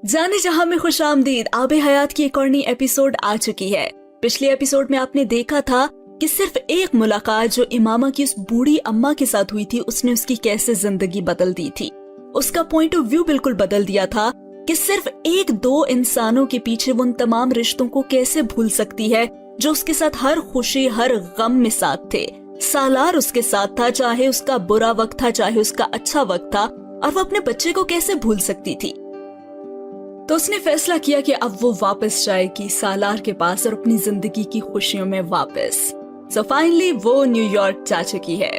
जाने जहां में खुश आमदीद। आबे हयात की एक और नई एपिसोड आ चुकी है। पिछले एपिसोड में आपने देखा था कि सिर्फ एक मुलाकात जो इमामा की उस बूढ़ी अम्मा के साथ हुई थी उसने उसकी कैसे जिंदगी बदल दी थी। उसका पॉइंट ऑफ व्यू बिल्कुल बदल दिया था कि सिर्फ एक दो इंसानों के पीछे वो उन तमाम रिश्तों को कैसे भूल सकती है जो उसके साथ हर खुशी हर गम में साथ थे। सालार उसके साथ था, चाहे उसका बुरा वक्त था चाहे उसका अच्छा वक्त था, और वो अपने बच्चे को कैसे भूल सकती थी। तो उसने फैसला किया कि अब वो वापस जाएगी सालार के पास और अपनी जिंदगी की खुशियों में वापस। सो फाइनली वो न्यूयॉर्क जा चुकी है।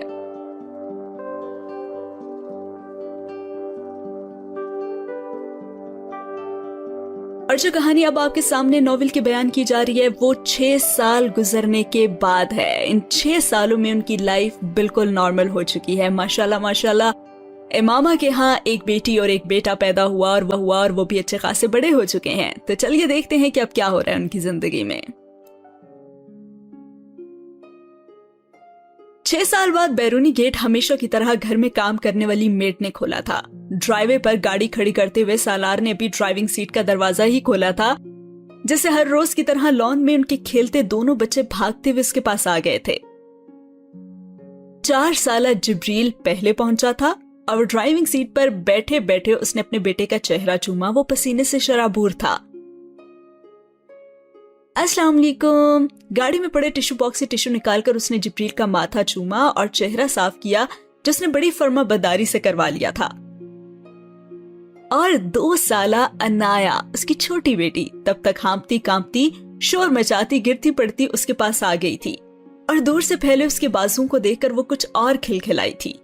और जो कहानी अब आपके सामने नॉवेल की बयान की जा रही है वो 6 साल गुजरने के बाद है। इन 6 सालों में उनकी लाइफ बिल्कुल नॉर्मल हो चुकी है। माशाल्लाह माशाल्लाह, इमामा के यहाँ एक बेटी और एक बेटा पैदा हुआ और वो भी अच्छे खासे बड़े हो चुके हैं। तो चलिए देखते हैं कि अब क्या हो रहा है उनकी जिंदगी में। 6 साल बाद बैरूनी गेट हमेशा की तरह घर में काम करने वाली मेड ने खोला था। ड्राइवे पर गाड़ी खड़ी करते हुए सालार ने अभी ड्राइविंग सीट का दरवाजा ही खोला था, जैसे हर रोज की तरह लॉन में उनके खेलते दोनों बच्चे भागते हुए उसके पास आ गए थे। 4 साला जिब्रील पहले पहुंचा था और ड्राइविंग सीट पर बैठे बैठे उसने अपने बेटे का चेहरा चूमा। वो पसीने से शराबूर था। अस्सलाम वालेकुम। गाड़ी में पड़े टिश्यू बॉक्स से टिश्यू निकालकर उसने जिब्रील का माथा चूमा और चेहरा साफ किया, जिसने बड़ी फर्माबरदारी से करवा लिया था। और 2 साला अनाया, उसकी छोटी बेटी, तब तक हाँफती कांपती शोर मचाती गिरती पड़ती उसके पास आ गई थी और दूर से फैले उसके बाजुओं को देखकर वो कुछ और खिलखिलाई थी।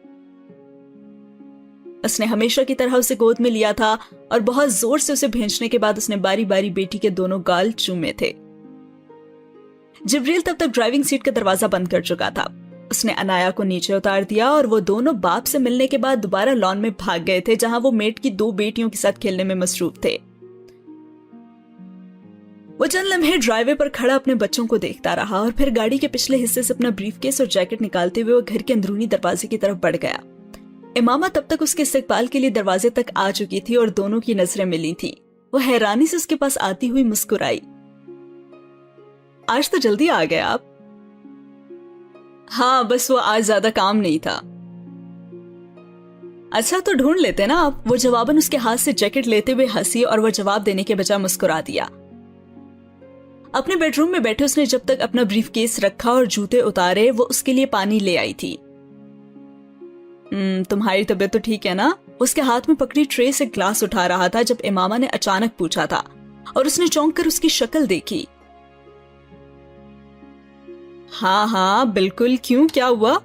उसने हमेशा की तरह उसे गोद में लिया था और बहुत जोर से उसे भेजने के बाद उसने बारी बारी बेटी के दोनों गाल चूमे थे। जिब्रील तब तक ड्राइविंग सीट का दरवाजा बंद कर चुका था। उसने अनाया को नीचे उतार दिया और वो दोनों बाप से मिलने के बाद दोबारा लॉन में भाग गए थे, जहां वो मेट की 2 बेटियों के साथ खेलने में मसरूफ थे। वो चंद लम्हे ड्राइवे पर खड़ा अपने बच्चों को देखता रहा और फिर गाड़ी के पिछले हिस्से से अपना ब्रीफकेस और जैकेट निकालते हुए वो घर के अंदरूनी दरवाजे की तरफ बढ़ गया। इमामा तब तक उसके इस्तकबाल के लिए दरवाजे तक आ चुकी थी और दोनों की नजरें मिली थी। वो हैरानी से उसके पास आती हुई मुस्कुराई। आज तो जल्दी आ गए आप। हाँ, बस वो आज ज्यादा काम नहीं था। अच्छा तो ढूंढ लेते ना आप। वो जवाबन उसके हाथ से जैकेट लेते हुए हंसी और वो जवाब देने के बजाय मुस्कुरा दिया। अपने बेडरूम में बैठे उसने जब तक अपना ब्रीफकेस रखा और जूते उतारे वो उसके लिए पानी ले आई थी। तुम्हारी तबीयत तो ठीक है ना? उसके हाथ में पकड़ी ट्रे से ग्लास उठा रहा था जब इमामा ने अचानक पूछा था और उसने चौंक कर उसकी शक्ल देखी। हाँ बिल्कुल, क्यों, क्या हुआ?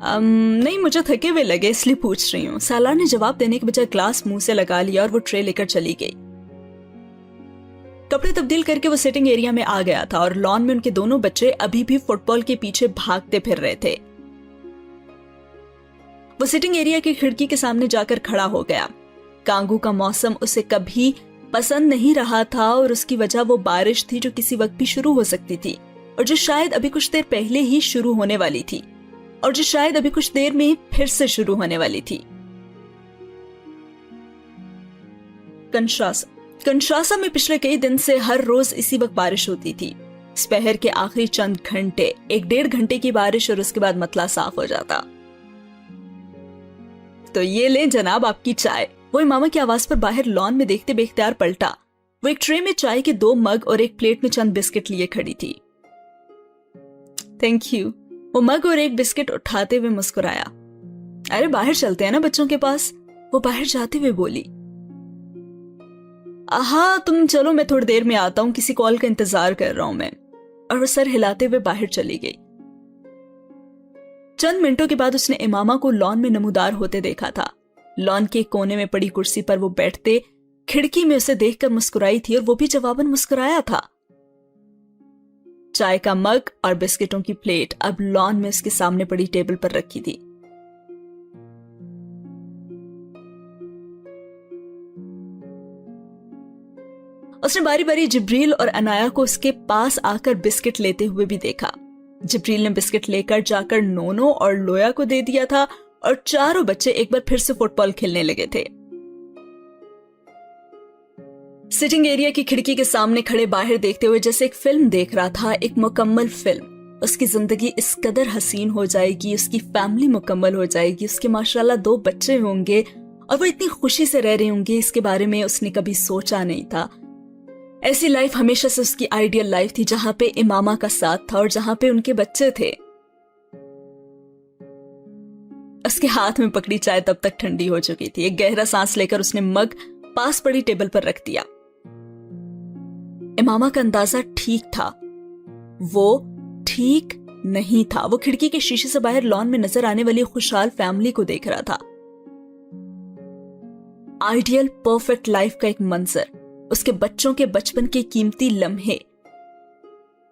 नहीं, मुझे थके हुए लगे इसलिए पूछ रही हूँ। सालार ने जवाब देने के बजाय ग्लास मुंह से लगा लिया और वो ट्रे लेकर चली गई। कपड़े तब्दील करके वो सिटिंग एरिया में आ गया था और लॉन में उनके दोनों बच्चे अभी भी फुटबॉल के पीछे भागते फिर रहे थे। वो सिटिंग एरिया की खिड़की के सामने जाकर खड़ा हो गया। कांगू का मौसम उसे कभी पसंद नहीं रहा था और उसकी वजह वो बारिश थी जो किसी वक्त भी शुरू हो सकती थी और जो शायद अभी कुछ देर पहले ही शुरू होने वाली थी और जो शायद अभी कुछ देर में फिर से शुरू होने वाली थी। कंशासा में पिछले कई दिन से हर रोज इसी वक्त बारिश होती थी। दोपहर के आखिरी चंद घंटे, 1-1.5 घंटे की बारिश और उसके बाद मतला साफ हो जाता। तो ये ले जनाब आपकी चाय। वो इमामा की आवाज पर बाहर लॉन में देखते बेख्तियार पलटा। वो एक ट्रे में चाय के 2 मग और एक प्लेट में चंद बिस्किट लिए खड़ी थी। Thank you. वो मग और एक बिस्किट उठाते हुए मुस्कुराया। अरे बाहर चलते हैं ना बच्चों के पास। वो बाहर जाते हुए बोली। हाँ तुम चलो, मैं थोड़ी देर में आता हूँ, किसी कॉल का इंतजार कर रहा हूं मैं। और वो सर हिलाते हुए बाहर चली गई। चंद मिनटों के बाद उसने इमामा को लॉन में नमूदार होते देखा था। लॉन के कोने में पड़ी कुर्सी पर वो बैठते खिड़की में उसे देखकर मुस्कुराई थी और वो भी जवाबन मुस्कुराया था। चाय का मग और बिस्किटों की प्लेट अब लॉन में उसके सामने पड़ी टेबल पर रखी थी। उसने बारी बारी जिब्रील और अनाया को उसके पास आकर बिस्किट लेते हुए भी देखा। जिब्रील ने बिस्किट लेकर जाकर नोनो और लोया को दे दिया था और चारों बच्चे एक बार फिर से फुटबॉल खेलने लगे थे। सिटिंग एरिया की खिड़की के सामने खड़े बाहर देखते हुए जैसे एक फिल्म देख रहा था, एक मुकम्मल फिल्म। उसकी जिंदगी इस कदर हसीन हो जाएगी, उसकी फैमिली मुकम्मल हो जाएगी, उसके माशाल्लाह 2 बच्चे होंगे और वो इतनी खुशी से रह रहे होंगे, इसके बारे में उसने कभी सोचा नहीं था। ऐसी लाइफ हमेशा से उसकी आइडियल लाइफ थी, जहां पे इमामा का साथ था और जहां पे उनके बच्चे थे। उसके हाथ में पकड़ी चाय तब तक ठंडी हो चुकी थी। एक गहरा सांस लेकर उसने मग पास पड़ी टेबल पर रख दिया। इमामा का अंदाजा ठीक था, वो ठीक नहीं था। वो खिड़की के शीशे से बाहर लॉन में नजर आने वाली खुशहाल फैमिली को देख रहा था। आइडियल परफेक्ट लाइफ का एक मंजर, उसके बच्चों के बचपन के कीमती लम्हे।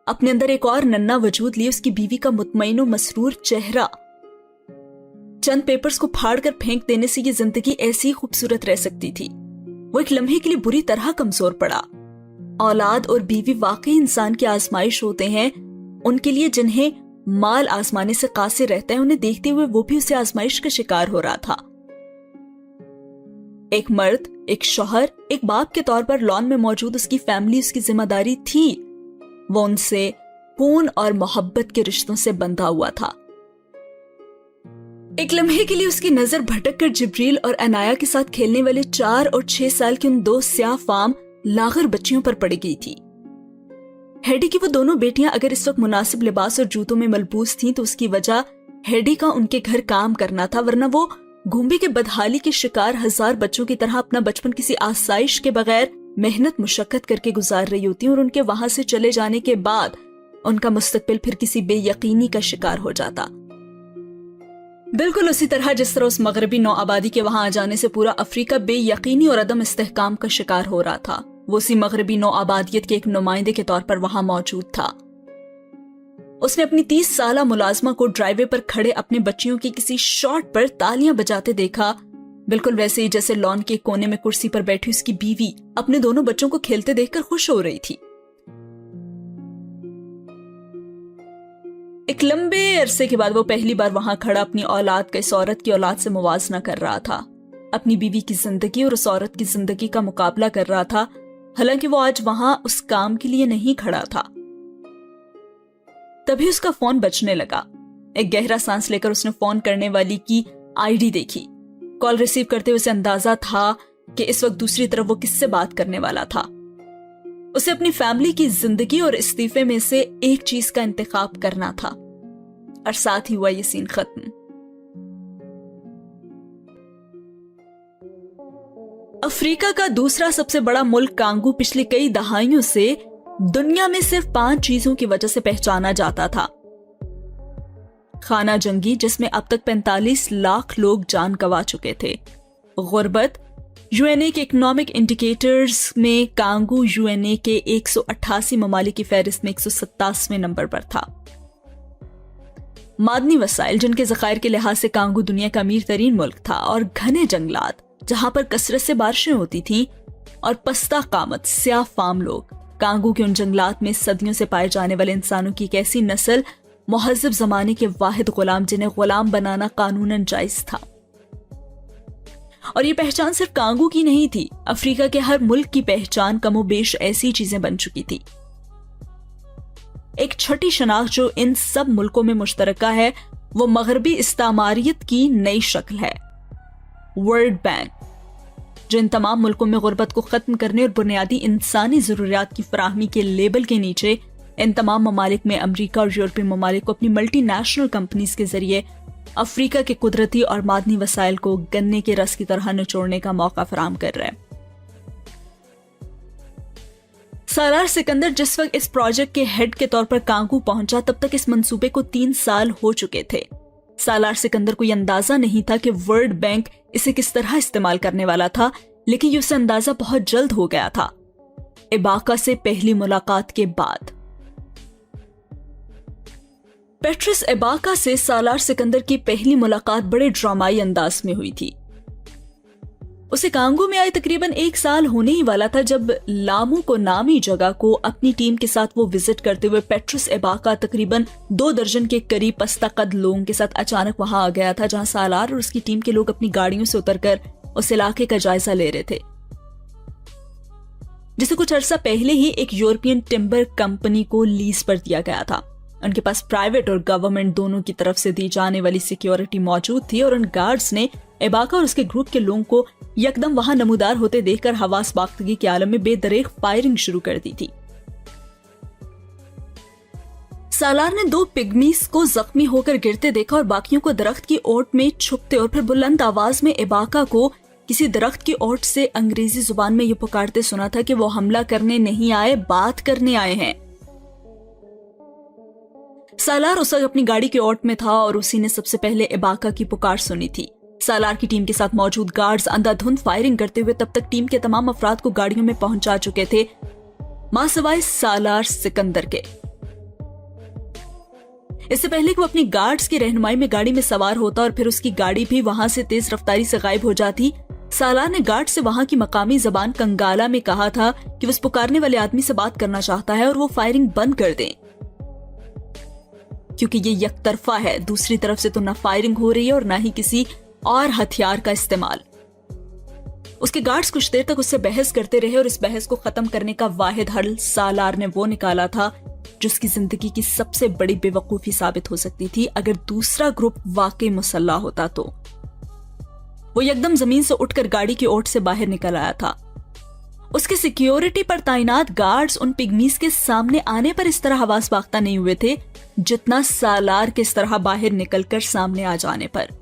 अपने अंदर एक और नन्हा वजूद लिए उसकी बीवी का मुतमईन और मसरूर चेहरा। चंद पेपर्स को फाड़कर फेंक देने से ये जिंदगी ऐसी ही खूबसूरत रह सकती थी। वो एक लम्हे के लिए बुरी तरह कमजोर पड़ा। औलाद और बीवी वाकई इंसान की आजमाइश होते हैं। उनके लिए जिन्हें माल आजमाने से कासिर रहता है, उन्हें देखते हुए वो भी उसे आजमाइश का शिकार हो रहा था। एक मर्द, एक शौहर, एक बाप के तौर पर लॉन में मौजूद उसकी फैमिली उसकी जिम्मेदारी थी। वो उनसे खून और मोहब्बत के रिश्तों से बंधा हुआ था। एक लम्हे के लिए उसकी नजर भटक कर जिब्रील और अनाया के साथ खेलने वाले 4 और 6 साल की उन 2 स्याह फाम लागर बच्चियों पर पड़ गई थी। हेडी की वो दोनों बेटियां अगर इस वक्त मुनासिब लिबास और जूतों में मलबूस थीं तो उसकी वजह हेडी का उनके घर काम करना था, वरना वो घूंबे के बदहाली के शिकार 1000 बच्चों की तरह अपना बचपन किसी आसाइश के बगैर मेहनत मुशक्कत करके गुजार रही होती और उनके वहां से चले जाने के बाद उनका मुस्तकबिल फिर किसी बेयकीनी का शिकार हो जाता। बिल्कुल उसी तरह जिस तरह उस मगरबी नौ आबादी के वहां आ जाने से पूरा अफ्रीका बेयकीनी और अदम इस्तेहकाम का शिकार हो रहा था, वो उसी मगरबी नौ आबादियत के एक नुमाइंदे के तौर पर वहां मौजूद था। उसने अपनी 30 साला मुलाजमा को ड्राइवे पर खड़े अपने बच्चियों की किसी शॉट पर तालियां बजाते देखा, बिल्कुल वैसे ही जैसे लॉन के कोने में कुर्सी पर बैठी उसकी बीवी अपने दोनों बच्चों को खेलते देखकर खुश हो रही थी। एक लंबे अरसे के बाद वो पहली बार वहां खड़ा अपनी औलाद का इस औरत की औलाद से मुवाजना कर रहा था। अपनी बीवी की जिंदगी और उस औरत की जिंदगी का मुकाबला कर रहा था। हालांकि वो आज वहां उस काम के लिए नहीं खड़ा था। तभी उसका फोन बजने लगा। एक गहरा सांस लेकर उसने फोन करने वाली की आईडी देखी। कॉल रिसीव करते हुए उसे अंदाजा था कि इस वक्त दूसरी तरफ वो किससे बात करने वाला था। उसे अपनी फैमिली की जिंदगी और इस्तीफे में से एक चीज का इंतखाब करना था और साथ ही हुआ ये सीन खत्म। अफ्रीका का दूसरा सबसे बड़ा मुल्क कांगो पिछले कई दहाइयों से दुनिया में सिर्फ 5 चीजों की वजह से पहचाना जाता था। खाना जंगी, जिसमें अब तक 45 लाख लोग जान गंवा चुके थे। गुर्बत, यूएनए के इकोनॉमिक इंडिकेटर्स में कांगो यूएनए के 188 ममालिक की फहरिस्त में 127वें नंबर पर था। मादनी वसाइल, जिनके ज़खायर के लिहाज से कांगो दुनिया का अमीर तरीन मुल्क था, और घने जंगलात जहां पर कसरत से बारिशें होती थीं, और पस्ता कामत स्याह फाम लोग। कांगो के उन जंगलात में सदियों से पाए जाने वाले इंसानों की एक ऐसी नस्ल, मुहज़्ज़ब ज़माने के वाहिद गुलाम, जिन्हें गुलाम बनाना कानूनन जायज था। और ये पहचान सिर्फ कांगो की नहीं थी, अफ्रीका के हर मुल्क की पहचान कमोबेश ऐसी चीजें बन चुकी थी। एक छठी शनाख्त जो इन सब मुल्कों में मुश्तरका है, वो मगरबी इस्तामारियत की नई शक्ल है, वर्ल्ड बैंक, जो इन तमाम मुल्कों में गुर्बत को खत्म करने और बुनियादी इंसानी जरूरियात की फराहमी के लेबल के नीचे इन तमाम ममालिक में अमरीका और यूरोपीय ममालिक को अपनी मल्टी नेशनल कंपनीज के जरिए अफ्रीका के कुदरती और मादनी वसाइल को गन्ने के रस की तरह निचोड़ने का मौका फराहम कर रहे हैं। सालार सिकंदर जिस वक्त इस प्रोजेक्ट के हेड के तौर पर कांगो पहुंचा, तब तक इस मंसूबे को 3 साल हो चुके थे। सालार सिकंदर को यह अंदाजा नहीं था कि वर्ल्ड बैंक इसे किस तरह इस्तेमाल करने वाला था, लेकिन ये उसे अंदाजा बहुत जल्द हो गया था। इबाका से पहली मुलाकात के बाद पेट्रिस इबाका से सालार सिकंदर की पहली मुलाकात बड़े ड्रामाई अंदाज में हुई थी। उसे कांगो में आए तकरीबन 1 साल होने ही वाला था जब लामू को नामी जगह को अपनी टीम के साथ वो विजिट करते हुए पेट्रिस इबाका तकरीबन 2 दर्जन के करीब पस्ता कद लोगों के साथ अचानक वहां आ गया था, जहां सालार और उसकी टीम के लोग अपनी गाड़ियों से उतरकर उस इलाके का जायजा ले रहे थे। जिसे कुछ अरसा पहले ही एक यूरोपियन टिम्बर कंपनी को लीज पर दिया गया था। उनके पास प्राइवेट और गवर्नमेंट दोनों की तरफ से दी जाने वाली सिक्योरिटी मौजूद थी और उन गार्ड्स ने इबाका और उसके ग्रुप के लोगों को यकदम वहां नमूदार होते देखकर हवास बाख्तगी के आलम में बेदरेग फायरिंग शुरू कर दी थी। सालार ने 2 पिग्मीज को जख्मी होकर गिरते देखा और बाकियों को दरख्त की ओट में छुपते और फिर बुलंद आवाज में इबाका को किसी दरख्त की ओट से अंग्रेजी जुबान में ये पुकारते सुना था कि वो हमला करने नहीं आए, बात करने आए हैं। सालार उस वक्त अपनी गाड़ी के ओट में था और उसी ने सबसे पहले इबाका की पुकार सुनी थी। सालार की टीम के साथ मौजूद गार्ड्स अंधाधुंध फायरिंग करते हुए तब तक टीम के तमाम अफराद को गाड़ियों में पहुंचा चुके थे, मां सिवाय सालार सिकंदर के। इससे पहले कि वो अपनी गार्ड्स की रहनुमाई में गाड़ी में सवार होता और फिर उसकी गाड़ी भी वहां से तेज रफ्तारी से गायब हो जाती, सालार ने गार्ड से वहां की मकामी जबान कंगाला में कहा था कि वो उस पुकारने वाले आदमी से बात करना चाहता है और वो फायरिंग बंद कर दें, क्योंकि ये यकतरफा है। दूसरी तरफ से तो न फायरिंग हो रही है और न ही किसी और हथियार का इस्तेमाल। उसके गार्ड्स कुछ देर तक उससे बहस करते रहे और इस बहस को खत्म करने का वाहिद हल सालार ने वो निकाला था जो उसकी जिंदगी की सबसे बड़ी बेवकूफी साबित हो सकती थी अगर दूसरा ग्रुप वाकई मुसल्ला होता तो। वो एकदम जमीन से उठकर गाड़ी की ओट से बाहर निकल आया था। उसके सिक्योरिटी पर तैनात गार्ड्स उन पिग्मीज के सामने आने पर इस तरह हवास बाख्ता नहीं हुए थे जितना सालार के इस तरह बाहर निकलकर सामने आ जाने पर।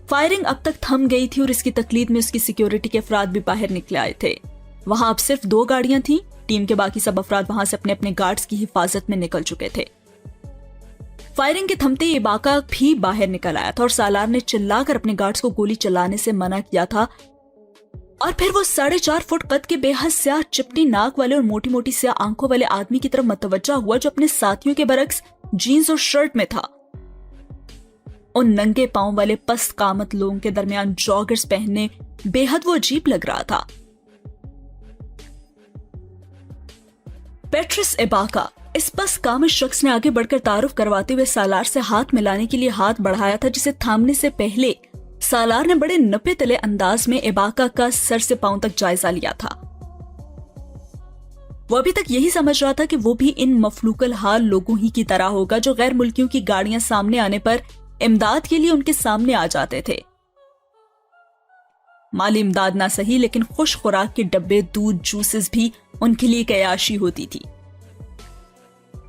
फायरिंग अब तक थम गई थी और इसकी तकलीद में उसकी सिक्योरिटी के अफराद भी बाहर निकले आए थे। वहां अब सिर्फ 2 गाड़ियां थीं। टीम के बाकी सब अफराद वहां से अपने अपने गार्ड्स की हिफाजत में निकल चुके थे। फायरिंग के थमते इबाका भी बाहर निकल आया था और सालार ने चिल्लाकर अपने गार्ड्स को गोली चलाने से मना किया था और फिर वो 4.5 फुट कद के बेहद स्याह चिपटी नाक वाले और मोटी मोटी स्याह आंखों वाले आदमी की तरफ मतवज्जा हुआ जो अपने साथियों के बरक्स जीन्स और शर्ट में था। उन नंगे पांव वाले पस्त कामत लोगों के दरमियान जॉगर्स पहनने बेहद वो अजीब लग रहा था। पेट्रिस इबाका, इस पस्त कामत शख्स ने आगे बढ़कर तारुफ करवाते हुए सालार से हाथ मिलाने के लिए हाथ बढ़ाया था, जिसे थामने से पहले सालार ने बड़े नपे तले अंदाज में इबाका का सर से पांव तक जायजा लिया था। वो अभी तक यही समझ रहा था कि वो भी इन मफलूकल हाल लोगों ही की तरह होगा जो गैर मुल्कियों की गाड़ियां सामने आने पर इमदाद के लिए उनके सामने आ जाते थे। माली इमदाद ना सही, लेकिन खुश खुराक के डब्बे, दूध, जूसेस भी उनके लिए कयाशी होती थी।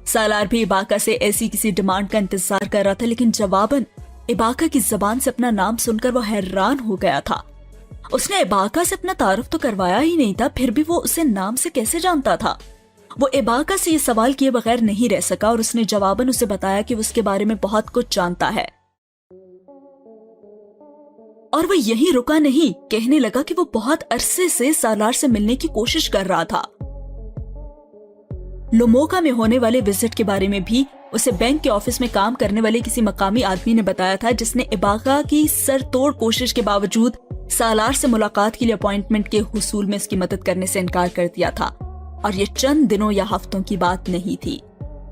सालार भी इबाका से ऐसी किसी डिमांड का इंतजार कर रहा था, लेकिन जवाबन इबाका की जबान से अपना नाम सुनकर वो हैरान हो गया था। उसने इबाका से अपना तारुफ तो करवाया ही नहीं था, फिर भी वो उसे नाम से कैसे जानता था। वो इबाका से ये सवाल किए बगैर नहीं रह सका और उसने जवाबन उसे बताया कि वो उसके बारे में बहुत कुछ जानता है। और वो यहीं रुका नहीं, कहने लगा कि वो बहुत अरसे से सालार से मिलने की कोशिश कर रहा था। लोमोका में होने वाले विजिट के बारे में भी उसे बैंक के ऑफिस में काम करने वाले किसी मकामी आदमी ने बताया था, जिसने इबाका की सरतोड़ कोशिश के बावजूद सालार से मुलाकात के लिए अपॉइंटमेंट के हुसूल में उसकी मदद करने से इनकार कर दिया था। और ये चंद दिनों या हफ्तों की बात नहीं थी।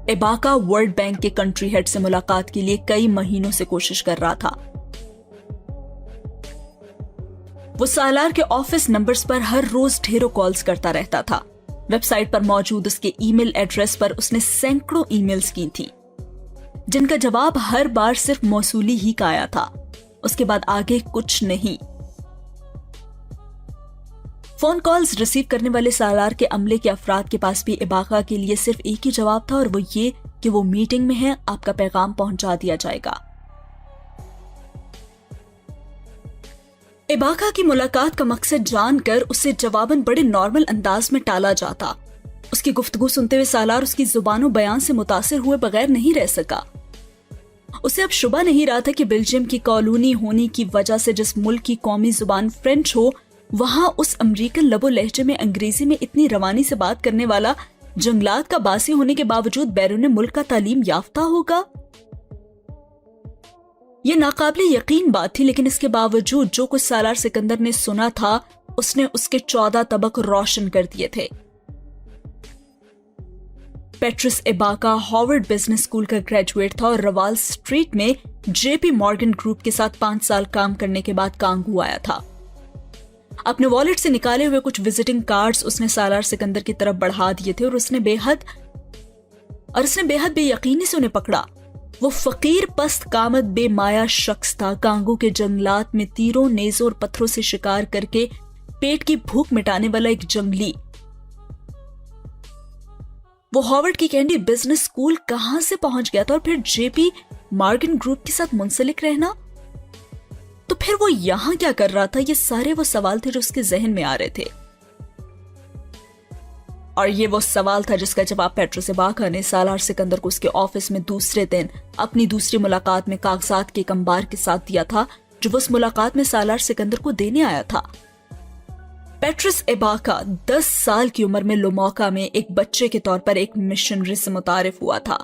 इबाका वर्ल्ड बैंक के कंट्री हेड से मुलाकात के लिए कई महीनों से कोशिश कर रहा था। वो सालार के ऑफिस नंबर्स पर हर रोज ढेरों कॉल्स करता रहता था। वेबसाइट पर मौजूद उसके ईमेल एड्रेस पर उसने सैकड़ों ईमेल्स की थी, जिनका जवाब हर बार सिर्फ मौसूली ही का आया था। उसके बाद आगे कुछ नहीं। फोन कॉल्स रिसीव करने वाले सालार के अमले के अफराद के पास भी इबाका के लिए सिर्फ एक ही जवाब था, और वो ये कि वो मीटिंग में है, आपका पैगाम पहुंचा दिया जाएगा। इबाका की मुलाकात का मकसद जानकर उसे जवाबन बड़े नॉर्मल अंदाज में टाला जाता। उसकी गुफ्तगू सुनते हुए सालार उसकी जुबानों बयान से मुतासिर हुए बगैर नहीं रह सका। उसे अब शुबा नहीं रहा था कि बेल्जियम की कॉलोनी होने की वजह से जिस मुल्क की कौमी जुबान फ्रेंच हो, वहां उस अमरीकन लबो लहजे में अंग्रेजी में इतनी रवानी से बात करने वाला जंगलात का बासी होने के बावजूद बैरून मुल्क का तालीम याफ्ता होगा। ये नाकाबिले यकीन बात थी, लेकिन इसके बावजूद जो कुछ सालार सिकंदर ने सुना था उसने उसके 14 तबक रोशन कर दिए थे। पेट्रिस इबाका हार्वर्ड बिजनेस स्कूल का ग्रेजुएट था और रवाल स्ट्रीट में जेपी मॉर्गन ग्रुप के साथ 5 साल काम करने के बाद कांगू आया था। अपने वॉलेट से निकाले हुए कुछ विजिटिंग कार्ड्स उसने सालार सिकंदर की तरफ बढ़ा दिए थे और उसने बेहद बेयकीनी से उन्हें पकड़ा। वो फकीर पस्त कामत बेमाया शख्स था। कांगो के जंगलात में तीरों, नेजों और पत्थरों से शिकार करके पेट की भूख मिटाने वाला एक जंगली। वो हॉवर्ड की कैंडी बिजनेस स्कूल कहां से पहुंच गया था और फिर जेपी मॉर्गन ग्रुप के साथ मुंसलिक रहना, तो फिर वो यहां क्या कर रहा था? ये सारे वो सवाल थे जो उसके जहन में आ रहे थे, और ये वो सवाल था जिसका जवाब पेट्रोस इबाका ने सालार सिकंदर को उसके ऑफिस में दूसरे दिन अपनी दूसरी मुलाकात में कागजात के एक अंबार के साथ दिया था, जो वो उस मुलाकात में सालार सिकंदर को देने आया था। पेट्रोस इबाका 10 साल की उम्र में लोमोका में एक बच्चे के तौर पर एक मिशनरी से मुतारिफ हुआ था,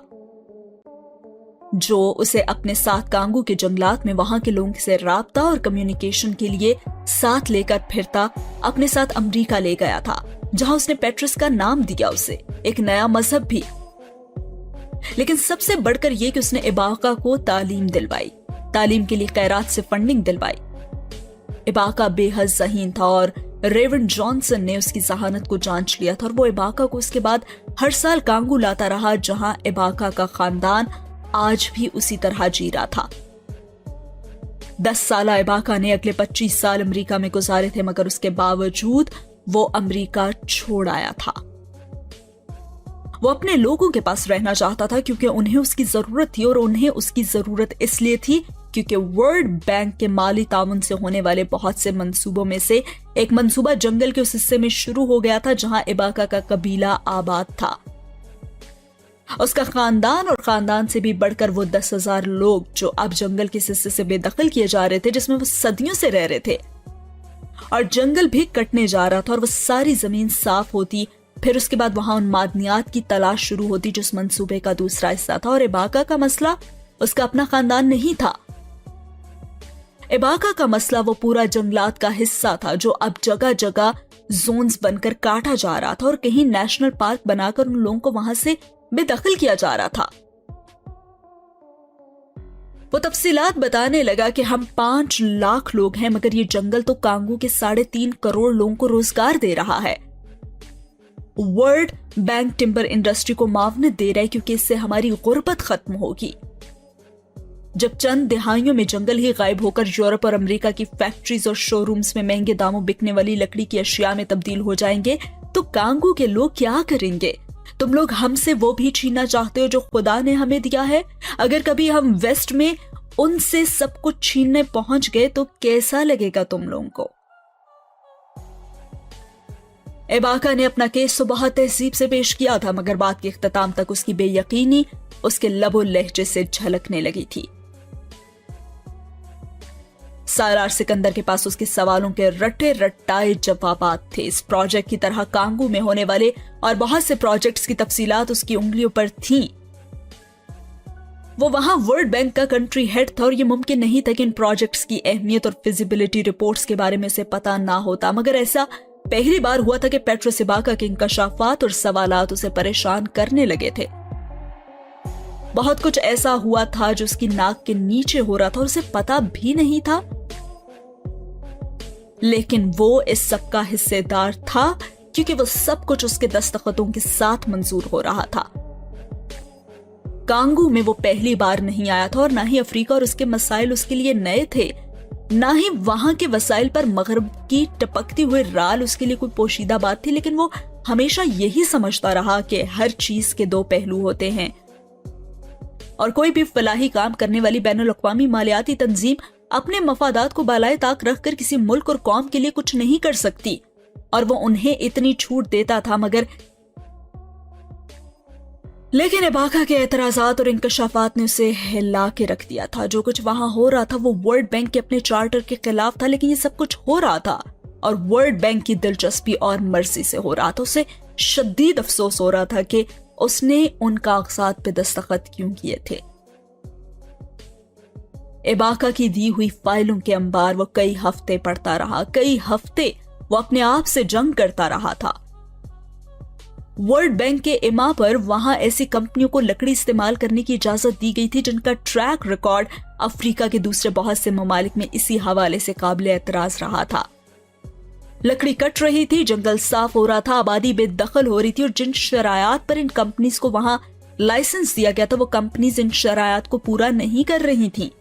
जो उसे अपने साथ कांगो के जंगलात में वहां के लोगों से राब्ता और कम्युनिकेशन के लिए साथ लेकर फिरता अपने साथ अमेरिका ले गया था, जहां उसने पेट्रोस का नाम दिया उसे, एक नया मजहब भी। लेकिन सबसे बढ़कर यह कि उसने इबाका को तालीम दिलवाई, तालीम के लिए खैरात से फंडिंग दिलवाई। इबाका बेहद ज़हीन था और रेवन जॉनसन ने उसकी जहानत को जांच लिया था और वो इबाका को उसके बाद हर साल कांगो लाता रहा, जहां इबाका का खानदान आज भी उसी तरह जी रहा था। 10 साल इबाका ने अगले 25 साल अमेरिका में गुजारे थे, मगर उसके बावजूद वो अमेरिका छोड़ आया था। वो अपने लोगों के पास रहना चाहता था क्योंकि उन्हें उसकी जरूरत थी, और उन्हें उसकी जरूरत इसलिए थी क्योंकि वर्ल्ड बैंक के माली ताउन से होने वाले बहुत से मंसूबों में से एक मंसूबा जंगल के उस हिस्से में शुरू हो गया था जहां इबाका का कबीला आबाद था। उसका खानदान और खानदान से भी बढ़कर वो 10,000 लोग जो अब जंगल के हिस्से से बेदखल किए जा रहे थे, जिसमें वो सदियों से रह रहे थे, और जंगल भी कटने जा रहा था और वो सारी जमीन साफ होती। फिर उसके बाद वहां उन मादनियात की तलाश शुरू होती जो उस मंसूबे का दूसरा हिस्सा था। और इबाका का मसला उसका अपना खानदान नहीं था, इबाका का मसला वो पूरा जंगलात का हिस्सा था जो अब जगह जगह जोन्स बनकर काटा जा रहा था और कहीं नेशनल पार्क बनाकर उन लोगों को वहां से बेदखल किया जा रहा था। वो तफसीलात बताने लगा कि हम 5 लाख लोग हैं, मगर ये जंगल तो कांगो के 3.5 करोड़ लोगों को रोजगार दे रहा है। वर्ल्ड बैंक टिम्बर इंडस्ट्री को मावनत दे रहा है क्योंकि इससे हमारी गुर्बत खत्म होगी। जब चंद दिहाइयों में जंगल ही गायब होकर यूरोप और अमेरिका की फैक्ट्रीज और शोरूम्स में महंगे दामों बिकने वाली लकड़ी की अशिया में तब्दील हो जाएंगे, तो कांगो के लोग क्या करेंगे? तुम लोग हमसे वो भी छीनना चाहते हो जो खुदा ने हमें दिया है। अगर कभी हम वेस्ट में उनसे सब कुछ छीनने पहुंच गए तो कैसा लगेगा तुम लोगों को? इबाका ने अपना केस तो बहुत तहजीब से पेश किया था, मगर बात के इख्तिताम तक उसकी बेयकीनी उसके लबो लहजे से झलकने लगी थी। सालार सिकंदर के पास उसके सवालों के रटे रटाए जवाबात थे। इस प्रोजेक्ट की तरह कांगो में होने वाले और बहुत से प्रोजेक्ट्स की तफसीलात उसकी उंगलियों पर थीं। वो वहां वर्ल्ड बैंक का कंट्री हेड था और ये मुमकिन नहीं था कि इन प्रोजेक्ट्स की अहमियत और फिजिबिलिटी रिपोर्ट्स के बारे में उसे पता ना होता, मगर ऐसा पहली बार हुआ था कि पेट्रोस इबाका के इंकशाफात और सवालात उसे परेशान करने लगे थे। बहुत कुछ ऐसा हुआ था जो उसकी नाक के नीचे हो रहा था और उसे पता भी नहीं था, लेकिन वो इस सब का हिस्सेदार था क्योंकि वो सब कुछ उसके दस्तखतों के साथ मंजूर हो रहा था। कांगो में वो पहली बार नहीं आया था और ना ही अफ्रीका और उसके मसाइल उसके लिए नए थे, ना ही वहां के वसाइल पर मगरब की टपकती हुई राल उसके लिए कोई पोशीदा बात थी, लेकिन वो हमेशा यही समझता रहा कि हर चीज के 2 पहलू होते हैं और कोई भी फलाही काम करने वाली बैनुल अक़वामी मालियाती तंजीम अपने मफादात को बालाए ताक रखकर किसी मुल्क और कौम के लिए कुछ नहीं कर सकती, और वो उन्हें इतनी छूट देता था। लेकिन इबाका के एतराजात और इंकशाफात ने उसे हिला के रख दिया था। जो कुछ वहां हो रहा था वो वर्ल्ड बैंक के अपने चार्टर के खिलाफ था, लेकिन ये सब कुछ हो रहा था और वर्ल्ड बैंक की दिलचस्पी और मर्जी से हो रहा था। उसे शदीद अफसोस हो रहा था कि उसने उन कागजात पे दस्तखत क्यों किए थे। इबाका की दी हुई फाइलों के अंबार वो कई हफ्ते पढ़ता रहा, कई हफ्ते वो अपने आप से जंग करता रहा था। वर्ल्ड बैंक के इमा पर वहां ऐसी कंपनियों को लकड़ी इस्तेमाल करने की इजाजत दी गई थी जिनका ट्रैक रिकॉर्ड अफ्रीका के दूसरे बहुत से ममालिक में इसी हवाले से काबिल एतराज रहा था। लकड़ी कट रही थी, जंगल साफ हो रहा था, आबादी बेदखल हो रही थी और जिन शरायात पर इन कंपनीज को वहां लाइसेंस दिया गया था वो कंपनीज इन शरायात को पूरा नहीं कर रही थी।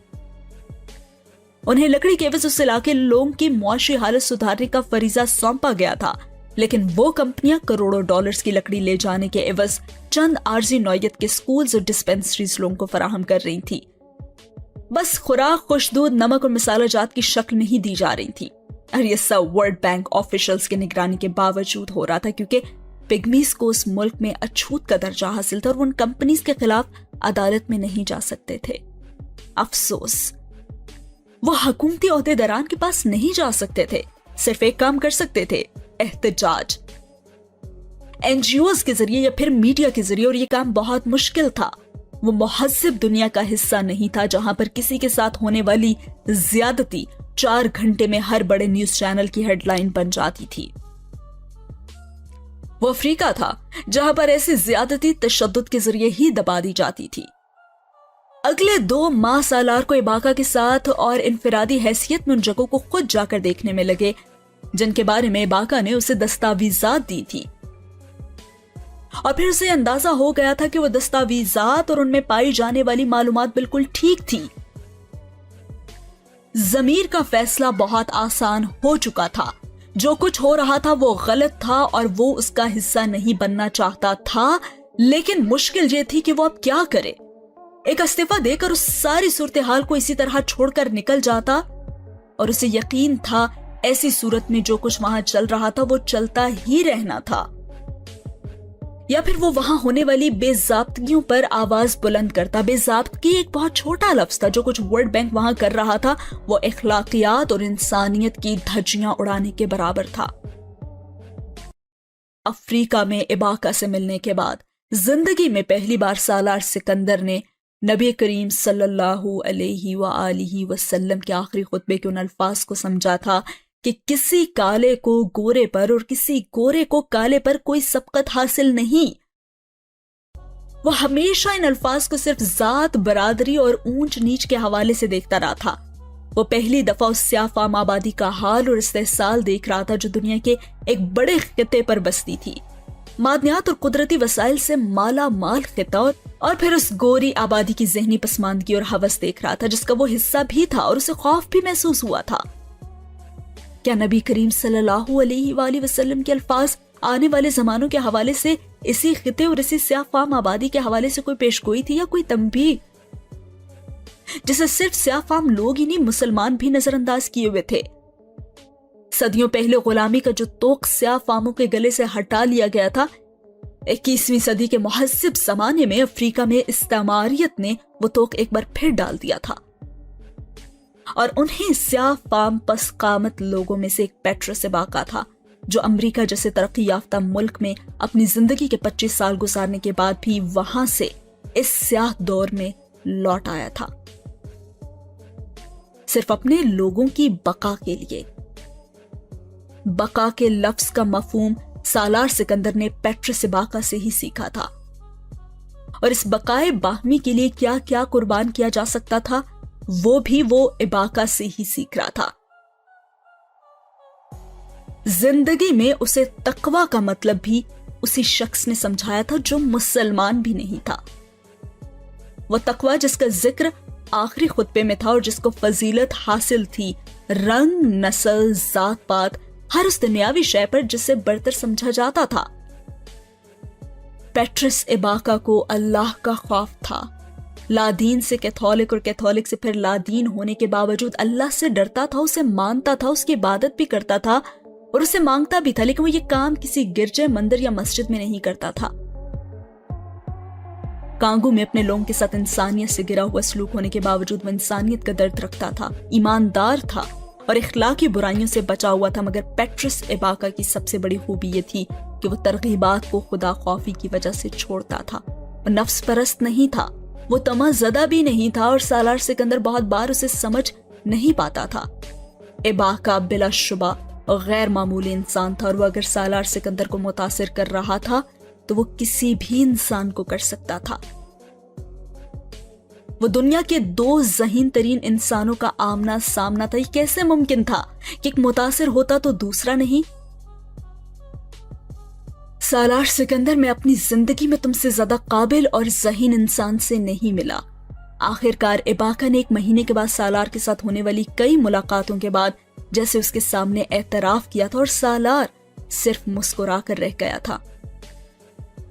उन्हें लकड़ी के एवज उस इलाके लोगों की मुआशी हालत सुधारने का फरीजा सौंपा गया था, लेकिन वो कंपनियां करोड़ों डॉलर्स की लकड़ी ले जाने के एवज चंद आर्जी नौयत के स्कूल्स और डिस्पेंसरीज लोगों को फराहम कर रही थी। बस खुराक, खुशदूद, नमक और मसाला जात की शक्ल में ही दी जा रही थी और ये सब वर्ल्ड बैंक ऑफिशियल्स के निगरानी के बावजूद हो रहा था, क्योंकि पिग्मीज को उस मुल्क में अछूत का दर्जा हासिल था और उन कंपनीज के खिलाफ अदालत में नहीं जा सकते थे। अफसोस, वो हुकूमती ओहदेदारान के पास नहीं जा सकते थे, सिर्फ एक काम कर सकते थे, एहतजाज, एनजीओज के जरिए या फिर मीडिया के जरिए, और ये काम बहुत मुश्किल था। वो मुहज्जब दुनिया का हिस्सा नहीं था जहां पर किसी के साथ होने वाली ज्यादती 4 घंटे में हर बड़े न्यूज चैनल की हेडलाइन बन जाती थी। वो अफ्रीका था जहां पर ऐसी ज्यादती तशद्दुद के जरिए ही दबा दी जाती थी। अगले 2 माह सालार को इबाका के साथ और इनफिरादी हैसियत में उन जगहों को खुद जाकर देखने में लगे जिनके बारे में इबाका ने उसे दस्तावेजात दी थी, और फिर उसे अंदाजा हो गया था कि वो दस्तावेजात और उनमें पाई जाने वाली मालूमात बिल्कुल ठीक थी। ज़मीर का फैसला बहुत आसान हो चुका था। जो कुछ हो रहा था वो गलत था और वो उसका हिस्सा नहीं बनना चाहता था, लेकिन मुश्किल ये थी कि वो अब क्या करे। एक इस्तीफा देकर उस सारी सूरत हाल को इसी तरह छोड़कर निकल जाता, और उसे यकीन था ऐसी सूरत में जो कुछ वहां चल रहा था वो चलता ही रहना था, या फिर वो वहां होने वाली बेज़ाब्तगियों पर आवाज बुलंद करता। बेज़ाब्तगी एक बहुत छोटा लफ्ज था। जो कुछ वर्ल्ड बैंक वहां कर रहा था वो इखलाकियात और इंसानियत की धज्जियां उड़ाने के बराबर था। अफ्रीका में इबाका से मिलने के बाद जिंदगी में पहली बार सालार सिकंदर ने नबी करीम सल्लल्लाहु अलैहि वसल्लम के आखिरी खुतबे के उन अल्फाज को समझा था कि किसी काले को गोरे पर और किसी गोरे को काले पर कोई सबकत हासिल नहीं। वो हमेशा इन अल्फाज को सिर्फ जात, बरादरी और ऊंच नीच के हवाले से देखता रहा था। वो पहली दफा उस स्याफाम आबादी का हाल और इस्तेहसाल देख रहा था जो दुनिया के एक बड़े खिते पर बसती थी, मादनियात और कुदरती वसाइल से माला माल खिता, और फिर उस गोरी आबादी की जहनी पसमानदगी और हवस देख रहा था जिसका वो हिस्सा भी था, और उसे खौफ भी महसूस हुआ था। क्या नबी करीम सल्लल्लाहु अलैहि वसल्लम के अल्फाज आने वाले जमानों के हवाले से इसी खिते और इसी स्याफाम आबादी के हवाले से कोई पेशगोई थी या कोई तंबीह, जिसे सिर्फ स्याफाम लोग ही नहीं मुसलमान भी नजरअंदाज किए हुए थे। सदियों पहले गुलामी का जो तोक स्याफामों के गले से हटा लिया गया था, 21वीं सदी के मुहज्जिब जमाने में अफ्रीका में इस्तेमारियत ने वो तोक एक बार फिर डाल दिया था, और उन्हें स्याफाम पसकामत लोगों में से एक पेट्रस इबाका था जो अमेरिका जैसे तरक्की याफ्ता मुल्क में अपनी जिंदगी के 25 साल गुजारने के बाद भी वहां से इस स्याह दौर में लौट आया था, सिर्फ अपने लोगों की बका के लिए। बका के लफ्ज का मफहूम सालार सिकंदर ने पेट्रस इबाका से ही सीखा था, और इस बकाए बाहमी के लिए क्या क्या कुर्बान किया जा सकता था वो भी वो इबाका से ही सीख रहा था। जिंदगी में उसे तकवा का मतलब भी उसी शख्स ने समझाया था जो मुसलमान भी नहीं था। वो तकवा जिसका जिक्र आखिरी खुतबे में था और जिसको फजीलत हासिल थी रंग, नस्ल, जात पात, हर उस दुनियावी शय पर जिसे बरतर समझा जाता था। पेट्रस इबाका को अल्लाह का खौफ था। लादीन से कैथोलिक और कैथोलिक से फिर लादीन होने के बावजूद अल्लाह से डरता था, उसे मानता था, उसकी इबादत भी करता था और उसे मांगता भी था, लेकिन वो ये काम किसी गिरजे, मंदिर या मस्जिद में नहीं करता था। कांगो में अपने लोगों के साथ इंसानियत से गिरा हुआ सलूक होने के बावजूद वो इंसानियत का दर्द रखता था, ईमानदार था और इखलाकी बुराइयों से बचा हुआ था। मगर पेट्रस इबाका की सबसे बड़ी खूबी ये थी कि वो तरगीबात को खुदा खौफी की वजह से छोड़ता था। वो नफ्स परस्त नहीं था, वो तमाज़दा भी नहीं था और सालार सिकंदर बहुत बार उसे समझ नहीं पाता था। इबाका बिलाशुबा गैर मामूली इंसान था और वो अगर सालार सिकंदर को मुतासिर कर रहा था तो वो किसी भी इंसान को कर सकता था। وہ دنیا کے 2 ذہین ترین انسانوں کا آمنا سامنا تھا. یہ کیسے ممکن تھا کہ ایک متاثر ہوتا تو دوسرا نہیں؟ سالار سکندر، میں اپنی زندگی میں تم سے زیادہ قابل اور ذہین انسان سے نہیں ملا. آخرکار اباکا نے 1 مہینے کے بعد سالار کے ساتھ ہونے والی کئی ملاقاتوں کے بعد جیسے اس کے سامنے اعتراف کیا تھا، اور سالار صرف مسکرا کر رہ گیا تھا.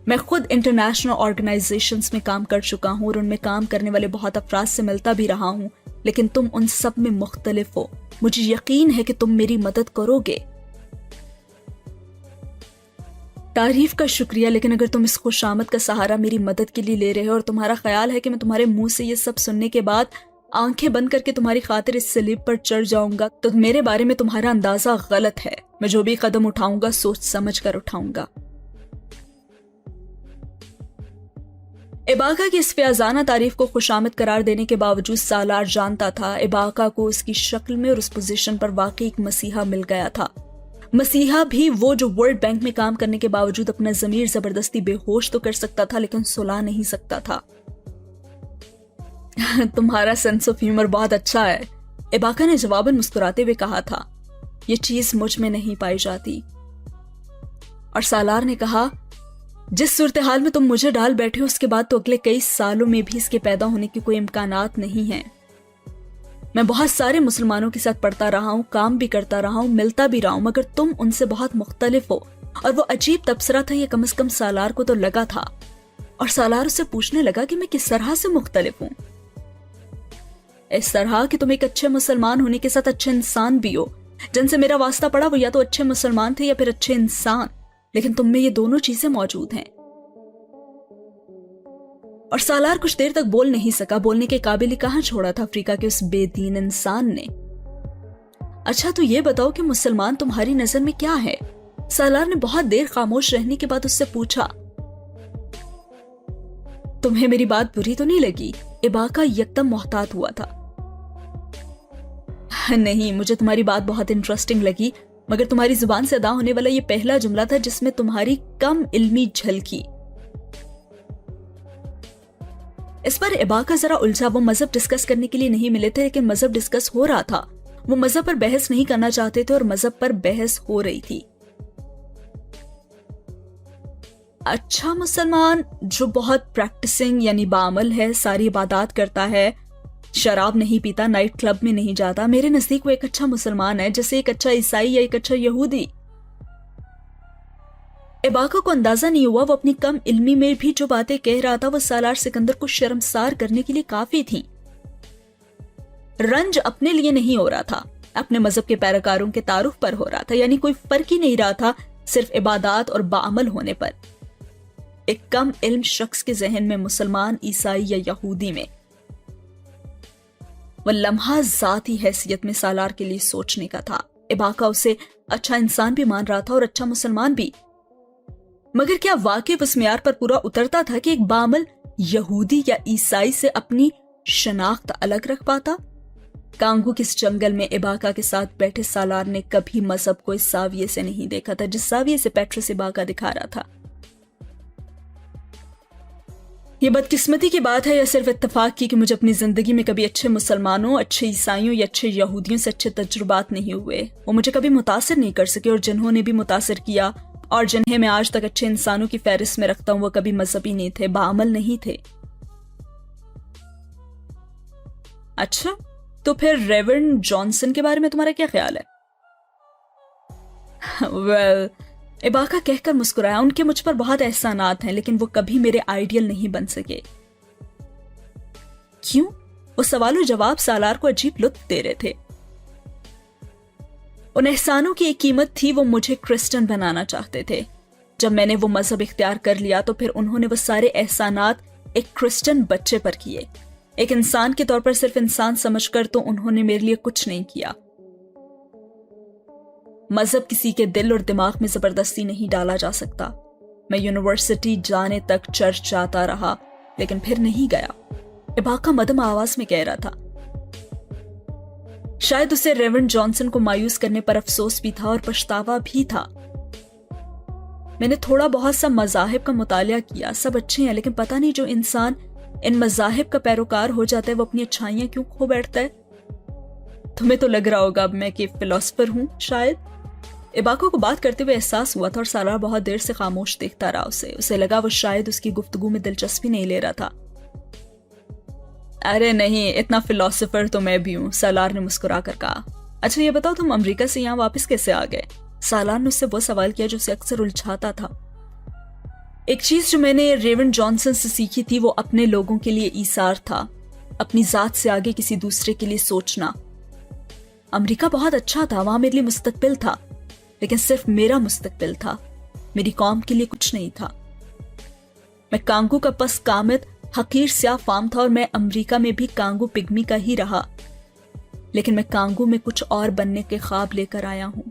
میں خود انٹرنیشنل آرگنائزیشنز میں کام کر چکا ہوں اور ان میں کام کرنے والے بہت افراد سے ملتا بھی رہا ہوں، لیکن تم ان سب میں مختلف ہو. مجھے یقین ہے کہ تم میری مدد کرو گے. تعریف کا شکریہ، لیکن اگر تم اس خوشامد کا سہارا میری مدد کے لیے لے رہے ہو اور تمہارا خیال ہے کہ میں تمہارے منہ سے یہ سب سننے کے بعد آنکھیں بند کر کے تمہاری خاطر اس سلیب پر چڑھ جاؤں گا، تو میرے بارے میں تمہارا اندازہ غلط ہے. میں جو بھی قدم اٹھاؤں گا سوچ سمجھ کر اٹھاؤں گا. اباکا کی اس فیاضانہ تعریف کو خوشامد قرار دینے کے باوجود سالار جانتا تھا اباکا کو اس کی شکل میں اور اس پوزیشن پر واقعی ایک مسیحا مل گیا تھا. مسیحا بھی وہ جو ورلڈ بینک میں کام کرنے کے باوجود اپنا ضمیر زبردستی بے ہوش تو کر سکتا تھا لیکن سلا نہیں سکتا تھا. تمہارا سینس آف ہیومر بہت اچھا ہے، اباکا نے جواباً مسکراتے ہوئے کہا تھا. یہ چیز مجھ میں نہیں پائی جاتی. اور سالار نے کہا، جس صورتحال میں تم مجھے ڈال بیٹھے ہو اس کے بعد تو اگلے کئی سالوں میں بھی اس کے پیدا ہونے کی کوئی امکانات نہیں ہیں. میں بہت سارے مسلمانوں کے ساتھ پڑھتا رہا ہوں، کام بھی کرتا رہا ہوں، ملتا بھی رہا ہوں، مگر تم ان سے بہت مختلف ہو. اور وہ عجیب تبصرہ تھا، یہ کم از کم سالار کو تو لگا تھا. اور سالار اسے پوچھنے لگا کہ میں کس طرح سے مختلف ہوں. اس طرح کہ تم ایک اچھے مسلمان ہونے کے ساتھ اچھے انسان بھی ہو. جن سے میرا واسطہ پڑا وہ یا تو اچھے مسلمان تھے یا پھر اچھے انسان، لیکن تم میں یہ دونوں چیزیں موجود ہیں. اور سالار کچھ دیر تک بول نہیں سکا. بولنے کے قابل ہی کہاں چھوڑا تھا افریقہ کے اس بے دین انسان نے. اچھا تو یہ بتاؤ کہ مسلمان تمہاری نظر میں کیا ہے؟ سالار نے بہت دیر خاموش رہنے کے بعد اس سے پوچھا. تمہیں میری بات بری تو نہیں لگی؟ اباکا یکدم محتاط ہوا تھا. نہیں، مجھے تمہاری بات بہت انٹرسٹنگ لگی، مگر تمہاری زبان سے ادا ہونے والا یہ پہلا جملہ تھا جس میں تمہاری کم علمی جھلکی. اس پر اباکا ذرا الجھا. وہ مذہب ڈسکس کرنے کے لیے نہیں ملے تھے لیکن مذہب ڈسکس ہو رہا تھا. وہ مذہب پر بحث نہیں کرنا چاہتے تھے اور مذہب پر بحث ہو رہی تھی. اچھا مسلمان جو بہت پریکٹسنگ یعنی بعمل ہے، ساری عبادات کرتا ہے، شراب نہیں پیتا، نائٹ کلب میں نہیں جاتا، میرے نزدیک وہ ایک اچھا مسلمان ہے، جیسے ایک اچھا عیسائی یا ایک اچھا یہودی. اباکا کو اندازہ نہیں ہوا وہ اپنی کم علمی میں بھی جو باتیں کہہ رہا تھا وہ سالار سکندر کو شرمسار کرنے کے لیے کافی تھی. رنج اپنے لیے نہیں ہو رہا تھا، اپنے مذہب کے پیروکاروں کے تعارف پر ہو رہا تھا. یعنی کوئی فرق ہی نہیں رہا تھا صرف عبادات اور بعمل ہونے پر. ایک کم علم شخص کے ذہن میں مسلمان، عیسائی یا یہودی میں وہ لمحہ ذاتی حیثیت میں سالار کے لیے سوچنے کا تھا. اباکا اسے اچھا انسان بھی مان رہا تھا اور اچھا مسلمان بھی، مگر کیا واقعی اس معیار پر پورا اترتا تھا کہ ایک بعمل یہودی یا عیسائی سے اپنی شناخت الگ رکھ پاتا؟ کانگو کے اس جنگل میں اباکا کے ساتھ بیٹھے سالار نے کبھی مذہب کو اس زاویے سے نہیں دیکھا تھا جس زاویے سے پیٹرس اباکا دکھا رہا تھا. یہ بدقسمتی کی بات ہے یا صرف اتفاق کی کہ مجھے اپنی زندگی میں کبھی اچھے مسلمانوں، اچھے عیسائیوں یا اچھے یہودیوں سے اچھے تجربات نہیں ہوئے. وہ مجھے کبھی متاثر نہیں کر سکے، اور جنہوں نے بھی متاثر کیا اور جنہیں میں آج تک اچھے انسانوں کی فہرست میں رکھتا ہوں وہ کبھی مذہبی نہیں تھے، بعمل نہیں تھے. اچھا تو پھر ریورنڈ جانسن کے بارے میں تمہارا کیا خیال ہے؟ ویل اباکا کہہ کر مسکرایا. ان کے مجھ پر بہت احسانات ہیں لیکن وہ کبھی میرے آئیڈیل نہیں بن سکے. کیوں؟ وہ سوال و جواب سالار کو عجیب لطف دے رہے تھے. ان احسانوں کی ایک قیمت تھی، وہ مجھے کرسچن بنانا چاہتے تھے. جب میں نے وہ مذہب اختیار کر لیا تو پھر انہوں نے وہ سارے احسانات ایک کرسچن بچے پر کیے. ایک انسان کے طور پر صرف انسان سمجھ کر تو انہوں نے میرے لیے کچھ نہیں کیا. مذہب کسی کے دل اور دماغ میں زبردستی نہیں ڈالا جا سکتا. میں یونیورسٹی جانے تک چرچ جاتا رہا لیکن پھر نہیں گیا. اباکا مدھم آواز میں کہہ رہا تھا. شاید اسے ریورنڈ جانسن کو مایوس کرنے پر افسوس بھی تھا اور پچھتاوا بھی تھا. میں نے تھوڑا بہت سا مذاہب کا مطالعہ کیا، سب اچھے ہیں لیکن پتہ نہیں جو انسان इन मज़ाहिब का पैरोकार हो जाता है वो अपनी अच्छाइयां क्यों खो बैठता है? तुम्हें तो लग रहा होगा अब मैं कि फिलोसफर हूं शायद। इबाका को बात करते हुए एहसास हुआ था और सालार बहुत देर से खामोश देखता रहा उसे लगा वो शायद उसकी गुफ्तगू में दिलचस्पी नहीं ले रहा था। अरे नहीं, इतना फिलोसफर तो मैं भी हूं, सालार ने मुस्कुरा कर कहा। अच्छा ये बताओ तुम अमेरिका से यहाँ वापस कैसे आ गए? सालार ने उससे वो सवाल किया जो उसे अक्सर उलझाता था। एक चीज जो मैंने रेवन जॉनसन से सीखी थी वो अपने लोगों के लिए ईसार था, अपनी जात से आगे किसी दूसरे के लिए सोचना। अमेरिका बहुत अच्छा था, वहां मेरे लिए मुस्तकबिल था, लेकिन सिर्फ मेरा मुस्तकबिल था, मेरी कौम के लिए कुछ नहीं था। मैं कांगू का पस कामित हकीर स्याह फार्म था और मैं अमेरिका में भी कांगू पिग्मी का ही रहा, लेकिन मैं कांगू में कुछ और बनने के ख्वाब लेकर आया हूं,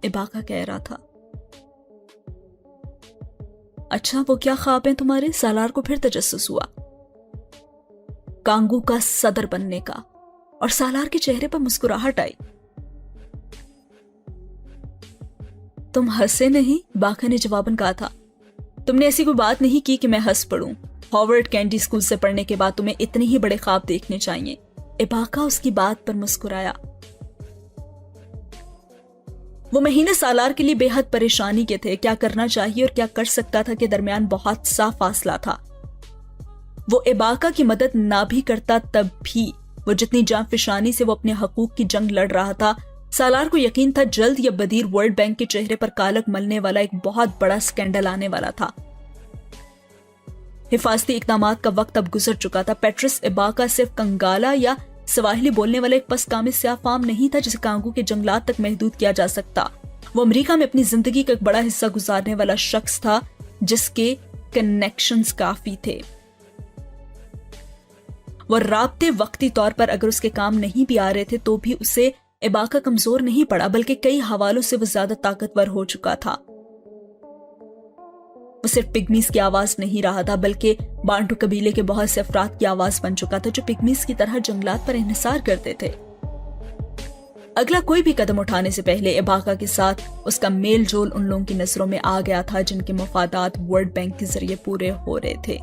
इबाका कह रहा था। अच्छा वो क्या ख्वाब हैं तुम्हारे? सालार को फिर तजस्सुस हुआ। कांगू का सदर बनने का, और सालार के चेहरे पर मुस्कुराहट आई। तुम हंसे नहीं, बाका ने जवाबन कहा था। तुमने ऐसी कोई बात नहीं की कि मैं हंस पड़ूं। हॉवर्ड कैंडी स्कूल से पढ़ने के बाद तुम्हें इतने ही बड़े ख्वाब देखने चाहिए। इबाका उसकी बात पर मुस्कुराया। वो महीने सालार के लिए बेहद परेशानी के थे। क्या करना चाहिए और क्या कर सकता था के दरमियान बहुत सा फासला था। वो इबाका की मदद ना भी करता तब भी वो जितनी जांफिशानी से वो अपने हकूक की जंग लड़ रहा था, सालार को यकीन था जल्द या बदीर वर्ल्ड बैंक के चेहरे पर कालक मलने वाला एक बहुत बड़ा स्कैंडल आने वाला था। हिफाजती इकदामात का वक्त अब गुजर चुका था। पेट्रिस इबाका सिर्फ कंगाला या सवाहिली बोलने वाला एक पसकामी स्याह फार्म नहीं था जिसे कांगू के जंगलात तक महदूद किया जा सकता। वो अमेरिका में अपनी जिंदगी का एक बड़ा हिस्सा गुजारने वाला शख्स था जिसके कनेक्शंस काफी थे। वो राब्ते वक्ती तौर पर अगर उसके काम नहीं भी आ रहे थे तो भी उसे इबाका कमजोर नहीं पड़ा, बल्कि कई हवालों से वो ज्यादा ताकतवर हो चुका था। वो सिर्फ पिग्मीज की आवाज नहीं रहा था, बल्कि बांटू कबीले के बहुत से अफराद की आवाज बन चुका था जो पिग्मीज की तरह जंगलात पर इन्हिसार करते थे। अगला कोई भी कदम उठाने से पहले इबाका के साथ उसका मेल जोल उन लोगों की नजरों में आ गया था जिनके मफादात वर्ल्ड बैंक के जरिए पूरे हो रहे थे।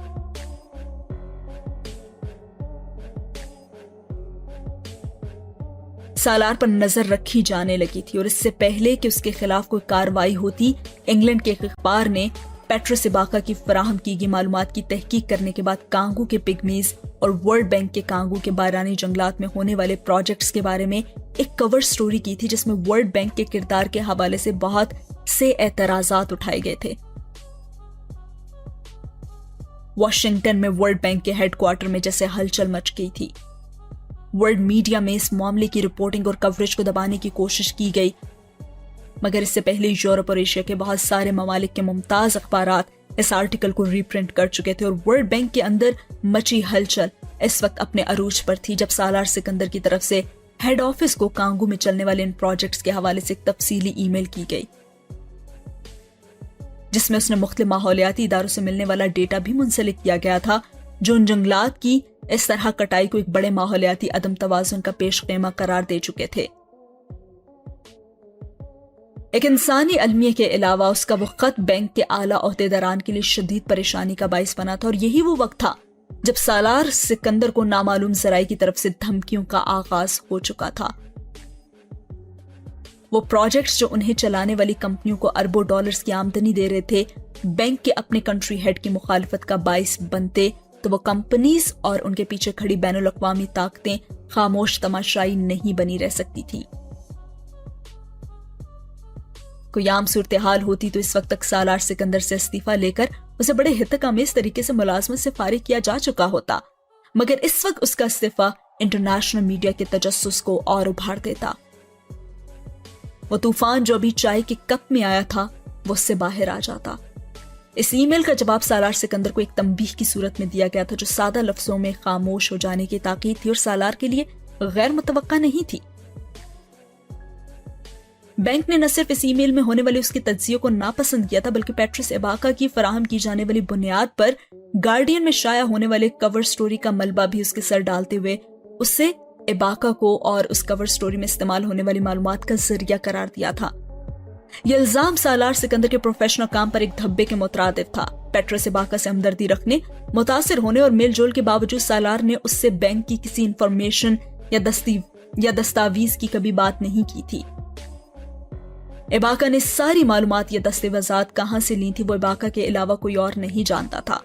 सालार पर नजर रखी जाने लगी थी और इससे पहले कि उसके खिलाफ कोई कार्रवाई होती, इंग्लैंड के एक अखबार ने पेट्रिस इबाका की फराहम की गई मालूमात की तहकीक करने के बाद कांगू के पिग्मीज और वर्ल्ड बैंक के कांगू के बारानी जंगलात में होने वाले प्रोजेक्ट्स के बारे में एक कवर स्टोरी की थी जिसमें वर्ल्ड बैंक के किरदार के हवाले से बहुत से एतराजात उठाए गए थे। वॉशिंगटन में वर्ल्ड बैंक के हेडक्वार्टर में जैसे हलचल मच गई थी। वर्ल्ड मीडिया में इस मामले की रिपोर्टिंग और कवरेज को दबाने की कोशिश की गई, मगर इससे पहले यूरोप और एशिया के बहुत सारे ममालिक के मुमताज अखबारात इस आर्टिकल को रीप्रिंट कर चुके थे और वर्ल्ड बैंक के अंदर मची हलचल इस वक्त अपने अरूज पर थी जब सालार सिकंदर की तरफ से हेड ऑफिस को कांगू में चलने वाले इन प्रोजेक्ट्स के हवाले से एक तफसीली ईमेल की गई, जिसमें उसने मुख्तलिफ माहौलियाती इदारों से मिलने वाला डेटा भी मुंसलिक किया गया था जो उन जंगलात की इस तरह कटाई को एक बड़े माहौलियाती अदम तवाजुन का पेशखेमा करार दे चुके थे। एक इंसानी अलमिया के अलावा उसका वो खत बैंक के आला ओहदेदारान के लिए शदीद परेशानी का बाइस बना था और यही वो वक्त था जब सालार सिकंदर को नामालूम जराए की तरफ से धमकियों का आगाज हो चुका था। वो प्रोजेक्ट्स जो उन्हें चलाने वाली कंपनियों को अरबों डॉलर्स की आमदनी दे रहे थे, बैंक के अपने कंट्री हेड की मुखालफत का बाइस बनते तो वो कंपनीज और उनके पीछे खड़ी बैनुल अक़वामी ताकतें खामोश तमाशाई नहीं बनी रह सकती थी। कोई आम सूरत हाल होती तो इस वक्त तक सालार सिकंदर से इस्तीफा लेकर उसे बड़े हितकामेज तरीके से मुलाजमत से फारिग किया जा चुका होता, मगर इस वक्त उसका इस्तीफा इंटरनेशनल मीडिया के तजस्सुस को और उभार देता। वो तूफान जो अभी चाय के कप में आया था वो उससे बाहर आ जाता। इस ईमेल का जवाब सालार सिकंदर को एक तंबीह की सूरत में दिया गया था जो सादा लफ्जों में खामोश हो जाने की ताकीद थी और सालार के लिए गैर मुतवक्का नहीं थी। बैंक ने न सिर्फ इस ईमेल में होने वाली उसकी तज्जियों को नापसंद किया था, बल्कि पेट्रिस इबाका की फराहम की जाने वाली बुनियाद पर गार्डियन में शाया होने वाले कवर स्टोरी का मलबा भी उसके सर डालते हुए उससे इबाका को और उस कवर स्टोरी में इस्तेमाल होने वाली मालूमात का जरिया करार दिया था। यह इल्जाम सालार सिकंदर के प्रोफेशनल काम पर एक धब्बे के मुतरादिफ था। पेट्रो से बाका से हमदर्दी रखने, मुतासिर होने और मेल जोल के बावजूद सालार ने उससे बैंक की किसी इंफॉर्मेशन या दस्तावेज की कभी बात नहीं की थी। इबाका ने सारी मालूमात या दस्तावेजात कहां से ली थी वो इबाका के अलावा कोई और नहीं जानता था।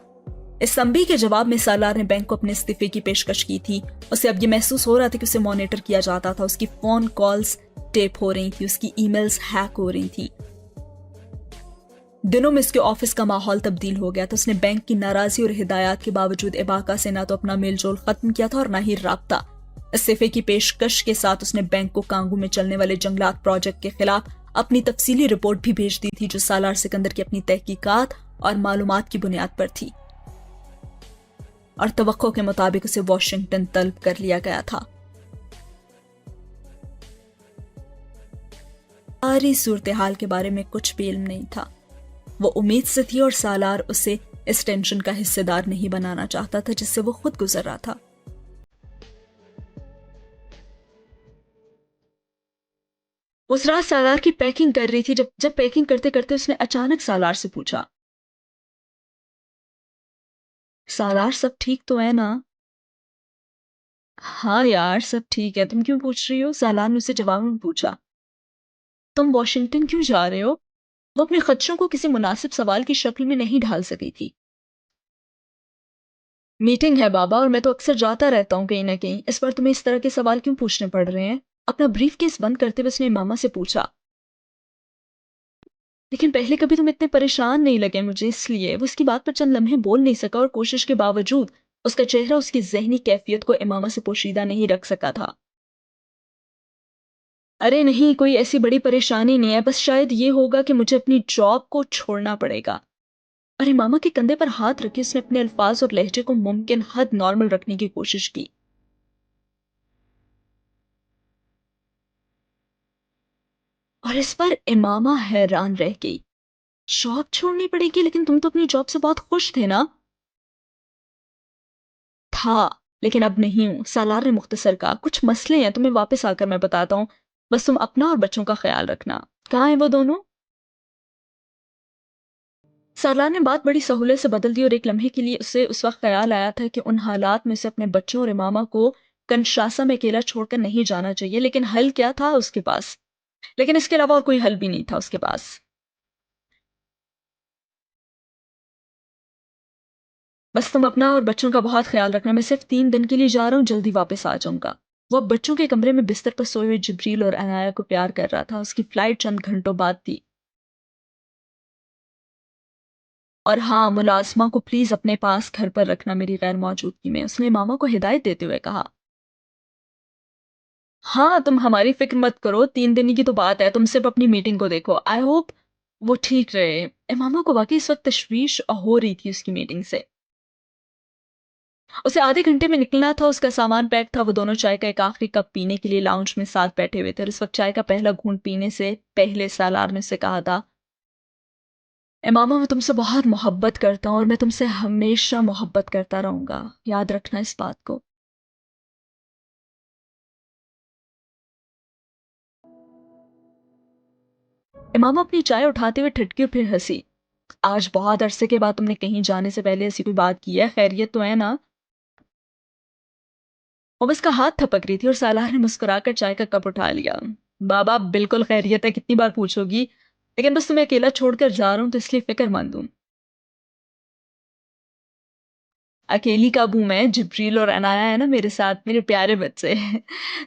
इस तंबीह के जवाब में सालार ने बैंक को अपने इस्तीफे की पेशकश की थी। उसे अब ये महसूस हो रहा था कि उसे मॉनिटर किया जाता था, उसकी फोन कॉल्स टेप हो रही थी, उसकी ईमेल्स हैक हो रही थी। दिनों में उसके ऑफिस का माहौल तब्दील हो गया था। उसने बैंक की नाराजगी और हिदायत के बावजूद इबाका से ना तो अपना मेल जोल खत्म किया था और ना ही राब्ता। इस्तीफे की पेशकश के साथ उसने बैंक को कांगू में चलने वाले जंगलात प्रोजेक्ट के खिलाफ अपनी तफसीली रिपोर्ट भी भेज दी थी, जो सालार सिकंदर की अपनी तहकीकात और मालूमात की बुनियाद पर थी, और तवक्को के मुताबिक उसे वाशिंगटन तलब कर लिया गया था। सारी सूरत हाल के बारे में कुछ भी इल्म नहीं था। वो उम्मीद से थी और सालार उसे इस टेंशन का हिस्सेदार नहीं बनाना चाहता था जिससे वो खुद गुजर रहा था। उस रात सालार की पैकिंग कर रही थी। जब पैकिंग करते करते उसने अचानक सालार से पूछा, सालार सब ठीक तो है ना? हाँ यार सब ठीक है, तुम क्यों पूछ रही हो? सालार ने उसे जवाब में पूछा। तुम वॉशिंगटन क्यों जा रहे हो? वो अपने खदशों को किसी मुनासिब सवाल की शक्ल में नहीं ढाल सकी थी। मीटिंग है बाबा, और मैं तो अक्सर जाता रहता हूँ कहीं ना कहीं। इस बार तुम्हें इस तरह के सवाल क्यों पूछने पड़ रहे हैं? अपना ब्रीफ केस बंद करते हुए उसने मामा से पूछा। लेकिन पहले कभी तुम इतने परेशान नहीं लगे मुझे, इसलिए। वो उसकी बात पर चंद लम्हे बोल नहीं सका और कोशिश के बावजूद उसका चेहरा उसकी जहनी कैफियत को इमामा से पोशीदा नहीं रख सका था। अरे नहीं, कोई ऐसी बड़ी परेशानी नहीं है, बस शायद ये होगा कि मुझे अपनी जॉब को छोड़ना पड़ेगा। अरे मामा के कंधे पर हाथ रखे उसने अपने अल्फाज और लहजे को मुमकिन हद नॉर्मल रखने की कोशिश की। और इस पर इमामा हैरान रह गई। जॉब छोड़नी पड़ेगी? लेकिन तुम तो अपनी जॉब से बहुत खुश थे ना? था, लेकिन अब नहीं हूं, सालार ने मुख्तसर कहा। कुछ मसले हैं, तुम्हें वापस आकर मैं बताता हूँ। बस तुम अपना और बच्चों का ख्याल रखना। कहाँ हैं वो दोनों? सालार ने बात बड़ी सहूलियत से बदल दी और एक लम्हे के लिए उसे उस वक्त ख्याल आया था कि उन हालात में से अपने बच्चों और इमामा को कंशासा में अकेला छोड़कर नहीं जाना चाहिए। लेकिन हल क्या था उसके पास? लेकिन इसके अलावा और कोई हल भी नहीं था उसके पास। बस तुम अपना और बच्चों का बहुत ख्याल रखना। मैं सिर्फ 3 दिन के लिए जा रहा हूँ, जल्दी वापस आ जाऊंगा। वो अब बच्चों के कमरे में बिस्तर पर सोए हुए जिब्रील और अनाया को प्यार कर रहा था। उसकी फ्लाइट चंद घंटों बाद थी। और हाँ, मुलाजमा को प्लीज अपने पास घर पर रखना मेरी गैर मौजूदगी में, उसने मामा को हिदायत देते हुए कहा। हाँ, तुम हमारी फिक्र मत करो, 3 दिन की तो बात है, तुम सिर्फ अपनी मीटिंग को देखो। आई होप वो ठीक रहे। मामा को वाकई इस वक्त तशवीश हो रही थी उसकी मीटिंग से। उसे आधे घंटे में निकलना था, उसका सामान पैक था। वो दोनों चाय का एक आखिरी कप पीने के लिए लाउंज में साथ बैठे हुए थे और इस वक्त चाय का पहला घूंट पीने से पहले सालार ने उसे कहा था, मामा मैं तुमसे बहुत मोहब्बत करता हूँ और मैं तुमसे हमेशा मोहब्बत करता रहूंगा, याद रखना इस बात को। मामा अपनी चाय उठाते हुए ठटकी और फिर हंसी। आज बहुत अरसे के बाद तुमने कहीं जाने से पहले ऐसी कोई बात की है? खैरियत तो है ना? वो बस का हाथ थपक रही थी और सालार ने मुस्कुराकर चाय का कप उठा लिया। बाबा बिल्कुल खैरियत है, कितनी बार पूछोगी? लेकिन बस तुम्हें अकेला छोड़कर जा रहा हूं तो इसलिए फिक्रमंद हूं। अकेली कब हूं मैं? जिब्रील और अनाया है ना मेरे साथ, मेरे प्यारे बच्चे।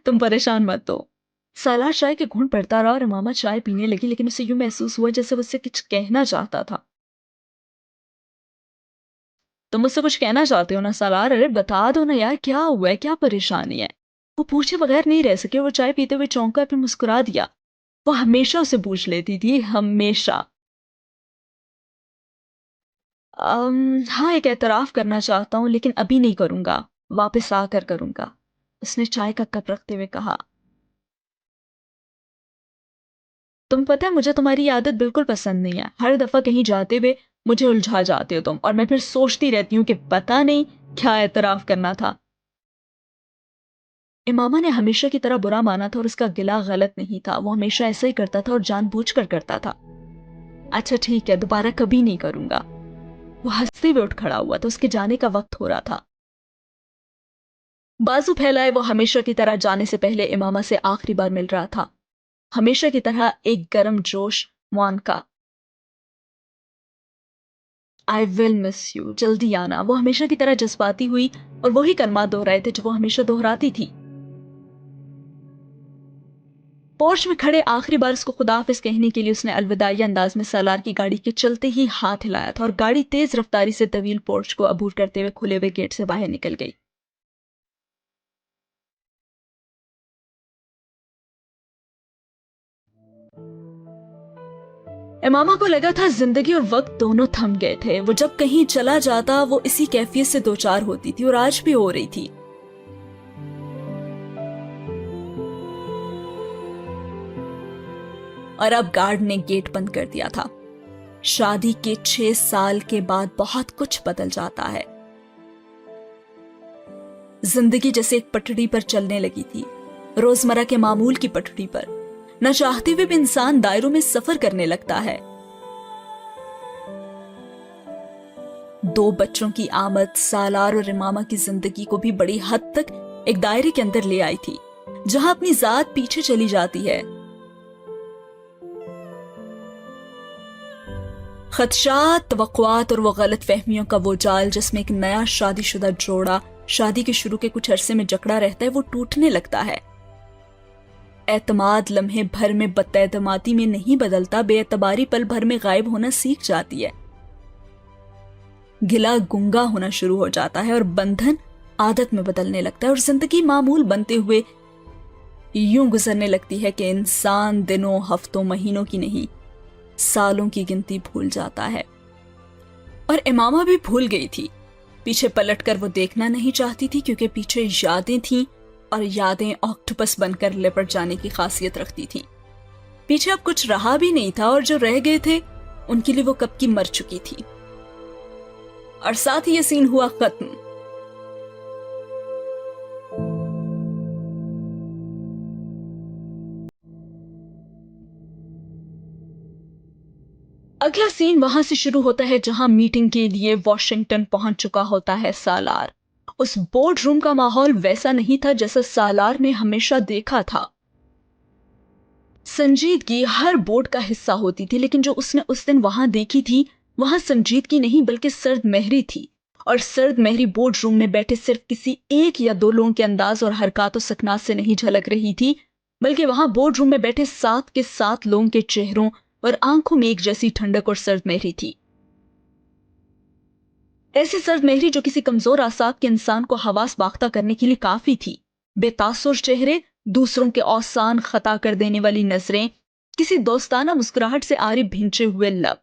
तुम परेशान मत हो। सालार चाय के घूंट भरता रहा और मामा चाय पीने लगी, लेकिन उसे यूं महसूस हुआ जैसे वो उससे कुछ कहना चाहता था। तुम मुझसे कुछ कहना चाहते हो ना सालार? अरे बता दो ना यार, क्या हुआ है, क्या परेशानी है? वो पूछे बगैर नहीं रह सके। वो चाय पीते हुए चौंका फिर मुस्कुरा दिया। वो हमेशा उसे पूछ लेती थी, हमेशा। हाँ, एक एतराफ़ करना चाहता हूँ लेकिन अभी नहीं करूँगा, वापस आकर करूँगा, उसने चाय का कप रखते हुए कहा। तुम पता है मुझे तुम्हारी ये आदत बिल्कुल पसंद नहीं है। हर दफ़ा कहीं जाते हुए मुझे उलझा जाते हो तुम, और मैं फिर सोचती रहती हूँ कि पता नहीं क्या एतराफ़ करना था। इमामा ने हमेशा की तरह बुरा माना था और उसका गिला गलत नहीं था। वो हमेशा ऐसा ही करता था और जानबूझकर करता था। अच्छा ठीक है, दोबारा कभी नहीं करूँगा। وہ ہنستے ہوئے اٹھ کھڑا ہوا تھا، اس کے جانے کا وقت ہو رہا تھا۔ بازو پھیلائے وہ ہمیشہ کی طرح جانے سے پہلے امامہ سے آخری بار مل رہا تھا، ہمیشہ کی طرح ایک گرم جوش موانکا، I will miss you، جلدی آنا۔ وہ ہمیشہ کی طرح جذباتی ہوئی اور وہی کلمات دہرائے تھے جو وہ ہمیشہ دہراتی تھی۔ پورچ میں کھڑے آخری بار اس کو خداحافظ کہنے کے لیے اس نے الوداعی انداز میں سالار کی گاڑی کے چلتے ہی ہاتھ ہلایا تھا اور گاڑی تیز رفتاری سے طویل پورچ کو عبور کرتے ہوئے کھلے ہوئے گیٹ سے باہر نکل گئی۔ امامہ کو لگا تھا زندگی اور وقت دونوں تھم گئے تھے، وہ جب کہیں چلا جاتا وہ اسی کیفیت سے دوچار ہوتی تھی اور آج بھی ہو رہی تھی۔ اور اب گارڈ نے گیٹ بند کر دیا تھا۔ شادی کے 6 سال کے بعد بہت کچھ بدل جاتا ہے۔ زندگی جیسے ایک پٹڑی پر چلنے لگی تھی، روزمرہ کے معمول کی پٹڑی پر، نہ چاہتے ہوئے بھی انسان دائروں میں سفر کرنے لگتا ہے۔ 2 بچوں کی آمد سالار اور امامہ کی زندگی کو بھی بڑی حد تک ایک دائرے کے اندر لے آئی تھی، جہاں اپنی ذات پیچھے چلی جاتی ہے۔ خدشات، توقعات اور وہ غلط فہمیوں کا وہ جال جس میں ایک نیا شادی شدہ جوڑا شادی کے شروع کے کچھ عرصے میں جکڑا رہتا ہے، وہ ٹوٹنے لگتا ہے۔ اعتماد لمحے بھر میں بد اعتمادی میں نہیں بدلتا، بے اعتباری پل بھر میں غائب ہونا سیکھ جاتی ہے۔ گلا گنگا ہونا شروع ہو جاتا ہے اور بندھن عادت میں بدلنے لگتا ہے، اور زندگی معمول بنتے ہوئے یوں گزرنے لگتی ہے کہ انسان دنوں، ہفتوں، مہینوں کی نہیں، سالوں کی گنتی بھول جاتا ہے۔ اور امامہ بھی بھول گئی تھی۔ پیچھے پلٹ کر وہ دیکھنا نہیں چاہتی تھی، کیونکہ پیچھے یادیں تھیں اور یادیں آکٹوپس بن کر لپٹ جانے کی خاصیت رکھتی تھیں۔ پیچھے اب کچھ رہا بھی نہیں تھا، اور جو رہ گئے تھے ان کے لیے وہ کب کی مر چکی تھی۔ اور ساتھ ہی یہ سین ہوا ختم۔ اگلا سین وہاں سے شروع ہوتا ہے جہاں میٹنگ کے لیے واشنگٹن پہنچ چکا ہوتا ہے سالار۔ اس بورڈ روم کا ماحول ویسا نہیں تھا جیسا سالار نے ہمیشہ دیکھا تھا۔ سنجیدگی ہر بورڈ کا حصہ ہوتی تھی، لیکن جو اس نے اس دن وہاں دیکھی تھی وہاں سنجیدگی نہیں بلکہ سرد مہری تھی، اور سرد مہری بورڈ روم میں بیٹھے صرف کسی ایک یا 2 لوگوں کے انداز اور حرکات و سکنات سے نہیں جھلک رہی تھی، بلکہ وہاں بورڈ روم میں بیٹھے 7 کے 7 لوگوں کے چہروں اور آنکھوں میں ایک جیسی ٹھنڈک اور سرد مہری تھی۔ ایسی سرد مہری جو کسی کمزور اعصاب کے انسان کو حواس باختہ کرنے کے لیے کافی تھی۔ بے تاثر چہرے، دوسروں کے اوسان خطا کر دینے والی نظریں، کسی دوستانہ مسکراہٹ سے آرے بھینچے ہوئے لب،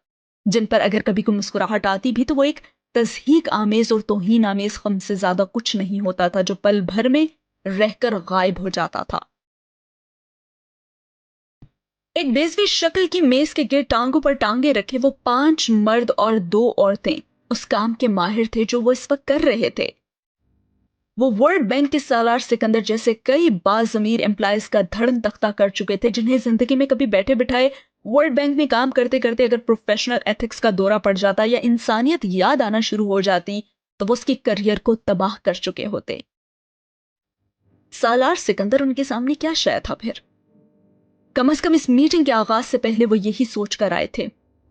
جن پر اگر کبھی کوئی مسکراہٹ آتی بھی تو وہ ایک تضحیک آمیز اور توہین آمیز خم سے زیادہ کچھ نہیں ہوتا تھا، جو پل بھر میں رہ کر غائب ہو جاتا تھا۔ ایک بیضوی شکل کی میز کے گرد ٹانگوں پر ٹانگیں رکھے وہ 5 مرد اور 2 عورتیں اس کام کے ماہر تھے جو وہ اس وقت کر رہے تھے۔ وہ ورلڈ بینک کے سالار سکندر جیسے کئی باضمیر امپلائیز کا دھڑن تختہ کر چکے تھے، جنہیں زندگی میں کبھی بیٹھے بٹھائے ورلڈ بینک میں کام کرتے کرتے اگر پروفیشنل ایتھکس کا دورہ پڑ جاتا یا انسانیت یاد آنا شروع ہو جاتی تو وہ اس کی کریئر کو تباہ کر چکے ہوتے۔ سالار سکندر ان کے سامنے کیا شے تھا پھر؟ کم از کم اس میٹنگ کے آغاز سے پہلے وہ یہی سوچ کر آئے تھے۔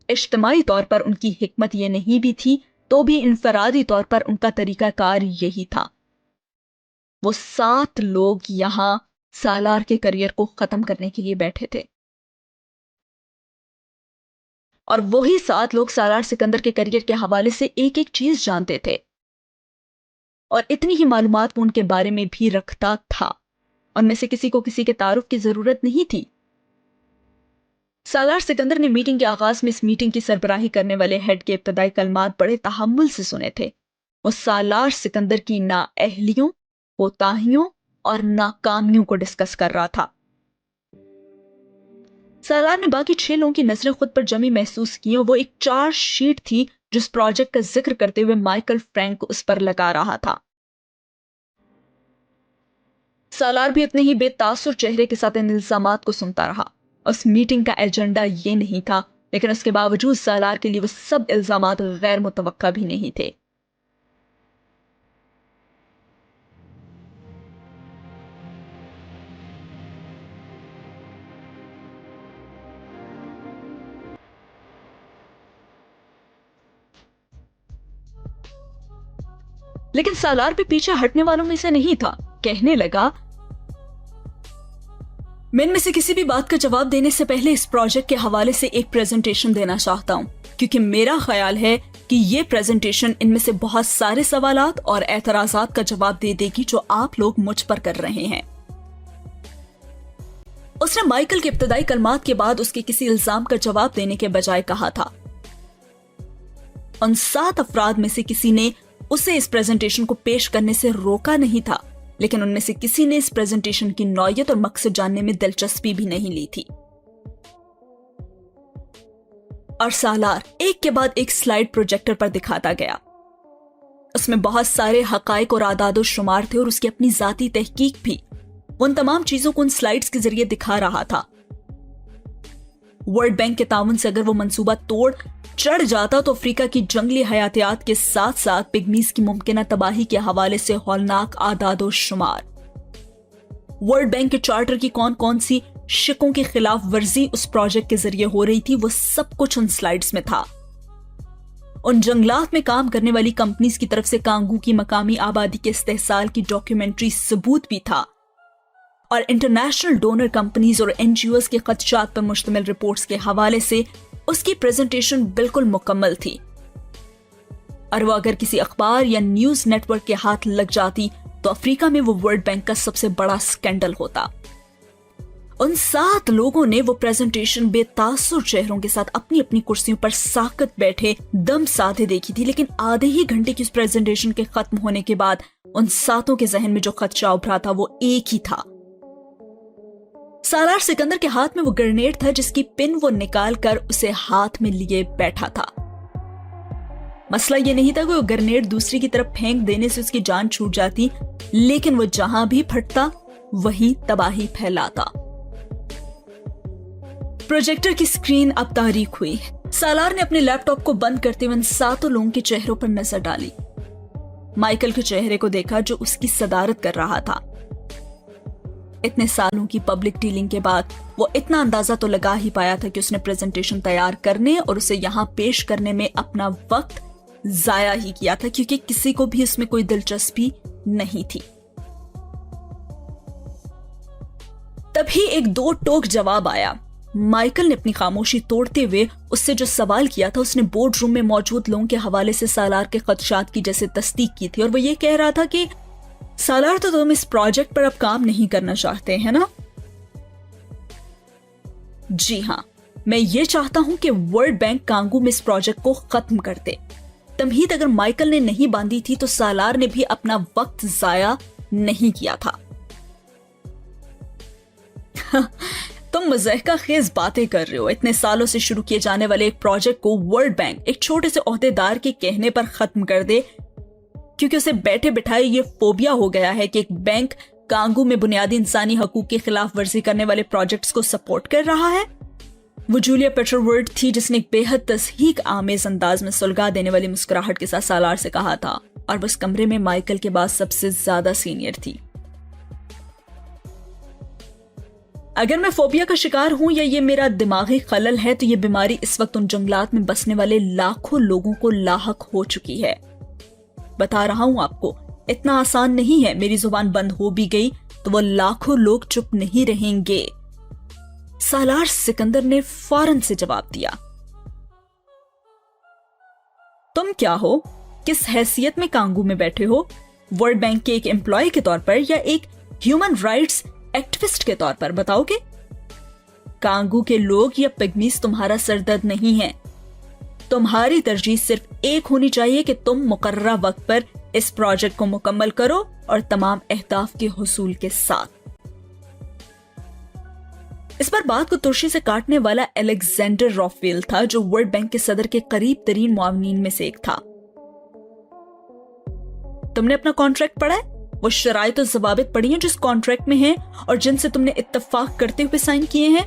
اجتماعی طور پر ان کی حکمت یہ نہیں بھی تھی تو بھی انفرادی طور پر ان کا طریقہ کار یہی تھا۔ وہ 7 لوگ یہاں سالار کے کریئر کو ختم کرنے کے لیے بیٹھے تھے، اور وہی 7 لوگ سالار سکندر کے کریئر کے حوالے سے ایک ایک چیز جانتے تھے، اور اتنی ہی معلومات وہ ان کے بارے میں بھی رکھتا تھا۔ ان میں سے کسی کو کسی کے تعارف کی ضرورت نہیں تھی۔ سالار سکندر نے میٹنگ کے آغاز میں اس میٹنگ کی سربراہی کرنے والے ہیڈ کے ابتدائی کلمات بڑے تحمل سے سنے تھے۔ وہ سالار سکندر کی نااہلیوں، کوتاہیوں اور ناکامیوں کو ڈسکس کر رہا تھا۔ سالار نے باقی 6 لوگوں کی نظریں خود پر جمی محسوس کی، اور وہ ایک چارج شیٹ تھی جو اس پروجیکٹ کا ذکر کرتے ہوئے مائیکل فرینک کو اس پر لگا رہا تھا۔ سالار بھی اپنے ہی بے تاثر چہرے کے ساتھ ان الزامات کو سنتا رہا۔ اس میٹنگ کا ایجنڈا یہ نہیں تھا लेकिन उसके बावजूद सालार के लिए वो सब इल्जामात गैर मुतवक्का भी नहीं थे। लेकिन सालार भी पीछे हटने वालों में से नहीं था। कहने लगा, मैं इनमें से किसी भी बात का जवाब देने से पहले इस प्रोजेक्ट के हवाले से एक प्रेजेंटेशन देना चाहता हूं, क्योंकि मेरा ख्याल है कि ये प्रेजेंटेशन इनमें से बहुत सारे सवालात और एतराजात का जवाब दे देगी जो आप लोग मुझ पर कर रहे हैं। उसने माइकल के इब्तदाई कलमात के बाद उसके किसी इल्जाम का जवाब देने के बजाय कहा था। उन 7 अफराद में से किसी ने उसे इस प्रेजेंटेशन को पेश करने से रोका नहीं था, लेकिन उनमें से किसी ने इस प्रेजेंटेशन की नौयत और मकसद जानने में दिलचस्पी भी नहीं ली थी। और सालार एक के बाद एक स्लाइड प्रोजेक्टर पर दिखाता गया। उसमें बहुत सारे हकाइक और आदाद शुमार थे और उसकी अपनी जाती तहकीक भी। उन तमाम चीजों को उन स्लाइड्स के जरिए दिखा रहा था। वर्ल्ड बैंक के ताउन से अगर वो मंसूबा तोड़ चढ़ जाता तो अफ्रीका की जंगली हयातियात के साथ साथ पिग्मीज की मुमकिन तबाही के हवाले से हौलनाक आदाद शुमार, वर्ल्ड बैंक के चार्टर की कौन कौन सी शिकों की खिलाफ वर्जी उस प्रोजेक्ट के जरिए हो रही थी, वो सब कुछ उन स्लाइड्स में था। उन जंगलात में काम करने वाली कंपनीज की तरफ से कांगू की मकामी आबादी के इस्तेहसाल की डॉक्यूमेंट्री सबूत भी था, और इंटरनेशनल डोनर कंपनीज और एनजीओज के खदशात पर मुश्तमिल रिपोर्ट्स के हवाले से उसकी प्रेजेंटेशन बिल्कुल मुकम्मल थी। और वो अगर किसी अखबार या न्यूज नेटवर्क के हाथ लग जाती तो अफ्रीका में वो वर्ल्ड बैंक का सबसे बड़ा स्कैंडल होता। उन 7 लोगों ने वो प्रेजेंटेशन बेतासुर चेहरों के साथ अपनी अपनी कुर्सियों पर साकत बैठे दम साधे देखी थी, लेकिन आधे ही घंटे की उस प्रेजेंटेशन के खत्म होने के बाद उन 7 के जहन में जो खदशा उभरा था वो एक ही था। सालार सिकंदर के हाथ में वो ग्रेनेड था जिसकी पिन वो निकाल कर उसे हाथ में लिए बैठा था। मसला ये नहीं था कि वो ग्रेनेड दूसरी की तरफ फेंक देने से उसकी जान छूट जाती, लेकिन वो जहां भी फटता वहीं तबाही फैलाता। प्रोजेक्टर की स्क्रीन अब तारीक हुई। सालार ने अपने लैपटॉप को बंद करते हुए उन 7 लोगों के चेहरों पर नजर डाली। माइकल के चेहरे को देखा जो उसकी सदारत कर रहा था। इतने सालों की पब्लिक डीलिंग के बाद वो इतना अंदाजा तो लगा ही पाया था कि उसने प्रेजेंटेशन तैयार करने और उसे यहां पेश करने में अपना वक्त जाया ही किया था, क्योंकि किसी को भी उसमें कोई दिलचस्पी नहीं थी। तभी एक 2 टोक जवाब आया। माइकल ने अपनी खामोशी तोड़ते हुए उससे जो सवाल किया था, उसने बोर्ड रूम में मौजूद लोगों के हवाले से सालार के खदशात की जैसे तस्दीक की थी, और वो ये कह रहा था कि सालार, तो तुम इस प्रोजेक्ट पर अब काम नहीं करना चाहते हैं ना? जी हां, मैं ये चाहता हूं कि वर्ल्ड बैंक कांगू में इस प्रोजेक्ट को खत्म कर दे। तमहीद अगर माइकल ने नहीं बांधी थी तो सालार ने भी अपना वक्त जाया नहीं किया था। तुम मज़ाहिका खेज बातें कर रहे हो। इतने सालों से शुरू किए जाने वाले एक प्रोजेक्ट को वर्ल्ड बैंक एक छोटे से ओहदेदार के कहने पर खत्म कर दे, क्योंकि उसे बैठे बिठाए ये फोबिया हो गया है कि एक बैंक कांगू में बुनियादी इंसानी हकूक की खिलाफ वर्जी करने वाले प्रोजेक्ट्स को सपोर्ट कर रहा है। वो जूलिया पेट्रोवर्ड थी जिसने एक बेहद तस्हीक आमेज अंदाज में सुलगा देने वाली मुस्कुराहट के साथ सालार से कहा था, और वो इस कमरे में माइकल के बाद सबसे ज्यादा सीनियर थी। अगर मैं फोबिया का शिकार हूं या ये मेरा दिमागी खलल है, तो ये बीमारी इस वक्त उन जंगलात में बसने वाले लाखों लोगों को लाहक हो चुकी है। बता रहा हूं आपको, इतना आसान नहीं है। मेरी जुबान बंद हो भी गई तो वो लाखों लोग चुप नहीं रहेंगे। सालार सिकंदर ने फौरन से जवाब दिया। तुम क्या हो? किस हैसियत में कांगू में बैठे हो? वर्ल्ड बैंक के एक एम्प्लॉय के तौर पर या एक ह्यूमन राइट्स एक्टिविस्ट के तौर पर? बताओगे? कांगू के लोग या पिग्मीज तुम्हारा सरदर्द नहीं है। तुम्हारी तरजीह सिर्फ एक होनी चाहिए कि तुम मुकर्ररा वक्त पर इस प्रोजेक्ट को मुकम्मल करो और तमाम अहदाफ के हुसूल के साथ। इस पर बात को तुर्शी से काटने वाला अलेक्जेंडर रॉफवेल था, जो वर्ल्ड बैंक के सदर के करीब तरीन मुआवनीन में से एक था। तुमने अपना कॉन्ट्रैक्ट पढ़ा है? वो शराइत और ज़वाबित पढ़ी हैं जो इस कॉन्ट्रैक्ट में हैं और जिनसे तुमने इत्तफाक करते हुए साइन किए हैं?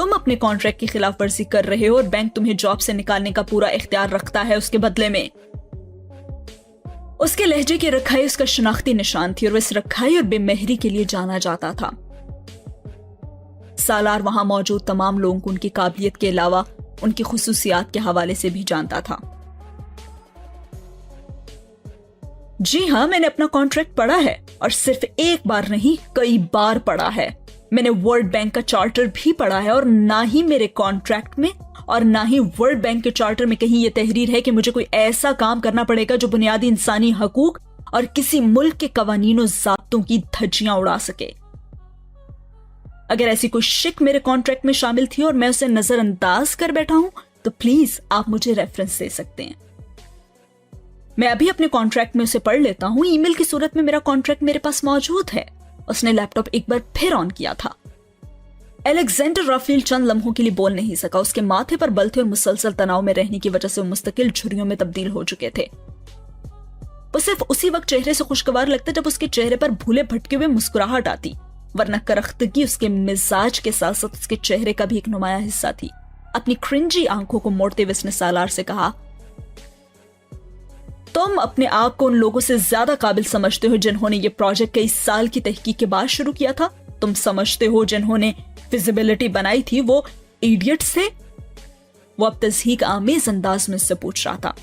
तुम अपने कॉन्ट्रैक्ट की खिलाफ वर्जी कर रहे हो और बैंक तुम्हें जॉब से निकालने का पूरा इख्तियार रखता है उसके बदले में। उसके लहजे की रखाई उसका शनाख्ती निशान थी और वह इस रखाई और बेमहरी के लिए जाना जाता था। सालार वहां मौजूद तमाम लोगों को उनकी काबिलियत के अलावा उनकी खुसूसियात के हवाले से भी जानता था। जी हां, मैंने अपना कॉन्ट्रैक्ट पढ़ा है और सिर्फ एक बार नहीं, कई बार पढ़ा है। मैंने वर्ल्ड बैंक का चार्टर भी पढ़ा है और ना ही मेरे कॉन्ट्रैक्ट में और ना ही वर्ल्ड बैंक के चार्टर में कहीं यह तहरीर है कि मुझे कोई ऐसा काम करना पड़ेगा जो बुनियादी इंसानी हकूक और किसी मुल्क के कवानीनों ज़ाब्तों की धज्जियां उड़ा सके। अगर ऐसी कोई शिक मेरे कॉन्ट्रैक्ट में शामिल थी और मैं उसे नजरअंदाज कर बैठा हूं तो प्लीज आप मुझे रेफरेंस दे सकते हैं। मैं अभी अपने कॉन्ट्रैक्ट में उसे पढ़ लेता हूं। ईमेल की सूरत में मेरा कॉन्ट्रैक्ट मेरे पास मौजूद है। उसने लैपटॉप एक बार फिर ऑन किया था। अलेक्जेंडर राफेल चंद लम्हों के लिए बोल नहीं सका। उसके माथे पर बल थे और मुसलसल तनाव में रहने की वजह से वो मुस्तकिल झुर्रियों में तब्दील हो चुके थे। वो सिर्फ उसी वक्त चेहरे से खुशगवार लगता जब उसके चेहरे पर भूले भटके हुए मुस्कुराहट आती, वरना करख्तगी उसके मिजाज के साथ साथ उसके चेहरे का भी एक नुमाया हिस्सा थी। अपनी क्रिंजी आंखों को मोड़ते हुए उसने सालार से कहा, तुम अपने आप को उन लोगों से ज्यादा काबिल समझते हो जिन्होंने ये प्रोजेक्ट कई साल की तहकीक के बाद शुरू किया था? तुम समझते हो जिन्होंने फिजिबिलिटी बनाई थी वो इडियट्स थे? वो अब तज़हीक आमेज अंदाज में उससे पूछ रहा था।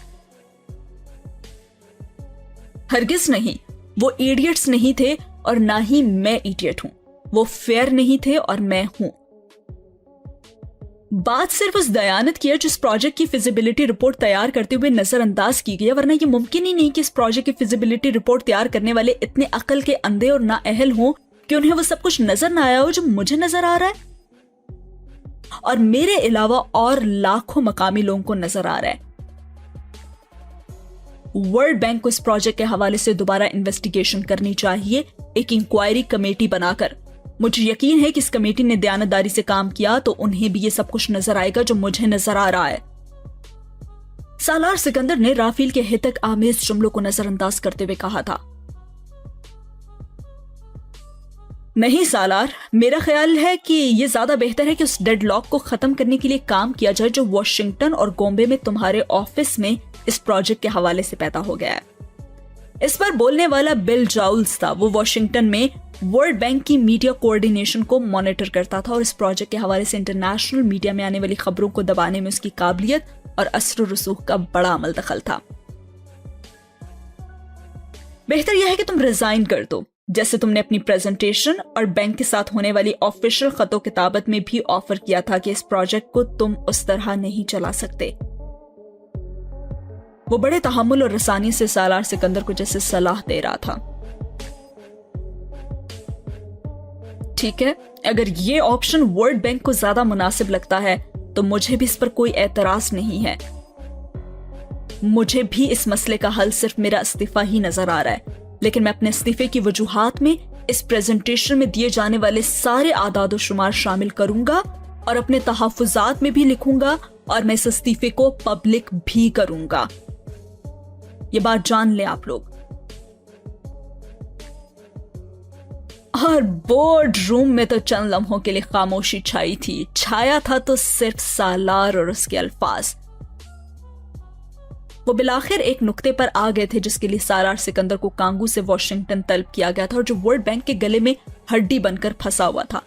हरगिज नहीं, वो इडियट्स नहीं थे और ना ही मैं इडियट हूं। वो फेयर नहीं थे और मैं हूं। बात सिर्फ उस दयानत की है जिस प्रोजेक्ट की फिजिबिलिटी रिपोर्ट तैयार करते हुए नजरअंदाज की गई, वरना ये मुमकिन ही नहीं कि इस प्रोजेक्ट की फिजिबिलिटी रिपोर्ट तैयार करने वाले इतने अकल के अंधे और नाअहल हों कि उन्हें वो सब कुछ नजर ना आया हो जो मुझे नजर आ रहा है और मेरे अलावा और लाखों मकामी लोगों को नजर आ रहा है। वर्ल्ड बैंक को इस प्रोजेक्ट के हवाले से दोबारा इन्वेस्टिगेशन करनी चाहिए, एक इंक्वायरी कमेटी बनाकर। मुझे यकीन है कि इस कमेटी ने दयानतदारी से काम किया तो उन्हें भी ये सब कुछ नजर आएगा जो मुझे नजर आ रहा है। सालार सिकंदर ने राफेल के हितक आमेज जुमलों को नजरअंदाज करते हुए कहा था, नहीं सालार, मेरा ख्याल है कि यह ज्यादा बेहतर है कि उस डेडलॉक को खत्म करने के लिए काम किया जाए जो वॉशिंगटन और बॉम्बे में तुम्हारे ऑफिस में इस प्रोजेक्ट के हवाले से पैदा हो गया है। इस पर बोलने वाला बिल जाउल्स था। वो वॉशिंगटन में वर्ल्ड बैंक की मीडिया कोऑर्डिनेशन को मॉनिटर करता था और इस प्रोजेक्ट के हवाले से इंटरनेशनल मीडिया में आने वाली खबरों को दबाने में उसकी काबिलियत और असर रसूख का बड़ा अमल दखल था। बेहतर यह है कि तुम रिजाइन कर दो, जैसे तुमने अपनी प्रेजेंटेशन और बैंक के साथ होने वाली ऑफिशियल खतो किताबत में भी ऑफर किया था कि इस प्रोजेक्ट को तुम उस तरह नहीं चला सकते। वो बड़े तहम्मुल और रसानी से सालार सिकंदर को जैसे सलाह दे रहा था। ठीक है, अगर ये ऑप्शन वर्ल्ड बैंक को ज्यादा मुनासिब लगता है तो मुझे भी इस पर कोई एतराज नहीं है। मुझे भी इस मसले का हल सिर्फ मेरा इस्तीफा ही नजर आ रहा है, लेकिन मैं अपने इस्तीफे की वजूहात में इस प्रेजेंटेशन में दिए जाने वाले सारे आदाद और शुमार शामिल करूंगा और अपने तहफ्फुजात में भी लिखूंगा और मैं इस इस्तीफे को पब्लिक भी करूंगा। ये बात जान ले आप लोग। और बोर्ड रूम में तो चंद लम्हों के लिए खामोशी छाई थी। छाया था तो सिर्फ सालार और उसके अल्फाज। वो बिलाखिर एक नुक्ते पर आ गए थे जिसके लिए सालार सिकंदर को कांगू से वॉशिंगटन तलब किया गया था और जो वर्ल्ड बैंक के गले में हड्डी बनकर फंसा हुआ था।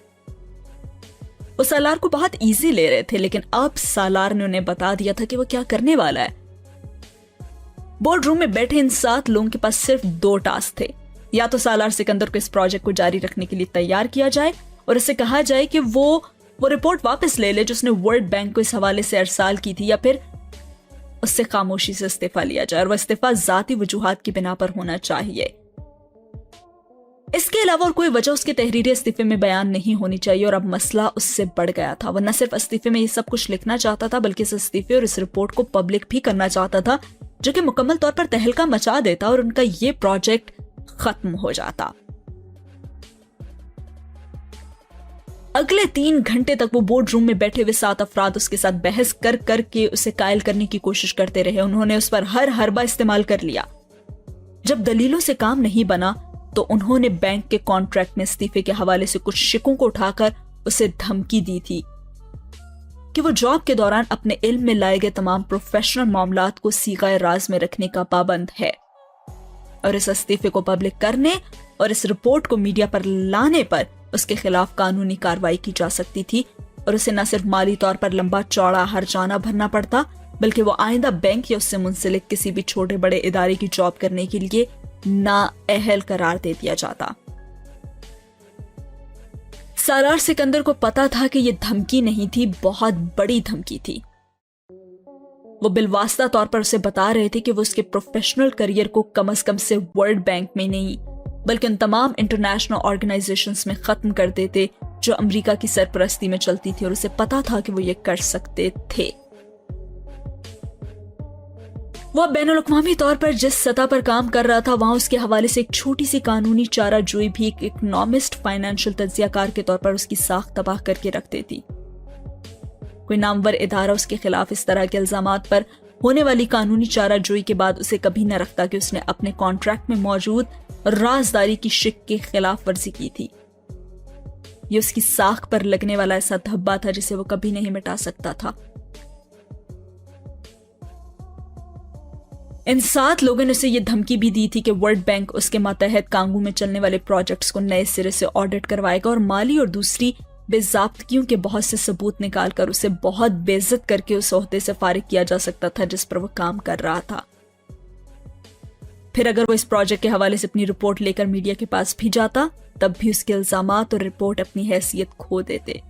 वो सालार को बहुत इजी ले रहे थे, लेकिन अब सालार ने उन्हें बता दिया था कि वो क्या करने वाला है। बोर्ड रूम में बैठे इन 7 लोगों के पास सिर्फ 2 टास्क थे। या तो सालार सिकंदर को इस प्रोजेक्ट को जारी रखने के लिए तैयार किया जाए और इसे कहा जाए कि वो रिपोर्ट वापस ले ले जो उसने वर्ल्ड बैंक को इस हवाले से अरसाल की थी, या फिर उससे खामोशी से इस्तीफा लिया जाए और वह इस्तीफा जाती वजूहात की बिना पर होना चाहिए। इसके अलावा और कोई वजह उसके तहरीरी इस्तीफे में बयान नहीं होनी चाहिए और अब मसला उससे बढ़ गया था। वह न सिर्फ इस्तीफे में ये सब कुछ लिखना चाहता था बल्कि इस इस्तीफे और इस रिपोर्ट को पब्लिक भी करना चाहता था, जो कि मुकम्मल तौर पर तहलका मचा देता और उनका ये प्रोजेक्ट खत्म हो जाता। अगले 3 घंटे तक वो बोर्ड रूम में बैठे हुए 7 अफराद उसके साथ बहस कर करके उसे कायल करने की कोशिश करते रहे। उन्होंने उस पर हर हरबा इस्तेमाल कर लिया। जब दलीलों से काम नहीं बना तो उन्होंने बैंक के कॉन्ट्रैक्ट में इस्तीफे के हवाले से कुछ शिकों को उठाकर उसे धमकी दी थी। کہ وہ जॉब के दौरान अपने इल्म में लाए गए तमाम प्रोफेशनल मामलात को सीगाए राज में रखने का पाबंद है और इस इस्तीफे को पब्लिक करने और इस रिपोर्ट को मीडिया पर लाने पर उसके खिलाफ कानूनी कार्रवाई की जा सकती थी और उसे न सिर्फ माली तौर पर लंबा चौड़ा हर्जाना भरना पड़ता बल्कि वो आइंदा बैंक या उससे मुंसलिक किसी भी छोटे बड़े इदारे की जॉब करने के लिए नाअहल करार दे दिया जाता। सालार सिकंदर को पता था कि ये धमकी नहीं थी, बहुत बड़ी धमकी थी। वो बिलवास्ता तौर पर उसे बता रहे थे कि वो उसके प्रोफेशनल करियर को कम से कम से वर्ल्ड बैंक में नहीं बल्कि उन तमाम इंटरनेशनल ऑर्गेनाइजेशंस में खत्म कर देते जो अमेरिका की सरपरस्ती में चलती थी और उसे पता था कि वो ये कर सकते थे। वो बैनुल-अक़वामी तौर पर जिस सतह पर काम कर रहा था वहां उसके हवाले से एक छोटी सी कानूनी चाराजोई भी एक इकोनॉमिस्ट फाइनेंशियल तज्जियाकार के तौर पर उसकी साख तबाह करके रख देती। कोई नामवर इदारा उसके खिलाफ इस तरह के इल्जामात पर होने वाली कानूनी चाराजोई के बाद उसे कभी न रखता कि उसने अपने कॉन्ट्रैक्ट में मौजूद राजदारी की शिक की खिलाफ वर्जी की थी। ये उसकी साख पर लगने वाला ऐसा धब्बा था जिसे वो कभी नहीं मिटा सकता था। इन 7 लोगों ने उसे ये धमकी भी दी थी कि वर्ल्ड बैंक उसके मातहत कांगो में चलने वाले प्रोजेक्ट्स को नए सिरे से ऑडिट करवाएगा और माली और दूसरी बेज़ाब्तगियों के बहुत से सबूत निकालकर उसे बहुत बेइज्जत करके उस ओहदे से फारिग किया जा सकता था जिस पर वो काम कर रहा था। फिर अगर वो इस प्रोजेक्ट के हवाले से अपनी रिपोर्ट लेकर मीडिया के पास भी जाता तब भी उसके इल्जामात और रिपोर्ट अपनी हैसियत खो देते,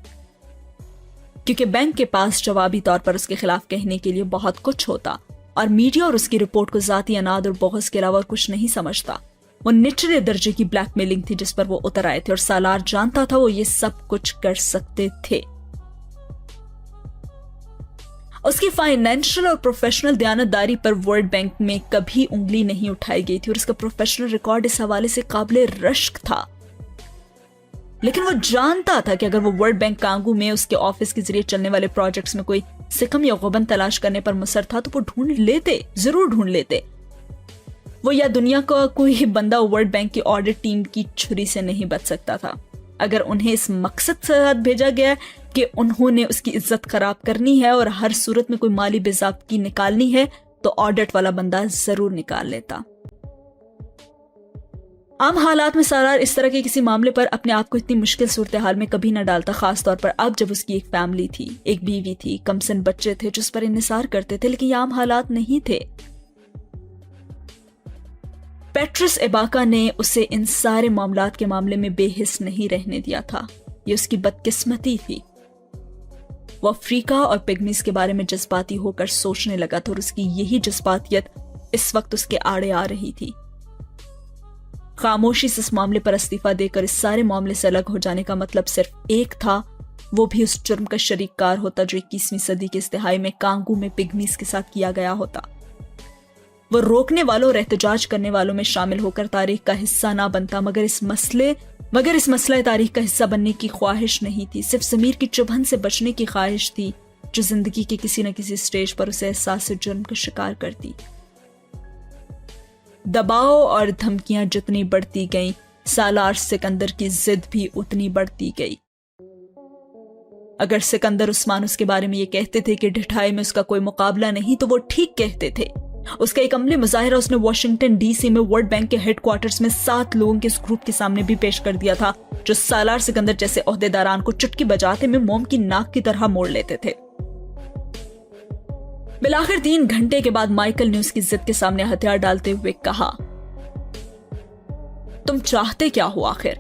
क्योंकि बैंक के पास जवाबी तौर पर उसके खिलाफ कहने के लिए बहुत कुछ होता और मीडिया और उसकी रिपोर्ट को जाती अनाद और बहस के अलावा कुछ नहीं समझता। वो निचले दर्जे की ब्लैकमेलिंग थी जिस पर वो उतर आए थे और सालार जानता था वो ये सब कुछ कर सकते थे। उसकी फाइनेंशियल और प्रोफेशनल दयानतदारी पर वर्ल्ड बैंक में कभी उंगली नहीं उठाई गई थी और उसका प्रोफेशनल रिकॉर्ड इस हवाले से काबिले रश्क था। लेकिन वो जानता था कि अगर वो वर्ल्ड बैंक कांगो में उसके ऑफिस के जरिए चलने वाले प्रोजेक्ट्स में कोई सिकम या गुबन तलाश करने पर मुसर था तो वो जरूर ढूंढ लेते। वो या दुनिया का कोई बंदा वर्ल्ड बैंक की ऑडिट टीम की छुरी से नहीं बच सकता था। अगर उन्हें इस मकसद से साथ भेजा गया कि उन्होंने उसकी इज्जत खराब करनी है और हर सूरत में कोई माली बेज़ाब्तगी निकालनी है तो ऑडिट वाला बंदा जरूर निकाल लेता। आम हालात में सालार इस तरह के किसी मामले पर अपने आप को इतनी मुश्किल सूरत हाल में कभी न डालता, खास तौर पर अब जब उसकी एक फैमिली थी, एक बीवी थी, कमसन बच्चे थे जिस पर इंतजार करते थे। लेकिन ये आम हालात नहीं थे। पेट्रिस इबाका ने उसे इन सारे मामलात के मामले में बेहिस नहीं रहने दिया था। ये उसकी बदकिस्मती थी। वो अफ्रीका और पिग्मीज के बारे में जज्बाती होकर सोचने लगा था और उसकी यही जज्बातियत इस वक्त उसके आड़े आ रही थी। खामोशी से इस मामले पर इस्तीफा देकर इस सारे मामले से अलग हो जाने का मतलब सिर्फ एक था, वो भी उस जुर्म का शरीककार होता जो 21वीं सदी के इस तिहाई में कांगो में पिग्मीज के साथ किया गया होता। वो रोकने वालों और एहतजाज करने वालों में शामिल होकर तारीख का हिस्सा ना बनता, मगर इस मसला तारीख का हिस्सा बनने की ख्वाहिश नहीं थी, सिर्फ ज़मीर की चुभन से बचने की ख्वाहिश थी जो जिंदगी के किसी न किसी स्टेज पर उसे एहसास जुर्म का शिकार करती। दबाव और धमकियां जितनी बढ़ती गईं, सालार सिकंदर की जिद भी उतनी बढ़ती गई। अगर सिकंदर उस्मान उसके बारे में ये कहते थे कि ढिठाई में उसका कोई मुकाबला नहीं तो वो ठीक कहते थे। उसका एक अमली मुजाहिरा उसने वॉशिंगटन डीसी में वर्ल्ड बैंक के हेडक्वार्टर्स में 7 लोगों के इस ग्रुप के सामने भी पेश कर दिया था जो सालार सिकंदर जैसे ओहदेदारान को चुटकी बजाते में मोम की नाक की तरह मोड़ लेते थे। बिलाखिर 3 घंटे के बाद माइकल ने उसकी जिद के सामने हथियार डालते हुए कहा, तुम चाहते क्या हो आखिर?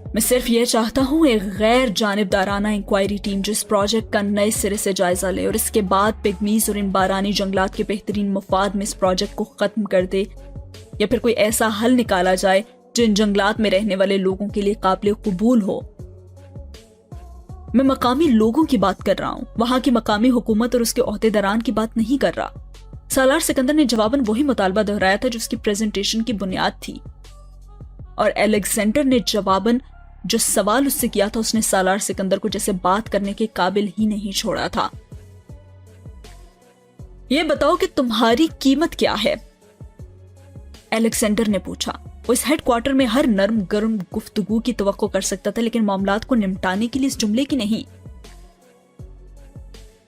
मैं सिर्फ यह चाहता हूं एक गैर जानिबदाराना इंक्वायरी टीम जो इस प्रोजेक्ट का नए सिरे से जायजा ले और इसके बाद पिग्मीज और इन बारानी जंगलात के बेहतरीन मफाद में इस प्रोजेक्ट को खत्म कर दे, या फिर कोई ऐसा हल निकाला जाए जो इन जंगलात में रहने वाले लोगों के लिए काबिल कबूल हो। मैं मकामी लोगों की बात कर रहा हूं, वहां की मकामी हुकूमत और उसके ओहदेदारान की बात नहीं कर रहा। सालार सिकंदर ने जवाबन वही मुतालबा दोहराया था जो उसकी प्रेजेंटेशन की बुनियाद थी, और अलेक्जेंडर ने जवाबन जो सवाल उससे किया था उसने सालार सिकंदर को जैसे बात करने के काबिल ही नहीं छोड़ा था। ये बताओ कि तुम्हारी कीमत क्या है? अलेक्जेंडर ने पूछा। वो इस हेडक्वार्टर में हर नर्म गर्म गुफ्तगू की तवक्को कर सकता था, लेकिन मामलात को निपटाने के लिए इस जुमले की नहीं।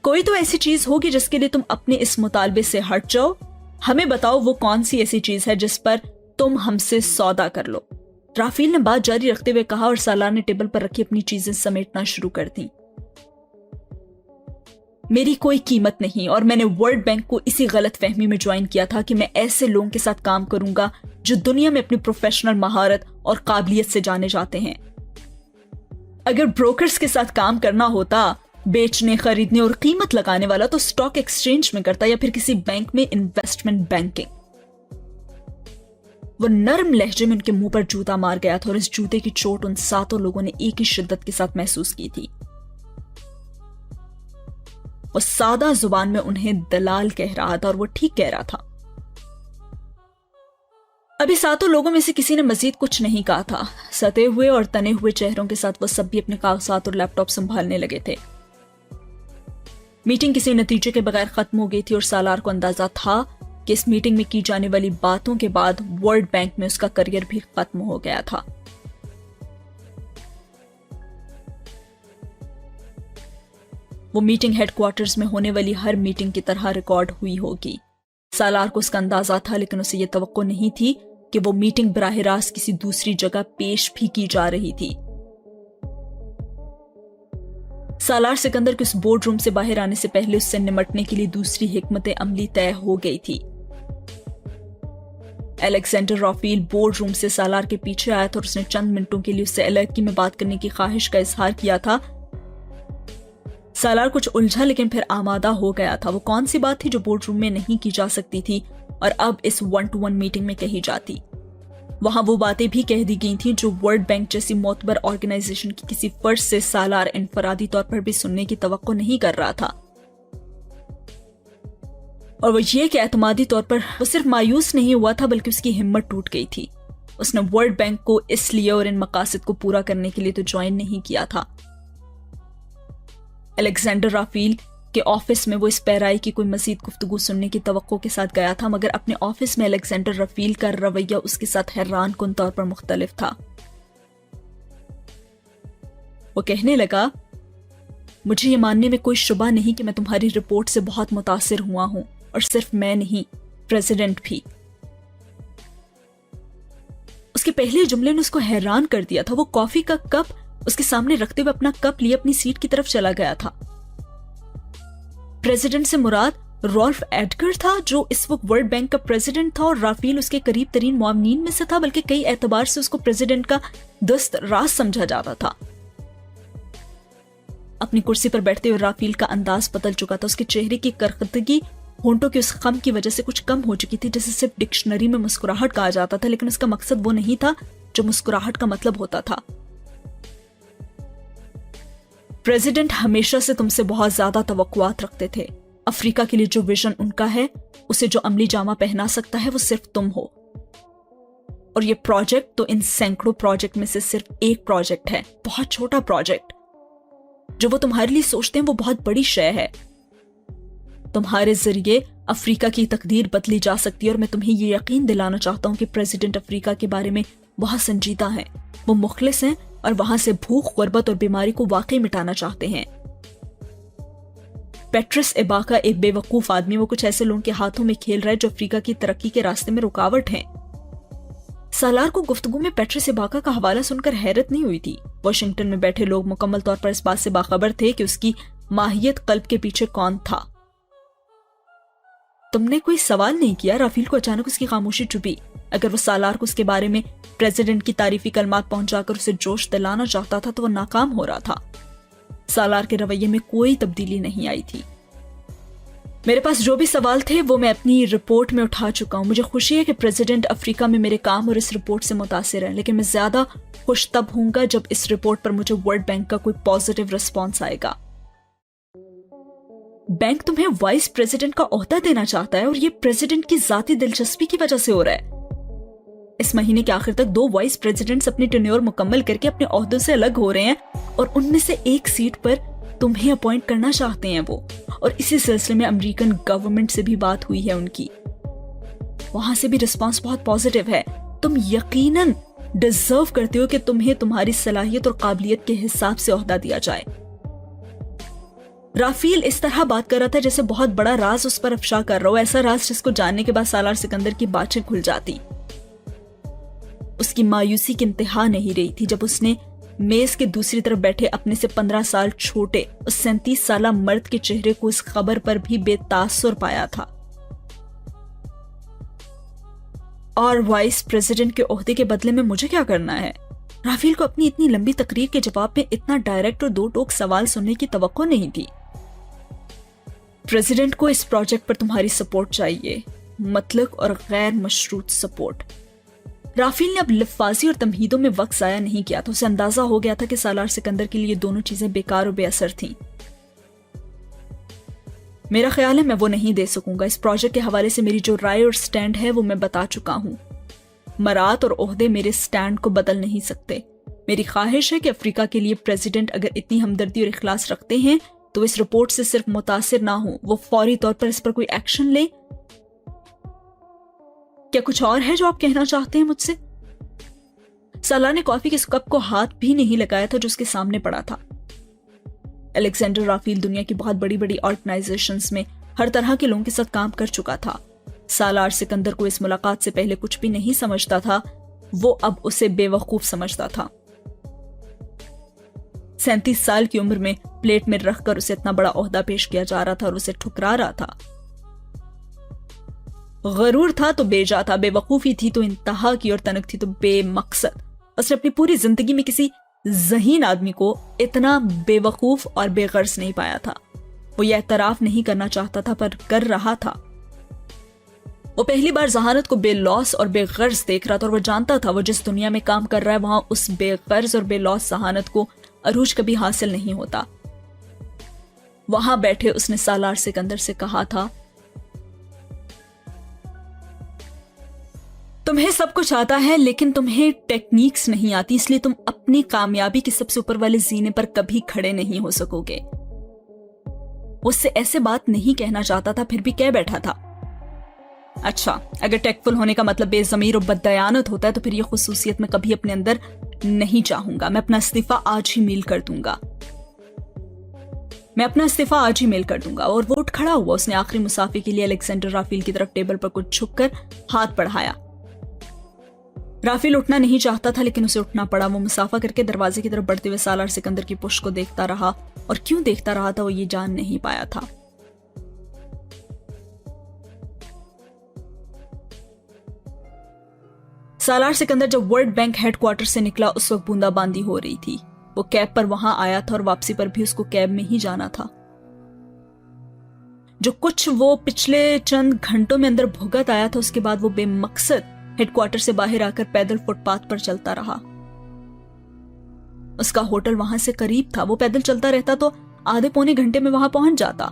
کوئی تو ایسی چیز ہوگی جس کے لیے تم اپنے اس مطالبے سے ہٹ جاؤ. ہمیں بتاؤ وہ کون سی ایسی چیز ہے جس پر تم ہم سے سودا کر لو. رافیل نے بات جاری رکھتے ہوئے کہا اور سالار نے ٹیبل پر رکھی اپنی چیزیں سمیٹنا شروع کر دیں. میری کوئی قیمت نہیں اور میں نے ورلڈ بینک کو اسی غلط فہمی میں جوائن کیا تھا کہ میں ایسے لوگوں کے ساتھ کام کروں گا جو دنیا میں اپنی پروفیشنل مہارت اور قابلیت سے جانے جاتے ہیں. اگر بروکرز کے ساتھ کام کرنا ہوتا، بیچنے، خریدنے اور قیمت لگانے والا، تو اسٹاک ایکسچینج میں کرتا یا پھر کسی بینک میں انویسٹمنٹ بینکنگ. وہ نرم لہجے میں ان کے منہ پر جوتا مار گیا تھا اور اس جوتے کی چوٹ ان 7 لوگوں نے ایک ہی شدت کے ساتھ محسوس کی تھی. وہ سادہ زبان میں انہیں دلال کہہ رہا تھا اور وہ ٹھیک کہہ رہا تھا. ابھی 7 لوگوں میں سے کسی نے مزید کچھ نہیں کہا تھا. ستے ہوئے اور تنے ہوئے چہروں کے ساتھ وہ سب بھی اپنے کاغذات اور لیپ ٹاپ سنبھالنے لگے تھے. میٹنگ کسی نتیجے کے بغیر ختم ہو گئی تھی اور سالار کو اندازہ تھا کہ اس میٹنگ میں کی جانے والی باتوں کے بعد ورلڈ بینک میں اس کا کریئر بھی ختم ہو گیا تھا. وہ میٹنگ ہیڈ کوارٹرز میں ہونے والی ہر میٹنگ کی طرح ریکارڈ ہوئی ہوگی. سالار کو اس کا اندازہ تھا، لیکن اسے یہ توقع نہیں تھی کہ وہ میٹنگ براہ راست کسی دوسری جگہ پیش بھی کی جا رہی تھی. سالار سکندر کے اس بورڈ روم سے باہر آنے سے پہلے اس سے نمٹنے کے لیے دوسری حکمت عملی طے ہو گئی تھی. الیگزینڈر رافیل بورڈ روم سے سالار کے پیچھے آیا تھا اور اس نے چند منٹوں کے لیے اس سے علیحدگی میں بات کرنے کی خواہش کا اظہار کیا تھا. سالار کچھ الجھا لیکن پھر آمادہ ہو گیا تھا. وہ کون سی بات تھی جو بورڈ روم میں نہیں کی جا سکتی تھی اور اب اس 1-to-1 میٹنگ میں کہی جاتی؟ وہاں وہ باتیں بھی کہہ دی گئی تھیں جو ورلڈ بینک جیسی معتبر آرگنائزیشن کی کسی فرد سے سالار انفرادی طور پر بھی سننے کی توقع نہیں کر رہا تھا. اور وہ یہ کہ اعتمادی طور پر وہ صرف مایوس نہیں ہوا تھا بلکہ اس کی ہمت ٹوٹ گئی تھی. اس نے ورلڈ بینک کو اس لیے اور ان مقاصد کو پورا کرنے کے لیے تو جوائن نہیں کیا تھا. الیگزینڈر رافیل کے آفس میں وہ اس پیرائی کی کوئی مزید گفتگو سننے کی توقع کے ساتھ گیا تھا، مگر اپنے آفس میں الیگزینڈر رافیل کا رویہ اس کے ساتھ حیران کن طور پر مختلف تھا. وہ کہنے لگا، مجھے یہ ماننے میں کوئی شبہ نہیں کہ میں تمہاری رپورٹ سے بہت متاثر ہوا ہوں، اور صرف میں نہیں، پریزیڈنٹ بھی. اس کے پہلے جملے نے اس کو حیران کر دیا تھا. وہ کافی کا کپ اس کے سامنے رکھتے ہوئے اپنا کپ لیے اپنی سیٹ کی طرف چلا گیا تھا. پریزیڈنٹ سے مراد رالف ایڈگر تھا جو اس وقت ورلڈ بینک کا پریزیڈنٹ تھا، اور رافیل اس کے قریب ترین معاونین میں سے تھا، بلکہ کئی اعتبار سے اس کو پریزیڈنٹ کا دست راز سمجھا جاتا تھا. اپنی کرسی پر بیٹھتے ہوئے رافیل کا انداز بدل چکا تھا. اس کے چہرے کی کرختگی ہونٹوں کے اس خم کی وجہ سے کچھ کم ہو چکی تھی، جسے صرف ڈکشنری میں مسکراہٹ کہا جاتا تھا، لیکن اس کا مقصد وہ نہیں تھا جو مسکراہٹ کا مطلب ہوتا تھا. پریزیڈنٹ ہمیشہ سے تم سے بہت زیادہ توقعات رکھتے تھے. افریقہ کے لیے جو ویژن ان کا ہے، اسے جو عملی جامہ پہنا سکتا ہے وہ صرف تم ہو. اور یہ پروجیکٹ تو ان سینکڑوں پروجیکٹ میں سے صرف ایک پروجیکٹ ہے، بہت چھوٹا پروجیکٹ. جو وہ تمہارے لیے سوچتے ہیں وہ بہت بڑی شے ہے. تمہارے ذریعے افریقہ کی تقدیر بدلی جا سکتی ہے، اور میں تمہیں یہ یقین دلانا چاہتا ہوں کہ پریزیڈنٹ افریقہ کے بارے میں بہت سنجیدہ ہیں، وہ مخلص ہیں اور وہاں سے بھوک، غربت اور بیماری کو واقعی مٹانا چاہتے ہیں. پیٹرس ایباکا ایک بے وقوف آدمی، وہ کچھ ایسے لوگوں کے ہاتھوں میں کھیل رہا ہے جو افریقہ کی ترقی کے راستے میں رکاوٹ ہیں. سالار کو گفتگو میں پیٹرس ایباکا کا حوالہ سن کر حیرت نہیں ہوئی تھی. واشنگٹن میں بیٹھے لوگ مکمل طور پر اس بات سے باخبر تھے کہ اس کی ماہیت قلب کے پیچھے کون تھا. تم نے کوئی سوال نہیں کیا؟ رافیل کو اچانک اس کی خاموشی چبھی. اگر وہ سالار کو اس کے بارے میں پریزیڈنٹ کی تعریفی کلمات پہنچا کر اسے جوش دلانا چاہتا تھا تو وہ ناکام ہو رہا تھا. سالار کے رویے میں کوئی تبدیلی نہیں آئی تھی. میرے پاس جو بھی سوال تھے وہ میں اپنی رپورٹ میں اٹھا چکا ہوں. مجھے خوشی ہے کہ پریزیڈنٹ افریقہ میں میرے کام اور اس رپورٹ سے متاثر ہے، لیکن میں زیادہ خوش تب ہوں گا جب اس رپورٹ پر مجھے ورلڈ بینک کا کوئی پازیٹیو رسپانس آئے گا. بینک تمہیں وائس پریزیڈنٹ کا عہدہ دینا چاہتا ہے، اور یہ پریزیڈنٹ کی ذاتی دلچسپی کی وجہ سے ہو رہا ہے. اس مہینے کے آخر تک 2 وائس پریزیڈنٹس اپنی ٹینیور مکمل کر کے اپنے عہدوں سے الگ ہو رہے ہیں، اور ان میں سے ایک سیٹ پر تمہیں اپوائنٹ کرنا چاہتے ہیں وہ. اور اسی سلسلے میں امریکن گورنمنٹ سے بھی بات ہوئی ہے ان کی. وہاں سے بھی رسپانس بہت پازیٹیو ہے. تم یقیناً ڈیزرو کرتے ہو کہ تمہیں تمہاری صلاحیت اور قابلیت کے حساب سے عہدہ دیا جائے. رافیل اس طرح بات کر رہا تھا جیسے بہت بڑا راز اس پر افشا کر رہا ہو، ایسا راز جس کو جاننے کے بعد سالار سکندر کی باتیں کھل جاتی۔ اس کی مایوسی کی انتہا نہیں رہی تھی جب اس نے میز کے دوسری طرف بیٹھے اپنے سے 15 سال چھوٹے اس 37 سالہ مرد کے چہرے کو اس خبر پر بھی بے تاثر پایا تھا۔ اور وائس پریزیڈنٹ کے عہدے کے بدلے میں مجھے کیا کرنا ہے؟ رافیل کو اپنی اتنی لمبی تقریر کے جواب میں اتنا ڈائریکٹ اور دو ٹوک سوال سننے کی توقع نہیں تھی۔ پریزیڈنٹ کو اس پروجیکٹ پر تمہاری سپورٹ چاہیے، مطلق اور غیر مشروط سپورٹ۔ رافیل نے اب لفاظی اور تمہیدوں میں وقت ضائع نہیں کیا تھا، اسے اندازہ ہو گیا تھا کہ سالار سکندر کے لیے دونوں چیزیں بیکار اور بے اثر تھیں۔ میرا خیال ہے میں وہ نہیں دے سکوں گا، اس پروجیکٹ کے حوالے سے میری جو رائے اور سٹینڈ ہے وہ میں بتا چکا ہوں۔ مراد اور عہدے میرے سٹینڈ کو بدل نہیں سکتے۔ میری خواہش ہے کہ افریقہ کے لیے پریزیڈنٹ اگر اتنی ہمدردی اور اخلاص رکھتے ہیں تو اس رپورٹ سے صرف متاثر نہ ہوں، وہ فوری طور پر اس پر کوئی ایکشن لیں۔ کیا کچھ اور ہے جو آپ کہنا چاہتے ہیں مجھ سے؟ سالار نے کافی کے کپ کو ہاتھ بھی نہیں لگایا تھا جو اس کے سامنے پڑا تھا۔ الیگزینڈر رافیل دنیا کی بہت بڑی بڑی آرگنائزیشنز میں ہر طرح کے لوگوں کے ساتھ کام کر چکا تھا۔ سالار سکندر کو اس ملاقات سے پہلے کچھ بھی نہیں سمجھتا تھا، وہ اب اسے بے وقوف سمجھتا تھا۔ 37 سال کی عمر میں پلیٹ میں رکھ کر اسے اتنا بڑا عہدہ پیش کیا جا رہا تھا اور اسے ٹھکرا رہا تھا۔ غرور تھا تو بے جا تھا، بے وقوفی تھی تو انتہا کی، اور تنک تھی تو بے مقصد۔ اس نے اپنی پوری زندگی میں کسی ذہین آدمی کو اتنا بے وقوف اور بے غرض نہیں پایا تھا۔ وہ یہ اعتراف نہیں کرنا چاہتا تھا پر کر رہا تھا۔ وہ پہلی بار ذہانت کو بے لوث اور بے غرض دیکھ رہا تھا، اور وہ جانتا تھا وہ جس دنیا میں کام کر رہا ہے وہاں اس بے غرض اور بے لوث ذہانت کو عروج کبھی حاصل نہیں ہوتا۔ وہاں بیٹھے اس نے سالار سکندر سے کہا تھا، تمہیں سب کچھ آتا ہے لیکن تمہیں ٹیکنیکس نہیں آتی، اس لیے تم اپنی کامیابی کے سب سے اوپر والے زینے پر کبھی کھڑے نہیں ہو سکو گے۔ وہ اس سے ایسے بات نہیں کہنا چاہتا تھا پھر بھی کہہ بیٹھا تھا، اچھا اگر ٹیکفل ہونے کا مطلب بے ضمیر اور بددیانت ہوتا ہے تو پھر یہ خصوصیت میں کبھی اپنے اندر نہیں چاہوں گا۔ میں اپنا استعفیٰ آج ہی میل کر دوں گا۔ اور وہ اٹھ کھڑا ہوا۔ اس نے آخری مسافے کے لیے الیگزینڈر رافیل کی طرف ٹیبل پر کچھ جھک کر ہاتھ بڑھایا۔ رافیل اٹھنا نہیں چاہتا تھا لیکن اسے اٹھنا پڑا۔ وہ مسافہ کر کے دروازے کی طرف بڑھتے ہوئے سالار سکندر کی پشت کو دیکھتا رہا، اور کیوں دیکھتا رہا تھا وہ یہ جان نہیں پایا تھا۔ سالار سکندر جب ورلڈ بینک ہیڈ کوارٹر سے نکلا اس وقت بوندا باندی ہو رہی تھی۔ وہ کیب پر وہاں آیا تھا اور واپسی پر بھی اس کو کیب میں ہی جانا تھا۔ جو کچھ وہ پچھلے چند گھنٹوں میں اندر بھگت آیا تھا اس کے بعد وہ بے مقصد ہیڈ کوارٹر سے باہر آ کر پیدل فٹ پاتھ پر چلتا رہا۔ اس کا ہوٹل وہاں سے قریب تھا، وہ پیدل چلتا رہتا تو آدھے پونے گھنٹے میں وہاں پہنچ جاتا۔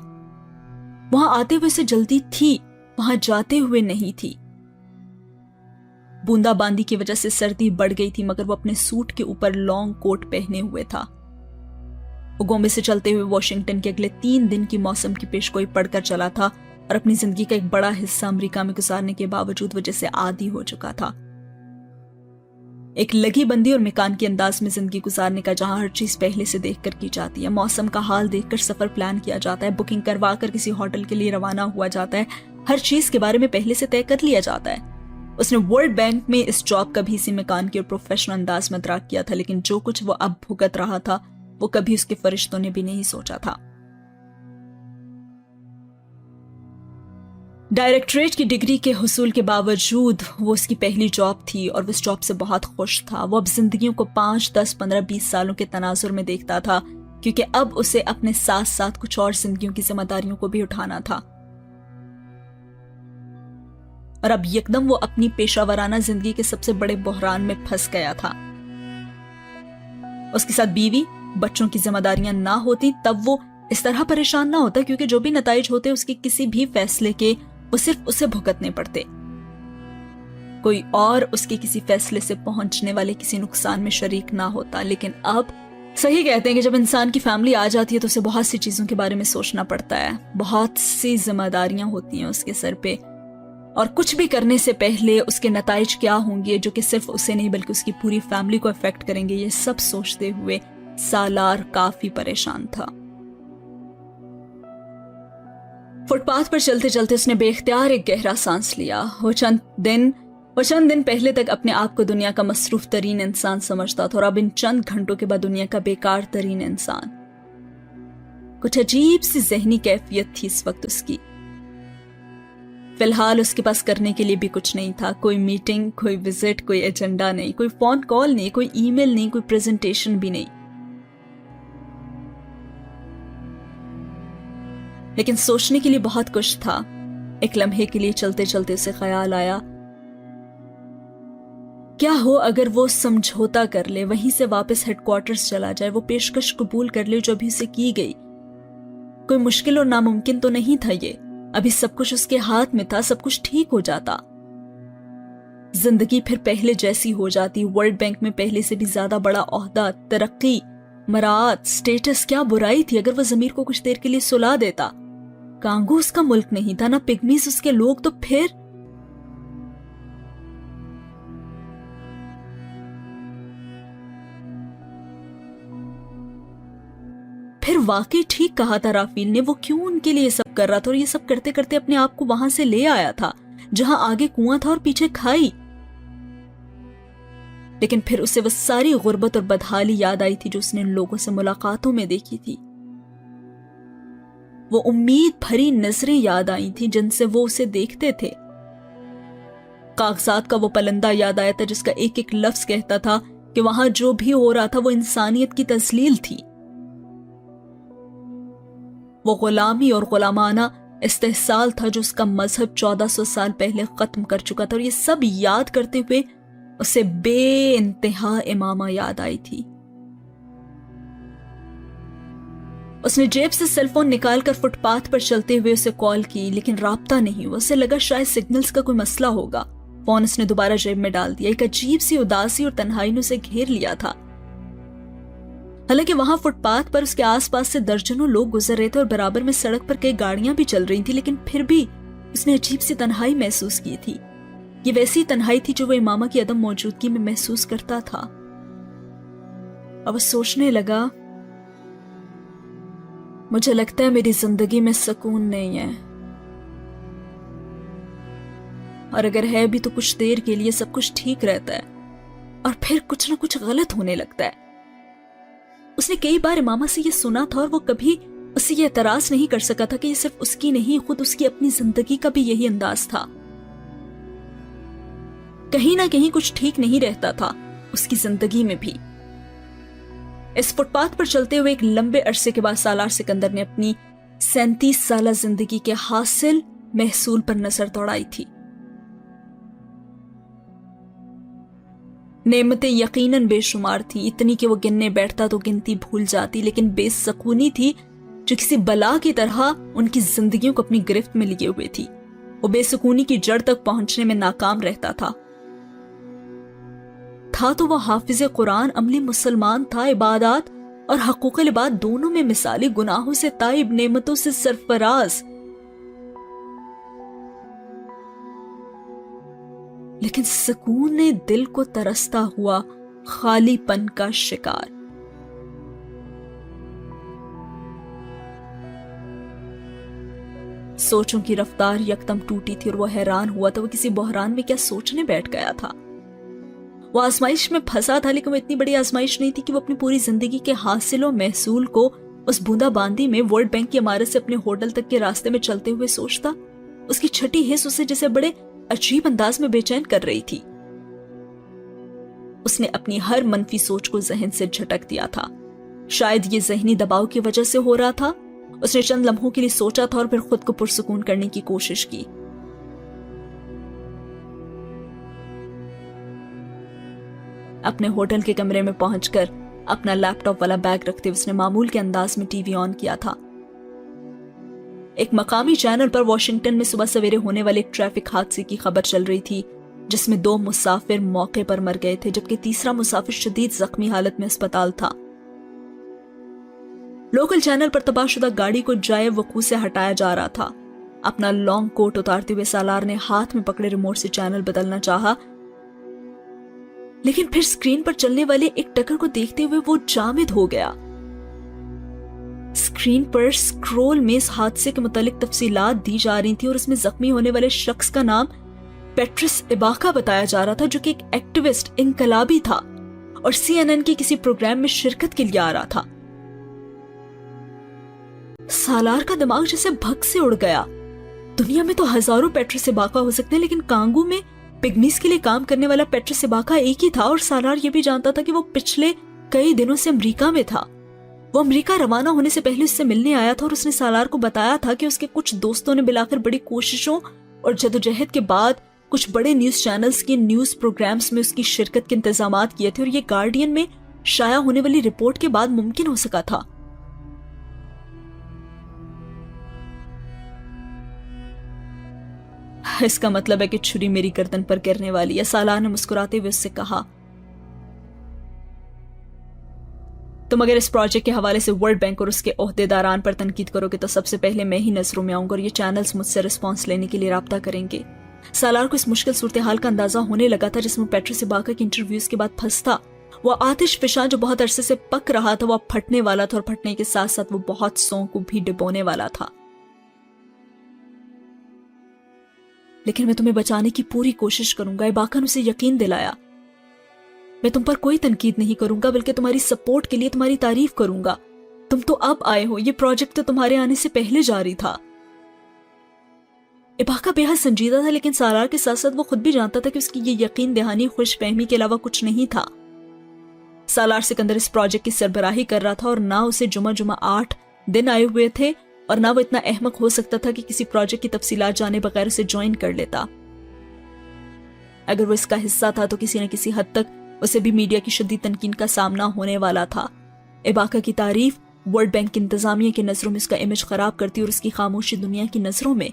وہاں آتے ہوئے سے جلدی تھی، وہاں جاتے ہوئے نہیں تھی۔ بوندا باندی کی وجہ سے سردی بڑھ گئی تھی مگر وہ اپنے سوٹ کے اوپر لانگ کوٹ پہنے ہوئے تھا۔ وہ گومبے سے چلتے ہوئے واشنگٹن کے اگلے 3 دن کی موسم کی پیشگوئی پڑھ کر چلا تھا، اور اپنی زندگی کا ایک بڑا حصہ امریکہ میں گزارنے کے باوجود وجہ سے عادی ہو چکا تھا۔ ایک لگی بندی اور مکان کے انداز میں زندگی گزارنے کا جہاں ہر چیز پہلے سے دیکھ کر کی جاتی ہے، موسم کا حال دیکھ کر سفر پلان کیا جاتا ہے، بکنگ کروا کر کسی ہوٹل کے لیے روانہ ہوا جاتا ہے، ہر چیز کے بارے میں پہلے سے طے کر لیا جاتا ہے۔ اس نے ورلڈ بینک میں اس جاب کا بھی اسی مکان کے اور پروفیشنل انداز میں ادراک کیا تھا، لیکن جو کچھ وہ اب بھگت رہا تھا وہ کبھی اس کے فرشتوں نے بھی نہیں سوچا تھا۔ ڈائریکٹریٹ کی ڈگری کے حصول کے باوجود وہ اس کی پہلی جاب تھی اور وہ اس جاب سے بہت خوش تھا۔ وہ اب زندگیوں کو 5، 10، 15، 20 سالوں کے تناظر میں دیکھتا تھا، کیونکہ اب اسے اپنے ساتھ ساتھ کچھ اور زندگیوں کی ذمہ داریوں کو بھی اٹھانا تھا، اور اب یکدم وہ اپنی پیشہ ورانہ زندگی کے سب سے بڑے بحران میں پھنس گیا تھا۔ اس کے ساتھ بیوی، بچوں کی ذمہ داریاں نہ ہوتی تب وہ اس طرح پریشان نہ ہوتا، کیونکہ جو بھی نتائج ہوتے اس کے کسی بھی فیصلے کے وہ صرف اسے بھگتنے پڑتے، کوئی اور اس کے کسی فیصلے سے پہنچنے والے کسی نقصان میں شریک نہ ہوتا۔ لیکن اب صحیح کہتے ہیں کہ جب انسان کی فیملی آ جاتی ہے تو اسے بہت سی چیزوں کے بارے میں سوچنا پڑتا ہے، بہت سی ذمہ داریاں ہوتی ہیں اس کے سر پہ، اور کچھ بھی کرنے سے پہلے اس کے نتائج کیا ہوں گے جو کہ صرف اسے نہیں بلکہ اس کی پوری فیملی کو افیکٹ کریں گے، یہ سب سوچتے ہوئے سالار کافی پریشان تھا۔ فٹ پاتھ پر چلتے چلتے اس نے بے اختیار ایک گہرا سانس لیا۔ وہ چند دن پہلے تک اپنے آپ کو دنیا کا مصروف ترین انسان سمجھتا تھا، اور اب ان چند گھنٹوں کے بعد دنیا کا بیکار ترین انسان۔ کچھ عجیب سی ذہنی کیفیت تھی اس وقت اس کی۔ فی الحال اس کے پاس کرنے کے لیے بھی کچھ نہیں تھا، کوئی میٹنگ، کوئی وزٹ، کوئی ایجنڈا نہیں، کوئی فون کال نہیں، کوئی ای میل نہیں، کوئی پریزنٹیشن بھی نہیں۔ لیکن سوچنے کے لیے بہت کچھ تھا۔ ایک لمحے کے لیے چلتے چلتے اسے خیال آیا، کیا ہو اگر وہ سمجھوتا کر لے، وہیں سے واپس ہیڈ کوارٹرز چلا جائے، وہ پیشکش قبول کر لے جو ابھی اسے کی گئی۔ کوئی مشکل اور ناممکن تو نہیں تھا یہ، ابھی سب کچھ اس کے ہاتھ میں تھا، سب کچھ ٹھیک ہو جاتا، زندگی پھر پہلے جیسی ہو جاتی، ورلڈ بینک میں پہلے سے بھی زیادہ بڑا عہدہ، ترقی، مراعات، سٹیٹس، کیا برائی تھی اگر وہ ضمیر کو کچھ دیر کے لیے سلا دیتا۔ کانگو اس کا ملک نہیں تھا، نہ پگمیز اس کے لوگ، تو پھر واقعی ٹھیک کہا تھا رافیل نے، وہ کیوں ان کے لیے سب کر رہا تھا، اور یہ سب کرتے کرتے اپنے آپ کو وہاں سے لے آیا تھا جہاں آگے کنواں تھا اور پیچھے کھائی۔ لیکن پھر اسے وہ ساری غربت اور بدحالی یاد آئی تھی جو اس نے ان لوگوں سے ملاقاتوں میں دیکھی تھی، وہ امید بھری نظریں یاد آئی تھی جن سے وہ اسے دیکھتے تھے، کاغذات کا وہ پلندہ یاد آیا تھا جس کا ایک ایک لفظ کہتا تھا کہ وہاں جو بھی ہو رہا تھا وہ انسانیت کی تذلیل تھی، وہ غلامی اور غلامانہ استحصال تھا جو اس کا مذہب 1400 سال پہلے ختم کر چکا تھا، اور یہ سب یاد کرتے ہوئے اسے بے انتہا امامہ یاد آئی تھی۔ اس نے جیب سے سیل فون نکال کر فٹ پاتھ پر چلتے ہوئے اسے کال کی، لیکن رابطہ نہیں ہوا۔ اسے لگا شاید سگنلز کا کوئی مسئلہ ہوگا۔ فون اس نے دوبارہ جیب میں ڈال دیا۔ ایک عجیب سی اداسی اور تنہائی نے اسے گھیر لیا تھا۔ حالانکہ وہاں فٹ پاتھ پر اس کے آس پاس سے درجنوں لوگ گزر رہے تھے اور برابر میں سڑک پر کئی گاڑیاں بھی چل رہی تھی، لیکن پھر بھی اس نے عجیب سی تنہائی محسوس کی تھی۔ یہ ویسی تنہائی تھی جو وہ امامہ کی عدم موجودگی میں محسوس کرتا تھا۔ اب وہ سوچنے لگا، مجھے لگتا ہے میری زندگی میں سکون نہیں ہے، اور اگر ہے بھی تو کچھ دیر کے لیے سب کچھ ٹھیک رہتا ہے اور پھر کچھ نہ کچھ غلط ہونے لگتا ہے۔ اس نے کئی بار امامہ سے یہ سنا تھا، اور وہ کبھی اس سے یہ اعتراض نہیں کر سکا تھا کہ یہ صرف اس کی نہیں، خود اس کی اپنی زندگی کا بھی یہی انداز تھا۔ کہیں نہ کہیں کچھ ٹھیک نہیں رہتا تھا اس کی زندگی میں بھی۔ اس فٹ پاتھ پر چلتے ہوئے ایک لمبے عرصے کے بعد سالار سکندر نے اپنی 37 سالہ زندگی کے حاصل محصول پر نظر دوڑائی تھی۔ نعمتیں یقیناً بے شمار تھی، اتنی کہ وہ گننے بیٹھتا تو گنتی بھول جاتی، لیکن بے سکونی تھی جو کسی بلا کی طرح ان کی زندگیوں کو اپنی گرفت میں لیے ہوئے تھی۔ وہ بے سکونی کی جڑ تک پہنچنے میں ناکام رہتا تھا تو وہ حافظ قرآن، عملی مسلمان تھا، عبادات اور حقوق العباد دونوں میں مثالی، گناہوں سے تائب، نعمتوں سے سرفراز، لیکن سکون دل کو ترستا ہوا خالی پن کا شکار۔ سوچوں کی رفتار یکدم ٹوٹی تھی اور وہ حیران ہوا تھا وہ کسی بحران میں کیا سوچنے بیٹھ گیا تھا۔ وہ آزمائش میں پھنسا تھا، لیکن وہ اتنی بڑی آزمائش نہیں تھی کہ وہ اپنی پوری زندگی کے حاصل و محصول کو اس بوندا باندی میں ورلڈ بینک کی عمارت سے اپنے ہوٹل تک کے راستے میں چلتے ہوئے سوچتا۔ اس کی چھٹی حص اسے جیسے بڑے عجیب انداز میں بے چین کر رہی تھی۔ اس نے اپنی ہر منفی سوچ کو ذہن سے جھٹک دیا تھا۔ شاید یہ ذہنی دباؤ کی وجہ سے ہو رہا تھا۔ اس نے چند لمحوں کے لیے سوچا تھا اور پھر خود کو پرسکون کرنے کی کوشش کی۔ اپنے ہوٹل کے کمرے میں پہنچ کر اپنا لیپ ٹاپ والا بیگ رکھتے اس نے معمول کے انداز میں ٹی وی آن کیا تھا۔ ایک مقامی چینل پر واشنگٹن میں صبح سویرے ہونے والے ایک ٹریفک حادثے کی خبر چل رہی تھی جس میں 2 مسافر موقع پر مر گئے تھے، جبکہ تیسرا مسافر شدید زخمی حالت میں اسپتال تھا۔ لوکل چینل پر تباہ شدہ گاڑی کو جائے وقوع سے ہٹایا جا رہا تھا۔ اپنا لانگ کوٹ اتارتے ہوئے سالار نے ہاتھ میں پکڑے ریموٹ سے چینل بدلنا چاہا، لیکن پھر سکرین پر چلنے والے ایک ٹکر کو دیکھتے ہوئے وہ جامد ہو گیا۔ اسکرین پر اسکرول میں اس حادثے کے متعلق تفصیلات دی جا رہی تھی اور اس میں زخمی ہونے والے شخص کا نام پیٹرس ایباکا بتایا جا رہا تھا، جو کہ ایک ایکٹیوسٹ، انقلابی تھا اور CNN کے کسی پروگرام میں شرکت کے لیے آ رہا تھا۔ سالار کا دماغ جیسے بھگ سے اڑ گیا۔ دنیا میں تو ہزاروں پیٹرس ایباکا ہو سکتے ہیں، لیکن کانگو میں پگمیز کے لیے کام کرنے والا پیٹرس ایباکا ایک ہی تھا، اور سالار یہ بھی جانتا تھا کہ وہ پچھلے کئی دنوں سے امریکہ میں تھا۔ وہ امریکہ روانہ ہونے سے پہلے اس سے ملنے آیا تھا اور اس نے سالار کو بتایا تھا کہ اس کے کچھ دوستوں نے بالآخر بڑی کوششوں اور جدوجہد کے بعد کچھ بڑے نیوز چینلز کے نیوز پروگرامز میں اس کی شرکت کے انتظامات کیے تھے، اور یہ گارڈین میں شائع ہونے والی رپورٹ کے بعد ممکن ہو سکا تھا۔ اس کا مطلب ہے کہ چھری میری گردن پر گرنے والی ہے، سالار نے مسکراتے ہوئے اس سے کہا۔ تم اگر اس پروجیکٹ کے حوالے سے ورلڈ بینک اور اس کے عہدیداران پر تنقید کرو گے تو سب سے پہلے میں ہی نظروں میں آؤں گا اور یہ چینلز مجھ سے رسپانس لینے کے لیے رابطہ کریں گے۔ سالار کو اس مشکل صورتحال کا اندازہ ہونے لگا تھا جس میں پیٹرس ایباکا کی انٹرویوز کے بعد پھنستا۔ وہ آتش فشاں جو بہت عرصے سے پک رہا تھا وہ اب پھٹنے والا تھا، اور پھٹنے کے ساتھ ساتھ وہ بہت سوں کو بھی ڈبونے والا تھا۔ لیکن میں تمہیں بچانے کی پوری کوشش کروں گا، ایباکا نے اسے یقین دلایا۔ میں تم پر کوئی تنقید نہیں کروں گا، بلکہ تمہاری سپورٹ کے لیے تمہاری تعریف کروں گا۔ تم تو اب آئے ہو، یہ پروجیکٹ تو تمہارے آنے سے پہلے جاری تھا۔ ایباکا بے حد سنجیدہ تھا، لیکن سالار کے ساتھ ساتھ وہ خود بھی جانتا تھا کہ اس کی یہ یقین دہانی خوش فہمی کے علاوہ کچھ نہیں تھا۔ سالار سکندر اس پروجیکٹ کی سربراہی کر رہا تھا، اور نہ اسے جمعہ 8 دن آئے ہوئے تھے، اور نہ وہ اتنا احمق ہو سکتا تھا کہ کسی پروجیکٹ کی تفصیلات جانے بغیر اسے جوائن کر لیتا۔ اگر وہ اس کا حصہ تھا تو کسی نہ کسی حد تک اسے بھی میڈیا کی شدید تنقید کا سامنا ہونے والا تھا۔ ایباکا کی تعریف ورلڈ بینک کی انتظامیہ کی نظروں میں اس کا امیج خراب کرتی اور اس کی خاموشی دنیا کی نظروں میں۔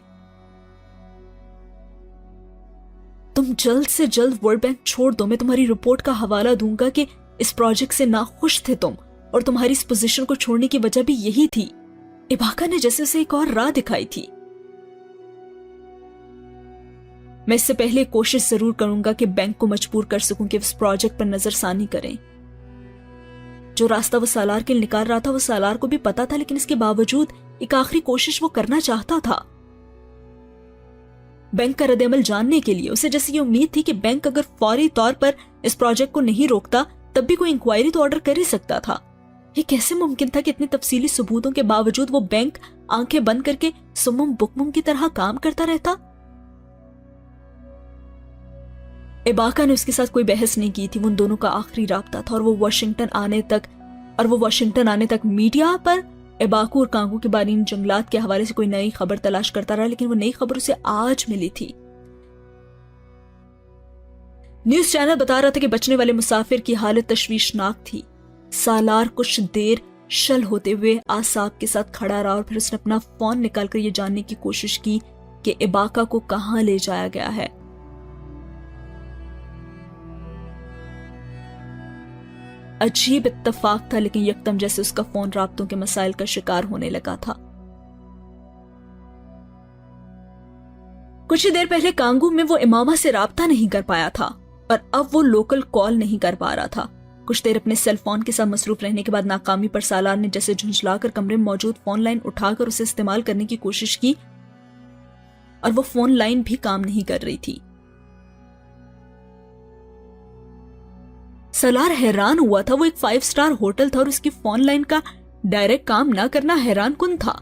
تم جلد سے جلد ورلڈ بینک چھوڑ دو، میں تمہاری رپورٹ کا حوالہ دوں گا کہ اس پروجیکٹ سے ناخوش تھے تم، اور تمہاری اس پوزیشن کو چھوڑنے کی وجہ بھی یہی تھی۔ ایباکا نے جیسے اسے ایک اور راہ دکھائی تھی۔ میں اس سے پہلے کوشش ضرور کروں گا کہ بینک کو مجبور کر سکوں کہ اس پروجیکٹ پر نظر ثانی کریں۔ جو راستہ وہ سالار کے لیے نکال رہا تھا وہ سالار کو بھی پتا تھا، لیکن اس کے باوجود ایک آخری کوشش وہ کرنا چاہتا تھا۔ بینک کا رد عمل جاننے کے لیے اسے جیسے یہ امید تھی کہ بینک اگر فوری طور پر اس پروجیکٹ کو نہیں روکتا تب بھی کوئی انکوائری تو آرڈر کر ہی سکتا تھا۔ یہ کیسے ممکن تھا کہ اتنے تفصیلی ثبوتوں کے باوجود وہ بینک آنکھیں بند کر کے سمم بکمم کی طرح کام کرتا رہتا؟ ایباکا نے اس کے ساتھ کوئی بحث نہیں کی تھی، وہ ان دونوں کا آخری رابطہ تھا، اور وہ واشنگٹن آنے تک میڈیا پر ایباکا اور کانگو کے بارے جنگلات کے حوالے سے کوئی نئی خبر تلاش کرتا رہا، لیکن وہ نئی خبر اسے آج ملی تھی۔ نیوز چینل بتا رہا تھا کہ بچنے والے مسافر کی حالت تشویشناک تھی۔ سالار کچھ دیر شل ہوتے ہوئے اعصاب کے ساتھ کھڑا رہا، اور پھر اس نے اپنا فون نکال کر یہ جاننے کی کوشش کی کہ ایباکا کو کہاں لے جایا گیا ہے۔ عجیب اتفاق تھا، لیکن یکدم جیسے اس کا فون رابطوں کے مسائل کا شکار ہونے لگا تھا۔ کچھ ہی دیر پہلے کانگو میں وہ امامہ سے رابطہ نہیں کر پایا تھا، اور اب وہ لوکل کال نہیں کر پا رہا تھا۔ کچھ دیر اپنے سیل فون کے ساتھ مصروف رہنے کے بعد ناکامی پر سالار نے جیسے جھنجھلا کر کمرے میں موجود فون لائن اٹھا کر اسے استعمال کرنے کی کوشش کی، اور وہ فون لائن بھی کام نہیں کر رہی تھی۔ سالار حیران ہوا تھا، وہ ایک 5 اسٹار ہوٹل تھا اور اس کی فون لائن کا ڈائریکٹ کام نہ کرنا حیران کن تھا۔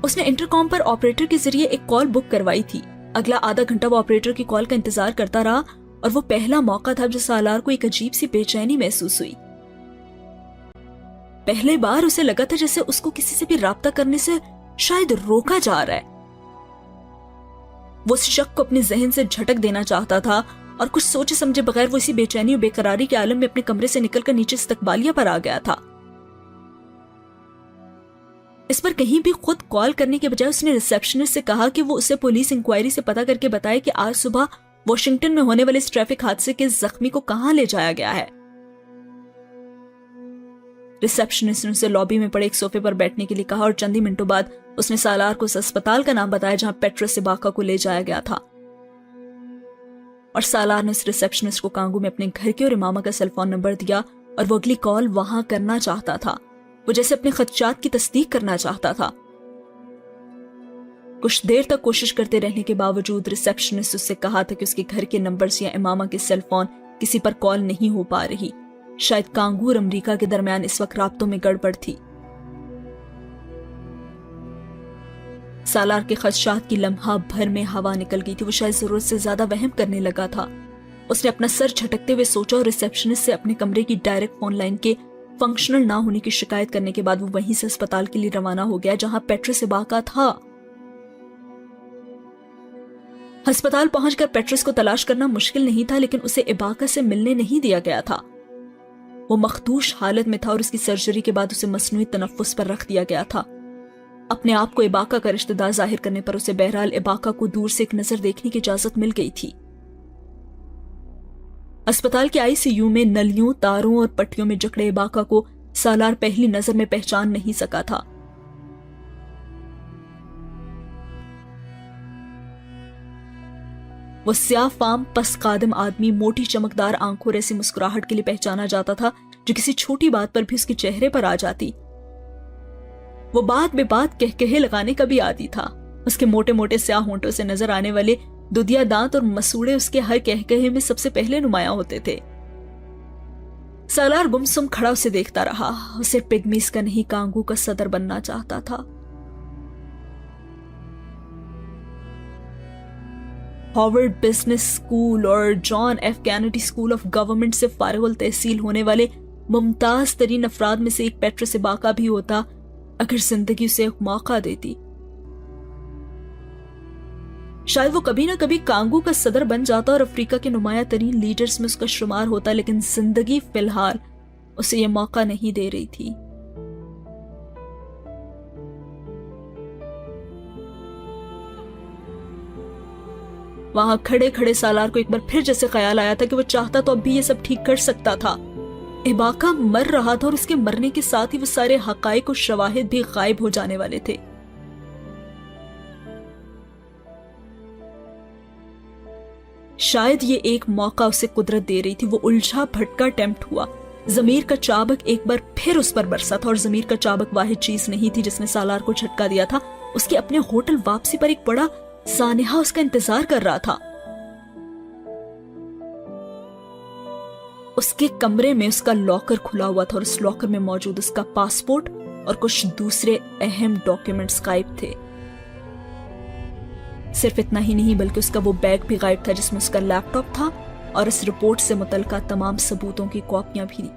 اس نے انٹرکام پر آپریٹر کے ذریعے ایک کال بک کروائی تھی۔ اگلا آدھا گھنٹہ وہ آپریٹر کی کال کا انتظار کرتا رہا، اور وہ پہلا موقع تھا جو سالار کو ایک عجیب سی بے چینی محسوس ہوئی۔ پہلے بار اسے لگا تھا جیسے اس کو کسی سے بھی رابطہ کرنے سے شاید روکا جا رہا ہے۔ وہ اس شک کو اپنے ذہن سے جھٹک دینا چاہتا تھا، اور کچھ سوچے سمجھے بغیر وہ اسی بے چینی اور بے قراری کے عالم میں اپنے کمرے سے نکل کر نیچے استقبالیہ پر آ گیا تھا۔ اس پر کہیں بھی خود کال کرنے کے بجائے اس نے ریسیپشنسٹ سے کہا کہ وہ اسے پولیس انکوائری سے پتہ کر کے بتائے کہ آج صبح واشنگٹن میں ہونے والے اس ٹریفک حادثے کے زخمی کو کہاں لے جایا گیا ہے۔ ریسیپشنسٹ نے اسے لابی میں پڑے ایک صوفے پر بیٹھنے کے لیے کہا، اور چند ہی منٹوں بعد اس نے سالار کو اس اسپتال کا نام بتایا جہاں پیٹرس ایباکا کو لے جایا گیا تھا۔ اور سالار نے اس ریسیپشنسٹ کو کانگو میں اپنے گھر کے اور امامہ کا سیل فون نمبر دیا، اور وہ اگلی کال وہاں کرنا چاہتا تھا۔ वो जैसे अपने खदशात की तस्दीक करना चाहता था। कुछ देर तक कोशिश करते रहने के बावजूद रिसेप्शनिस्ट उससे कहा था कि उसके घर के नंबर्स या इमामा के सेल फोन किसी पर कॉल नहीं हो पा रही। शायद कांगू और अमेरिका के दरमियान इस वक्त राब्तों में गड़बड़ थी। सालार के खदशात की लम्हा भर में हवा निकल गई थी। वो शायद जरूरत से ज्यादा वहम करने लगा था। उसने अपना सर झटकते हुए सोचा और रिसेप्शनिस्ट से अपने कमरे की डायरेक्ट फोन लाइन के फंक्शनल ना होने की शिकायत करने के बाद वो वहीं से अस्पताल के लिए रवाना हो गया जहां पेट्रिस इबाका था। अस्पताल पहुंचकर पेट्रिस को तलाश करना मुश्किल नहीं था, लेकिन उसे इबाका से मिलने नहीं दिया गया था। वो मखदूश हालत में था और उसकी सर्जरी के बाद उसे मसनूई तनफ्फुस पर रख दिया गया था। अपने आप को इबाका का रिश्तेदार जाहिर करने पर उसे बहरहाल इबाका को दूर से एक नजर देखने की इजाजत मिल गई थी। अस्पताल के आईसीयू में नलियों, तारों और पट्टियों में जकड़े इबाका को सालार पहली नजर में पहचान नहीं सका था। वो स्याह फाम पस कादम आदमी मोटी चमकदार आंखों और ऐसी मुस्कुराहट के लिए पहचाना जाता था जो किसी छोटी बात पर भी उसके चेहरे पर आ जाती। वो बात बेबात कहकहे लगाने का भी आदी था। उसके मोटे मोटे स्याह होंठों से नजर आने वाले दुधिया दांत और मसूड़े उसके हर कहकहे में सबसे पहले नुमायां होते थे। सालार गुमसुम खड़ा उसे देखता रहा। उसे पिग्मीज का नहीं, कांगू का सदर बनना चाहता था। हार्वर्ड बिजनेस स्कूल और John F Kennedy school of government से फारिगुल तहसील होने वाले मुमताज तरीन अफराद में से एक पेट्रिस इबाका भी होता अगर जिंदगी उसे एक मौका देती। शायद वो कभी ना कभी कांगू का सदर बन जाता और अफ्रीका के नुमाया तरीन लीडर्स में उसका शुमार होता, लेकिन जिंदगी फिलहाल उसे ये मौका नहीं दे रही थी। वहां खड़े खड़े सालार को एक बार फिर जैसे ख्याल आया था कि वो चाहता तो अब भी ये सब ठीक कर सकता था। इबाका मर रहा था और उसके मरने के साथ ही वो सारे हकाइक और शवाहिद भी गायब हो जाने वाले थे। शायद ये एक मौका उसे कुदरत दे रही थी। वो उलझा भटका टेम्प्ट हुआ। जमीर का चाबक एक बार फिर उस पर बरसा था और जमीर का चाबक वाहिद चीज नहीं थी जिसने सालार को झटका दिया था। उसके अपने होटल वापसी पर एक बड़ा सानिहा उसका इंतजार कर रहा था। उसके कमरे में उसका लॉकर खुला हुआ था और उस लॉकर में मौजूद उसका पासपोर्ट और कुछ दूसरे अहम डॉक्यूमेंट्स गायब थे। सिर्फ इतना ही नहीं बल्कि उसका वो बैग भी गायब था जिसमें उसका लैपटॉप था और इस रिपोर्ट से मुतल्लिका तमाम सबूतों की कॉपियां भी।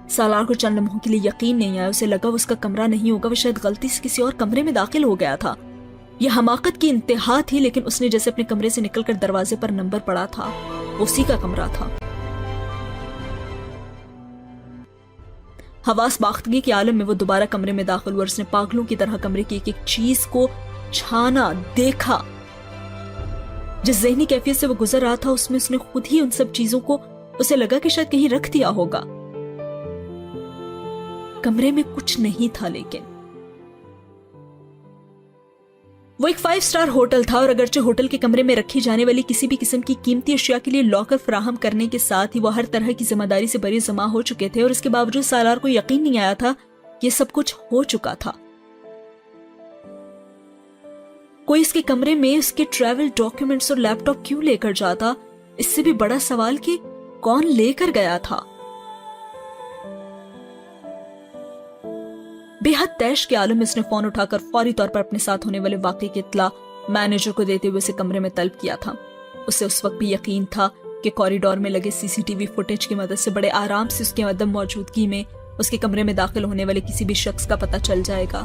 सालार को चंद लम्हों के लिए यकीन नहीं आया। उसे लगा वो उसका कमरा नहीं होगा, वो शायद गलती से किसी और कमरे में दाखिल हो गया था। यह हमाकत की इंतहा थी, लेकिन उसने जैसे अपने कमरे से निकलकर दरवाजे पर नंबर पड़ा था, उसी का कमरा था। हवास बाख्तगी के आलम में वो दोबारा कमरे में दाखिल हुआ और उसने पागलों की तरह कमरे की एक एक चीज को छाना, देखा। जिस ज़हनी कैफियत से वो गुजर रहा था उसमें उसने खुद ही उन सब चीजों को, उसे लगा कि शायद कहीं रख दिया होगा। कमरे में कुछ नहीं था, लेकिन वो एक 5 स्टार होटल था और अगरचे होटल के कमरे में रखी जाने वाली किसी भी किस्म की कीमती अशिया के लिए लॉकर फराहम करने के साथ ही वो हर तरह की जिम्मेदारी से बरी जमा हो चुके थे और इसके बावजूद सालार को यकीन नहीं आया था कि सब कुछ हो चुका था। कोई इसके कमरे में उसके ट्रैवल डॉक्यूमेंट्स और लैपटॉप क्यों लेकर जाता? इससे भी बड़ा सवाल कि कौन लेकर गया था। बेहद तैश के आलम में उसने फोन उठाकर फौरी तौर पर अपने साथ होने वाले वाकये की इत्तला मैनेजर को देते हुए उसे कमरे में तलब किया था। उसे उस वक्त भी यकीन था कि कॉरिडोर में लगे सीसीटीवी फुटेज की मदद से बड़े आराम से उसके अदम मौजूदगी में उसके कमरे में दाखिल होने वाले किसी भी शख्स का पता चल जाएगा।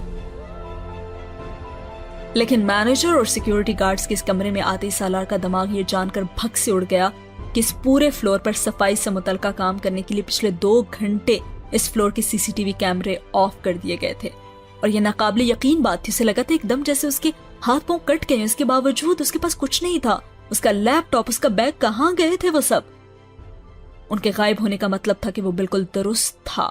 लेकिन मैनेजर और सिक्योरिटी गार्ड्स के इस कमरे में आते ही सालार का दिमाग ये जानकर भग से उड़ गया कि इस पूरे फ्लोर पर सफाई से मुतल्लिका काम करने के लिए पिछले 2 घंटे इस फ्लोर के सीसीटीवी कैमरे ऑफ कर दिए गए थे और यह नाकाबिले यकीन बात थी। उसे लगा था एकदम जैसे उसके हाथ पांव कट गए। इसके बावजूद उसके पास कुछ नहीं था। उसका लैपटॉप, उसका बैग, कहाँ गए थे वो सब? उनके गायब होने का मतलब था कि वो बिल्कुल दुरुस्त था।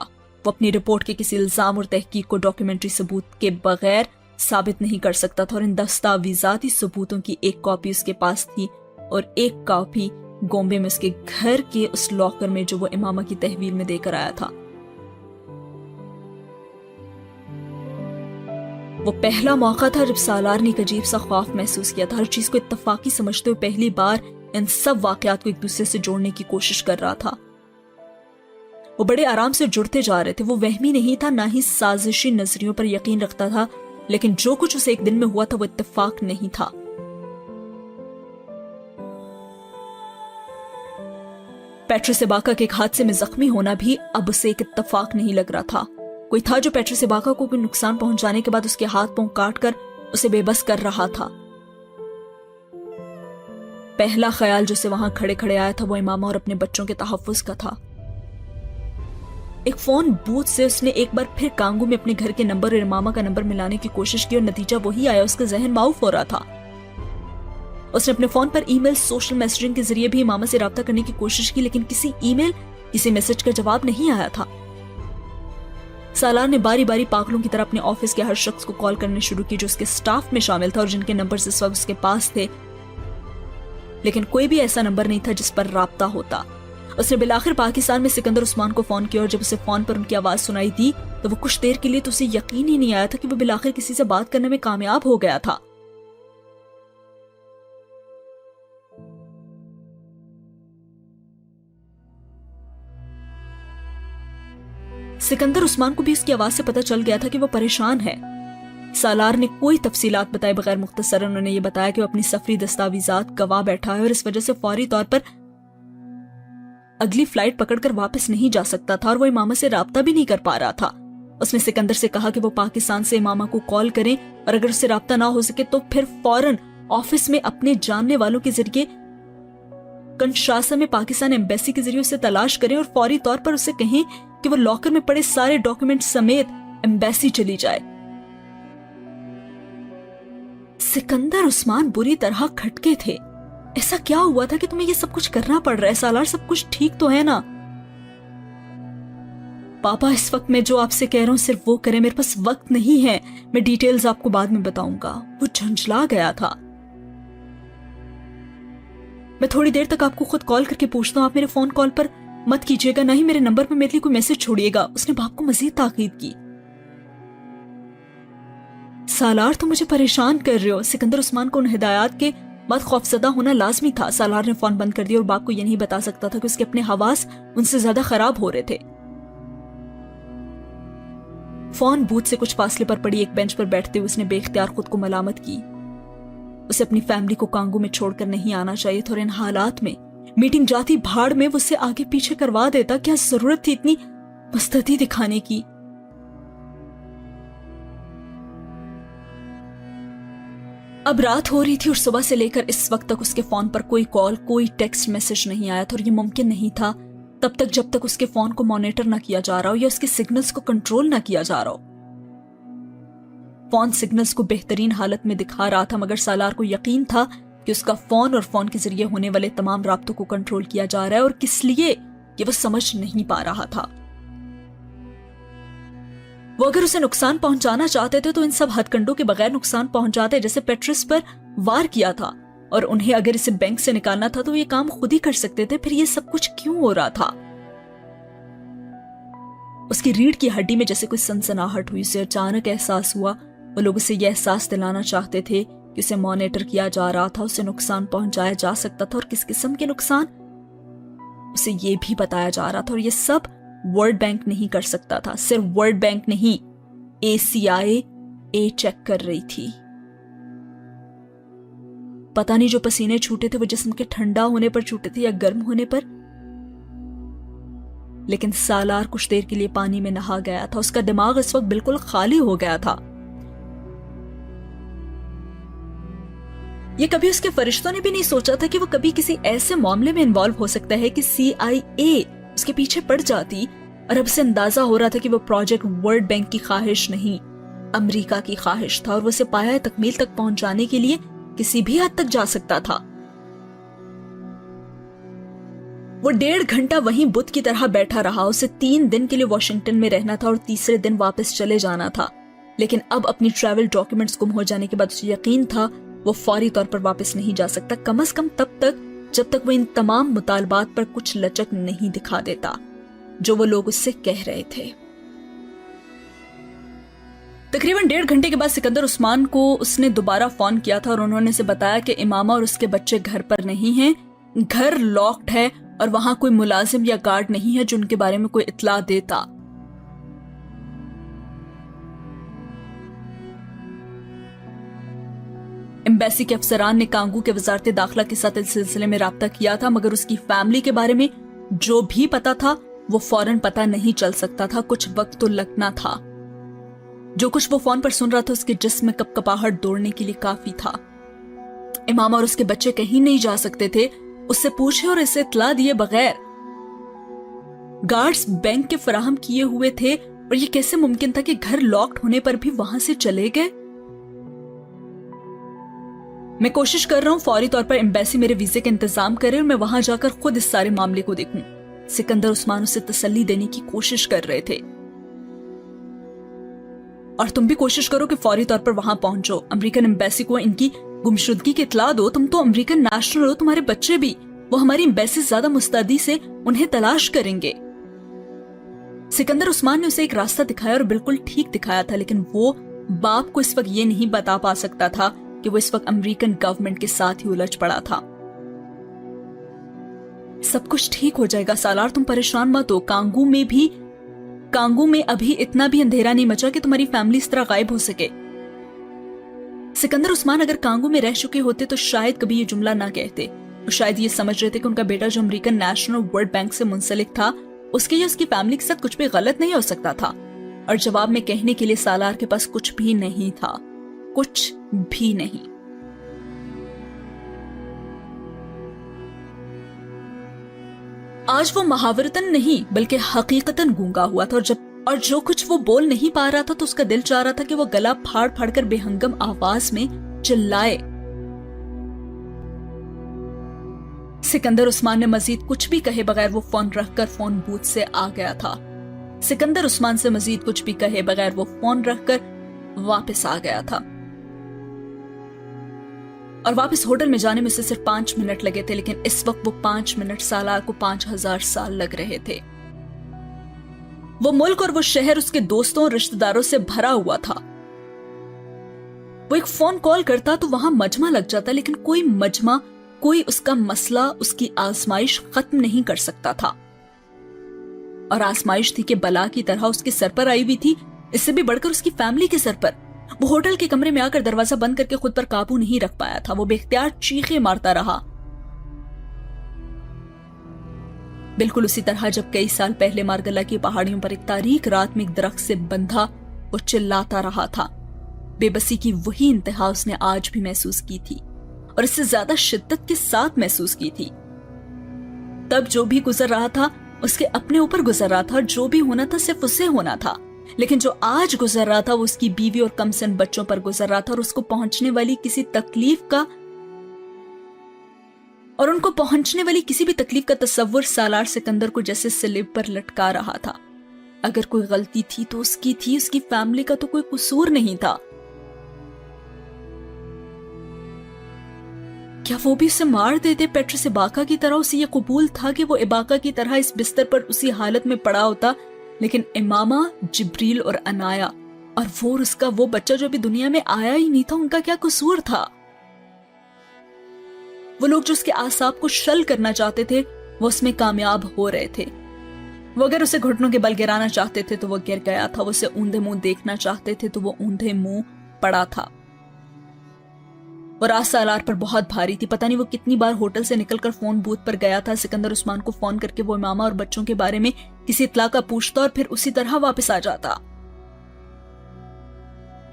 वो अपनी रिपोर्ट के किसी इल्जाम और तहकीक को डॉक्यूमेंट्री सबूत के बगैर साबित नहीं कर सकता था और इन दस्तावेजाती सबूतों की एक कॉपी उसके पास थी और एक कॉपी गोम्बे में उसके घर के उस लॉकर में जो वो इमामा की तहवील में देकर आया था। وہ پہلا موقع تھا جب سالار نے ایک عجیب سا خوف محسوس کیا تھا. ہر چیز کو اتفاقی سمجھتے ہوئے پہلی بار ان سب واقعات کو ایک دوسرے سے جوڑنے کی کوشش کر رہا تھا. وہ بڑے آرام سے جڑتے جا رہے تھے. وہ وہمی نہیں تھا، نہ ہی سازشی نظریوں پر یقین رکھتا تھا، لیکن جو کچھ اسے ایک دن میں ہوا تھا وہ اتفاق نہیں تھا. پیٹرس اباکا کے ایک حادثے میں زخمی ہونا بھی اب اسے ایک اتفاق نہیں لگ رہا تھا. کوئی تھا جو پیٹرس اباکا کو کوئی نقصان پہنچانے کے بعد اس کے ہاتھ پاؤں کاٹ کر اسے بے بس کر رہا تھا. پہلا خیال جو اسے وہاں کھڑے کھڑے آیا تھا وہ امامہ اور اپنے بچوں کے تحفظ کا تھا. ایک فون بوتھ سے اس نے ایک بار پھر کانگو میں اپنے گھر کے نمبر اور امامہ کا نمبر ملانے کی کوشش کی اور نتیجہ وہی آیا. اس کا ذہن معاف ہو رہا تھا. اس نے اپنے فون پر ای میل، سوشل میسجنگ کے ذریعے بھی امامہ سے رابطہ کرنے کی کوشش کی، لیکن کسی ای میل، کسی میسج کا جواب نہیں آیا تھا. سالار نے باری باری پاگلوں کی طرح اپنے آفس کے ہر شخص کو کال کرنے شروع کی جو اس کے سٹاف میں شامل تھا اور جن کے نمبر اس وقت اس کے پاس تھے، لیکن کوئی بھی ایسا نمبر نہیں تھا جس پر رابطہ ہوتا. اس نے بالآخر پاکستان میں سکندر عثمان کو فون کیا اور جب اسے فون پر ان کی آواز سنائی دی تو وہ کچھ دیر کے لیے تو اسے یقین ہی نہیں آیا تھا کہ وہ بالآخر کسی سے بات کرنے میں کامیاب ہو گیا تھا. سکندر عثمان کو بھی اس کی آواز سے پتہ چل گیا تھا کہ وہ پریشان ہے. سالار نے کوئی تفصیلات بتائے بغیر مختصر انہوں نے یہ بتایا کہ وہ اپنی سفری دستاویزات گوا بیٹھا ہے اور اس وجہ سے فوری طور پر اگلی فلائٹ پکڑ کر واپس نہیں جا سکتا تھا اور وہ امامہ سے رابطہ بھی نہیں کر پا رہا تھا. اس نے سکندر سے کہا کہ وہ پاکستان سے امامہ کو کال کریں اور اگر اس سے رابطہ نہ ہو سکے تو پھر فوراً آفس میں اپنے جاننے والوں کے ذریعے کنشاسا میں پاکستان ایمبیسی کے ذریعے اسے تلاش کریں اور فوری طور پر اسے کہیں کہ وہ لاکر میں پڑے سارے ڈاکیومنٹ سمیت ایمبیسی چلی جائے. سکندر عثمان بری طرح کھٹکے تھے. ایسا کیا ہوا تھا کہ تمہیں یہ سب کچھ کرنا پڑ رہا ہے؟ سالار سب کچھ ٹھیک تو ہے نا؟ پاپا اس وقت میں جو آپ سے کہہ رہا ہوں صرف وہ کریں، میرے پاس وقت نہیں ہے، میں ڈیٹیلز آپ کو بعد میں بتاؤں گا. وہ جھنجھلا گیا تھا. میں تھوڑی دیر تک آپ کو خود کال کر کے پوچھتا ہوں، آپ میرے فون کال پر مت کیجیے گا، نہ ہی میرے نمبر پر میرے لیے کوئی میسج چھوڑیے گا. اس نے باپ کو مزید تاکید کی. سالار تم مجھے پریشان کر رہے ہو. سکندر عثمان کو ان ہدایات کے بعد خوفزدہ ہونا لازمی تھا. سالار نے فون بند کر دیا اور باپ کو یہ نہیں بتا سکتا تھا کہ اس کے اپنے حواس ان سے زیادہ خراب ہو رہے تھے. فون بوتھ سے کچھ فاصلے پر پڑی ایک بینچ پر بیٹھتے ہوئے اس نے بے اختیار خود کو ملامت کی. اسے اپنی فیملی کو کانگو میں چھوڑ کر نہیں آنا چاہیے تھا اور ان حالات میں میٹنگ جاتی بھاڑ میں وہ اسے آگے پیچھے کروا دیتا. کیا ضرورت تھی اتنی مستعدی دکھانے کی؟ اب رات ہو رہی تھی اور صبح سے لے کر اس وقت تک اس کے فون پر کوئی کال، کوئی ٹیکسٹ میسج نہیں آیا تھا اور یہ ممکن نہیں تھا تب تک جب تک اس کے فون کو مانیٹر نہ کیا جا رہا ہو یا اس کے سگنلز کو کنٹرول نہ کیا جا رہا ہو. فون سگنلز کو بہترین حالت میں دکھا رہا تھا مگر سالار کو یقین تھا کہ اس کا فون اور فون کے ذریعے ہونے والے تمام رابطوں کو کنٹرول کیا جا رہا ہے اور کس لیے یہ وہ سمجھ نہیں پا رہا تھا. وہ اگر اسے نقصان پہنچانا چاہتے تھے تو ان سب ہتھ کنڈوں کے بغیر نقصان پہنچاتے جیسے پیٹرس پر وار کیا تھا، اور انہیں اگر اسے بینک سے نکالنا تھا تو یہ کام خود ہی کر سکتے تھے. پھر یہ سب کچھ کیوں ہو رہا تھا؟ اس کی ریڑھ کی ہڈی میں جیسے کوئی سنسناہٹ ہوئی. اسے اچانک احساس ہوا وہ لوگ اسے یہ احساس دلانا چاہتے تھے کہ اسے مانیٹر کیا جا رہا تھا، اسے نقصان پہنچایا جا سکتا تھا اور کس قسم کے نقصان اسے یہ بھی بتایا جا رہا تھا. اور یہ سب ورلڈ بینک نہیں کر سکتا تھا. صرف ورلڈ بینک نہیں، ACIA چیک کر رہی تھی. پتہ نہیں جو پسینے چھوٹے تھے وہ جسم کے ٹھنڈا ہونے پر چھوٹے تھے یا گرم ہونے پر، لیکن سالار کچھ دیر کے لیے پانی میں نہا گیا تھا. اس کا دماغ اس وقت بالکل خالی ہو گیا تھا. یہ کبھی اس کے فرشتوں نے بھی نہیں سوچا تھا کہ وہ کبھی کسی ایسے معاملے میں انوالو ہو سکتا ہے کہ CIA اس کے پیچھے پڑ جاتی. اور اب اسے اندازہ ہو رہا تھا کہ وہ پروجیکٹ ورلڈ بینک کی خواہش نہیں، امریکہ کی خواہش تھا، اور وہ اسے پایہ تکمیل تک پہنچانے کے لیے کسی بھی حد تک جا سکتا تھا. وہ 1.5 گھنٹہ وہیں بت کی طرح بیٹھا رہا. اسے 3 دن کے لیے واشنگٹن میں رہنا تھا اور تیسرے دن واپس چلے جانا تھا. لیکن اب اپنی ٹریول ڈاکیومنٹس گم ہو جانے کے بعد اسے یقین تھا وہ فوری طور پر واپس نہیں جا سکتا، کم از کم تب تک جب تک وہ ان تمام مطالبات پر کچھ لچک نہیں دکھا دیتا جو وہ لوگ اس سے کہہ رہے تھے. तकरीबन 1.5 घंटे के बाद सिकंदर उस्मान को उसने दोबारा फोन किया था और उन्होंने उसे बताया कि इमामा और उसके बच्चे घर पर नहीं हैं, घर लॉक्ड है और वहां कोई मुलाजिम या गार्ड नहीं है जो उनके बारे में कोई इत्तला देता। एम्बेसी के अफसरान ने कांगू के वजारत दाखिला के साथ इस सिलसिले में राब्ता किया था, मगर उसकी फैमिली के बारे में जो भी पता था वो फौरन पता नहीं चल सकता था, कुछ वक्त तो लगना था। जो कुछ वो फोन पर सुन रहा था उसके जिस्म में कपकपाहट दौड़ने के लिए काफी था। इमामा और उसके बच्चे कहीं नहीं जा सकते थे, उससे पूछे और इसे इत्तला दिए बगैर गार्ड्स बैंक के फराहम किए हुए थे, और ये कैसे मुमकिन था कि घर लॉक्ड होने पर भी वहां से चले गए। मैं कोशिश कर रहा हूं फौरी तौर पर एम्बेसी मेरे वीजे का इंतजाम करे और मैं वहां जाकर खुद इस सारे मामले को देखूं। सिकंदर उस्मान उसे तसल्ली देने की कोशिश कर रहे थे। और तुम भी कोशिश करो कि फौरी तौर पर वहां पहुंचो, अमेरिकन एम्बेसी को इनकी गुमशुदगी की इत्तला दो। तुम तो अमेरिकन नेशनल हो, तुम्हारे बच्चे भी, वो हमारी एम्बेसी ज्यादा मुस्तैदी से उन्हें तलाश करेंगे। सिकंदर उस्मान ने उसे एक रास्ता दिखाया और बिल्कुल ठीक दिखाया था, लेकिन वो बाप को इस वक्त ये नहीं बता पा सकता था कि वो इस वक्त अमेरिकन गवर्नमेंट के साथ ही उलझ पड़ा था। सब कुछ ठीक हो जाएगा सालार, तुम परेशान मत हो। कांगू में अभी इतना भी अंधेरा नहीं मचा कि तुम्हारी फैमिली इस तरह गायब हो सके। सिकंदर उस्मान अगर कांगू में रह चुके होते तो शायद कभी ये जुमला ना कहते। वो शायद ये समझ रहे थे कि उनका बेटा जो अमेरिकन नेशनल वर्ल्ड बैंक से मुंसलिक था, उसके या उसकी फैमिली के साथ कुछ भी गलत नहीं हो सकता था। और जवाब में कहने के लिए सालार के पास कुछ भी नहीं था, कुछ भी नहीं। आज वो महावरतन नहीं बल्कि हकीकतन गूंगा हुआ था, और जो कुछ वो बोल नहीं पा रहा था तो उसका दिल चाह रहा था कि वो गला फाड़ फाड़ कर बेहंगम आवाज में चिल्लाए। सिकंदर उस्मान ने मजीद कुछ भी कहे बगैर वो फोन रखकर फोन बूथ से आ गया था। सिकंदर उस्मान से मजीद कुछ भी कहे बगैर वो फोन रखकर वापस आ गया था। और वापस होटल में जाने में से सिर्फ 5 मिनट लगे थे, लेकिन इस वक्त वो 5 मिनट सालार को 5000 साल लग रहे थे। वो मुल्क और वो शहर उसके दोस्तों और रिश्तेदारों से भरा हुआ था। वो एक फोन कॉल करता तो वहां मजमा लग जाता, लेकिन कोई मजमा, कोई उसका मसला, उसकी आजमाइश खत्म नहीं कर सकता था। और आजमाइश थी कि बला की तरह उसके सर पर आई हुई थी, इससे भी बढ़कर उसकी फैमिली के सर पर। वो होटल के कमरे में आकर दरवाजा बंद करके खुद पर काबू नहीं रख पाया था। वो बेख्तियार चीखें मारता रहा, बिल्कुल उसी तरह जब कई साल पहले मारगला की पहाड़ियों पर एक तारीक रात में एक दरख्त से बंधा वो चिल्लाता रहा था। बेबसी की वही इंतहा उसने आज भी महसूस की थी, और इससे ज्यादा शिद्दत के साथ महसूस की थी। तब जो भी गुजर रहा था उसके अपने ऊपर गुजर रहा था, और जो भी होना था सिर्फ उसे होना था। लेकिन जो आज गुजर रहा था वो उसकी बीवी और कमसन बच्चों पर गुजर रहा था, और उसको पहुंचने वाली किसी तकलीफ का और उनको पहुंचने वाली किसी भी तकलीफ का तस्वुर सालार सिकंदर को जैसे स्लेब पर लटका रहा था। अगर कोई गलती थी तो उसकी थी, उसकी फैमिली का तो कोई कसूर नहीं था। क्या वो भी उसे मार देते पेट्रस इबाका की तरह? उसे ये कबूल था कि वो इबाका की तरह इस बिस्तर पर उसी हालत में पड़ा होता, लेकिन इमामा, जिब्रील और अनाया और वो और उसका वो बच्चा जो अभी दुनिया में आया ही नहीं था, उनका क्या कसूर था? वो लोग जो उसके आसाब को शल करना चाहते थे वो उसमें कामयाब हो रहे थे। वो अगर उसे घुटनों के बल गिराना चाहते थे तो वो गिर गया था, वो उसे ऊंधे मुंह देखना चाहते थे तो वो ऊंधे मुंह पड़ा था। और आज सालार पर बहुत भारी थी। पता नहीं वो कितनी बार होटल से निकलकर फोन बूथ पर गया था सिकंदर उस्मान को फोन करके वो इमामा और बच्चों के बारे में किसी इत्तला का पूछता और फिर उसी तरह वापस आ जाता।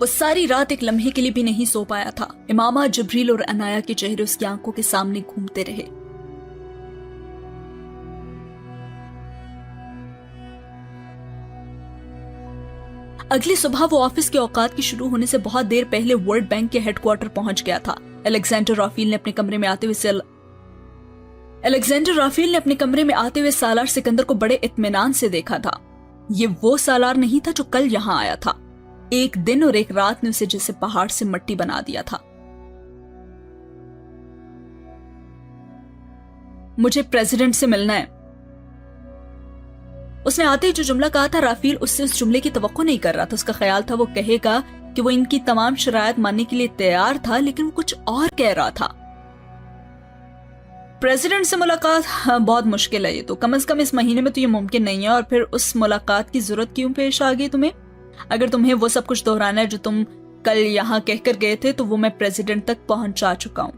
वो सारी रात एक लम्हे के लिए भी नहीं सो पाया था। इमामा, जिब्रील और अनाया के चेहरे उसकी आंखों के सामने घूमते रहे। अगली सुबह वो ऑफिस के औकात की शुरू होने से बहुत देर पहले वर्ल्ड बैंक के हेडक्वार्टर पहुंच गया था। अलेक्जेंडर राफेल ने अपने कमरे में आते हुए सालार सिकंदर को बड़े इत्मीनान से देखा था। ये वो सालार नहीं था जो कल यहां आया था। एक दिन और एक रात ने उसे जैसे पहाड़ से मट्टी बना दिया था। मुझे प्रेसिडेंट से मिलना है, उसने आते ही जो जुमला कहा था, राफेल उससे उस जुमले की तवक्को नहीं कर रहा था। उसका ख्याल था वो कहेगा कि वो इनकी तमाम शरायत मानने के लिए तैयार था, लेकिन वो कुछ और कह रहा था। प्रेसिडेंट से मुलाकात बहुत मुश्किल है, ये तो कम से कम इस महीने में तो ये मुमकिन नहीं है, और फिर उस मुलाकात की जरूरत क्यों पेश आ गई तुम्हें? अगर तुम्हें वो सब कुछ दोहराना है जो तुम कल यहाँ कहकर गए थे, तो वो मैं प्रेसिडेंट तक पहुंचा चुका हूं।